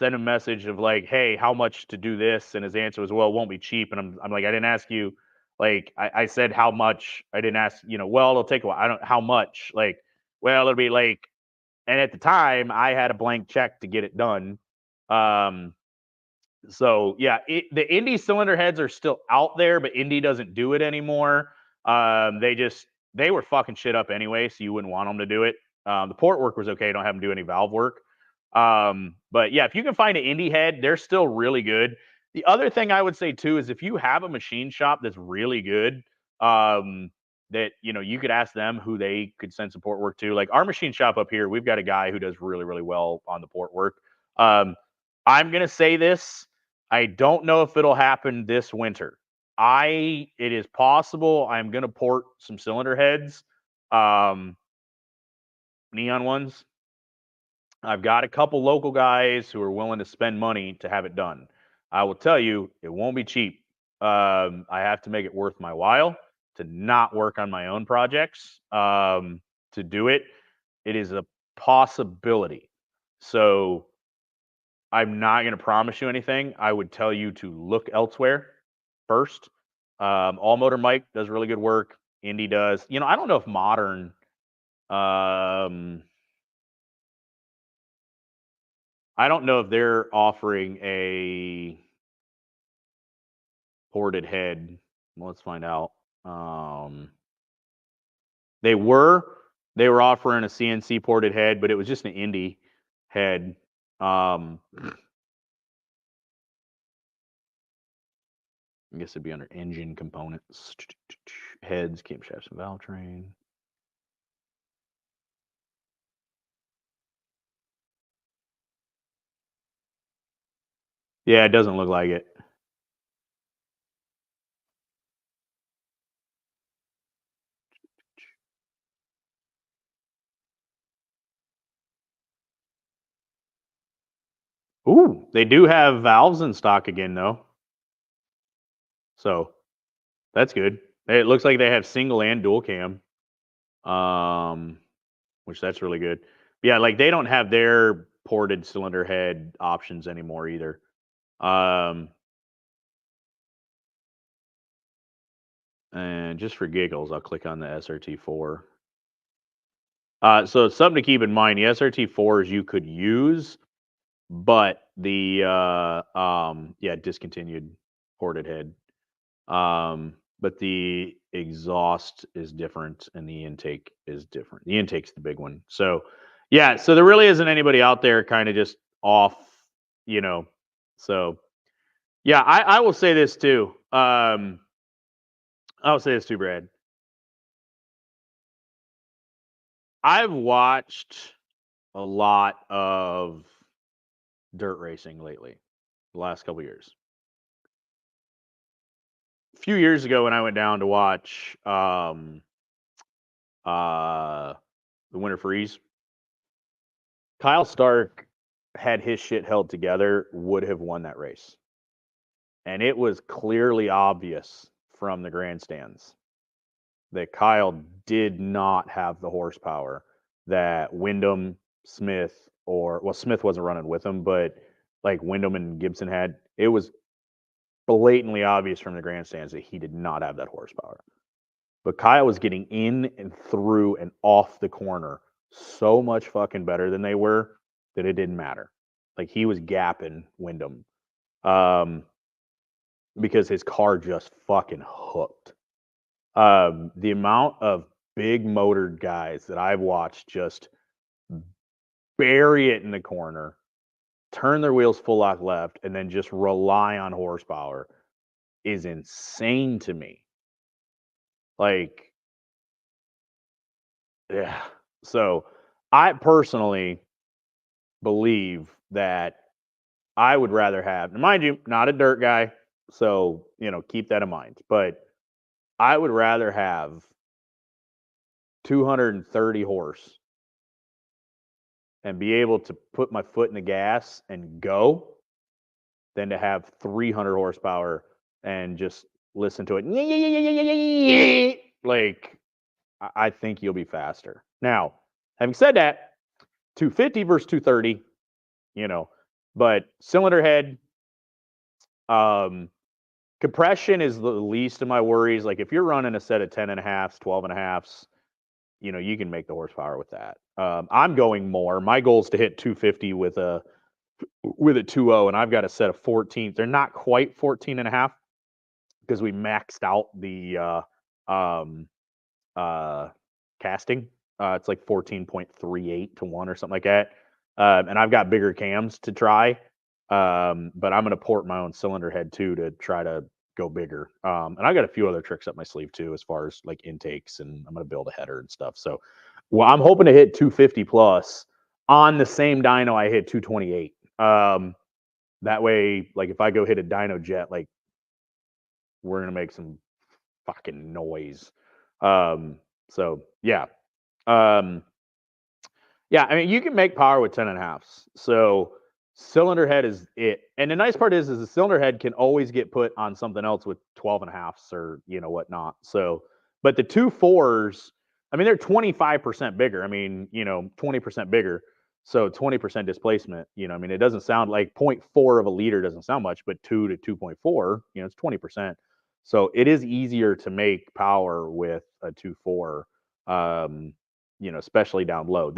send him a message of like, hey, how much to do this? And his answer was, well, it won't be cheap. And I'm like, I didn't ask you. Like, I said how much. I didn't ask, well, it'll take a while. I don't, how much? Like, well, it'll be like, and at the time I had a blank check to get it done. So yeah, the Indy cylinder heads are still out there, but Indy doesn't do it anymore. They were fucking shit up anyway, so you wouldn't want them to do it. The port work was okay. Don't have them do any valve work. But yeah, if you can find an Indy head, they're still really good. The other thing I would say too is if you have a machine shop that's really good, that you could ask them who they could send support work to. Like our machine shop up here, we've got a guy who does really, really well on the port work. I'm gonna say this. I don't know if it'll happen this winter. It is possible I'm gonna port some cylinder heads, neon ones. I've got a couple local guys who are willing to spend money to have it done. I will tell you, it won't be cheap. I have to make it worth my while to not work on my own projects. To do it, it is a possibility. So I'm not going to promise you anything. I would tell you to look elsewhere first. All Motor Mike does really good work. Indy does. I don't know if Modern. I don't know if they're offering a ported head. Well, let's find out. They were offering a CNC ported head, but it was just an Indy head. I guess it'd be under engine components, heads, camshafts, and valve train. Yeah, it doesn't look like it. Ooh, they do have valves in stock again, though. So that's good. It looks like they have single and dual cam, which that's really good. Yeah, like they don't have their ported cylinder head options anymore either. And just for giggles, I'll click on the SRT4. So it's something to keep in mind. The SRT4s you could use, but the discontinued ported head. But the exhaust is different and the intake is different. The intake's the big one. So yeah, so there really isn't anybody out there kind of just off, so Yeah, I will say this too. I will say this too, Brad. I've watched a lot of dirt racing lately, the last couple years. A few years ago, when I went down to watch the Winter Freeze, Kyle Stark, had his shit held together, would have won that race. And it was clearly obvious from the grandstands that Kyle did not have the horsepower that Wyndham, Smith, Smith wasn't running with him, but like Wyndham and Gibson had. It was blatantly obvious from the grandstands that he did not have that horsepower. But Kyle was getting in and through and off the corner so much fucking better than they were that it didn't matter. Like he was gapping Wyndham because his car just fucking hooked. The amount of big motored guys that I've watched just bury it in the corner, turn their wheels full lock left, and then just rely on horsepower is insane to me. Like, yeah. So I personally believe that I would rather have, mind you, not a dirt guy, so keep that in mind. But I would rather have 230 horse and be able to put my foot in the gas and go than to have 300 horsepower and just listen to it. Like, I think you'll be faster. Now, having said that, 250 versus 230, but cylinder head, compression is the least of my worries. Like, if you're running a set of 10 and a halfs, 12 and a halfs, you can make the horsepower with that. I'm going more. My goal is to hit 250 with a 2.0, and I've got a set of 14. They're not quite 14 and a half because we maxed out the casting. It's like 14.38 to 1 or something like that. And I've got bigger cams to try. But I'm going to port my own cylinder head too to try to go bigger. And I got a few other tricks up my sleeve too, as far as like intakes, and I'm going to build a header and stuff. So, well, I'm hoping to hit 250 plus on the same dyno I hit 228. That way, like if I go hit a dyno jet, like we're going to make some fucking noise. So yeah. Yeah, I mean, you can make power with 10 and a halfs. So cylinder head is it. And the nice part is the cylinder head can always get put on something else with 12 and a halfs or, whatnot. So, but the 2.4s, I mean, they're 25% bigger. I mean, 20% bigger. So 20% displacement, I mean, it doesn't sound like 0.4 of a liter doesn't sound much, but 2 to 2.4, it's 20%. So it is easier to make power with a 2.4, especially down low.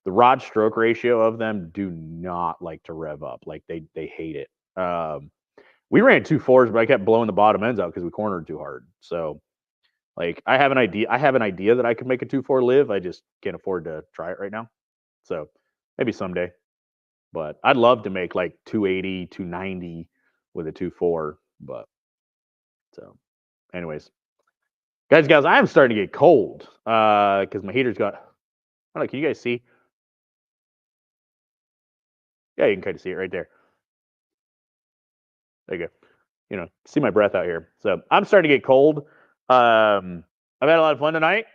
The rod stroke ratio of them do not like to rev up. Like they hate it. We ran 2.4s, but I kept blowing the bottom ends out because we cornered too hard. So like I have an idea that I could make a 2.4 live. I just can't afford to try it right now. So maybe someday. But I'd love to make like 280, 290 with a 2.4. But so anyways. Guys, I am starting to get cold. Because my heater's got, I don't know, can you guys see? Yeah, you can kind of see it right there. There you go. See my breath out here. So I'm starting to get cold. I've had a lot of fun tonight.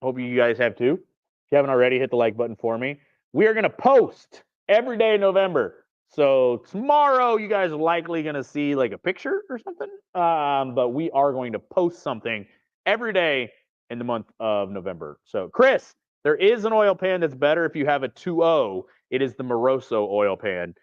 Hope you guys have too. If you haven't already, hit the like button for me. We are going to post every day in November. So tomorrow, you guys are likely going to see like a picture or something. But we are going to post something every day in the month of November. So, Chris, there is an oil pan that's better if you have a 2.0. It is the Moroso oil pan.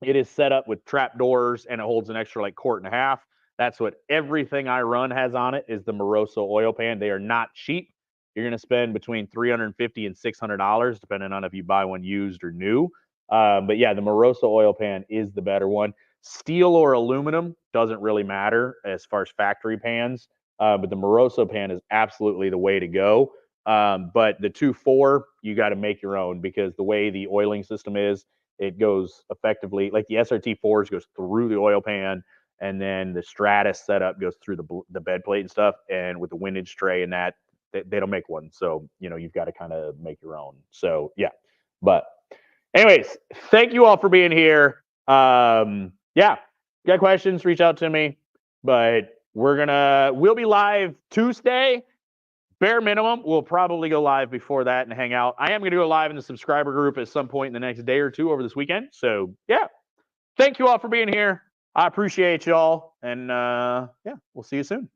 It is set up with trap doors and it holds an extra like quart and a half. That's what everything I run has on it is the Moroso oil pan. They are not cheap. You're going to spend between $350 and $600, depending on if you buy one used or new. But yeah, the Moroso oil pan is the better one. Steel or aluminum doesn't really matter as far as factory pans. But the Moroso pan is absolutely the way to go. But the 2.4, you got to make your own because the way the oiling system is, it goes effectively like the SRT4s goes through the oil pan, and then the Stratus setup goes through the bed plate and stuff. And with the windage tray and that, they don't make one, so you've got to kind of make your own. So yeah, but anyways, thank you all for being here. Yeah, got questions, reach out to me. But we'll be live Tuesday. Bare minimum, we'll probably go live before that and hang out. I am going to go live in the subscriber group at some point in the next day or two over this weekend. So yeah, thank you all for being here. I appreciate y'all. And yeah, we'll see you soon.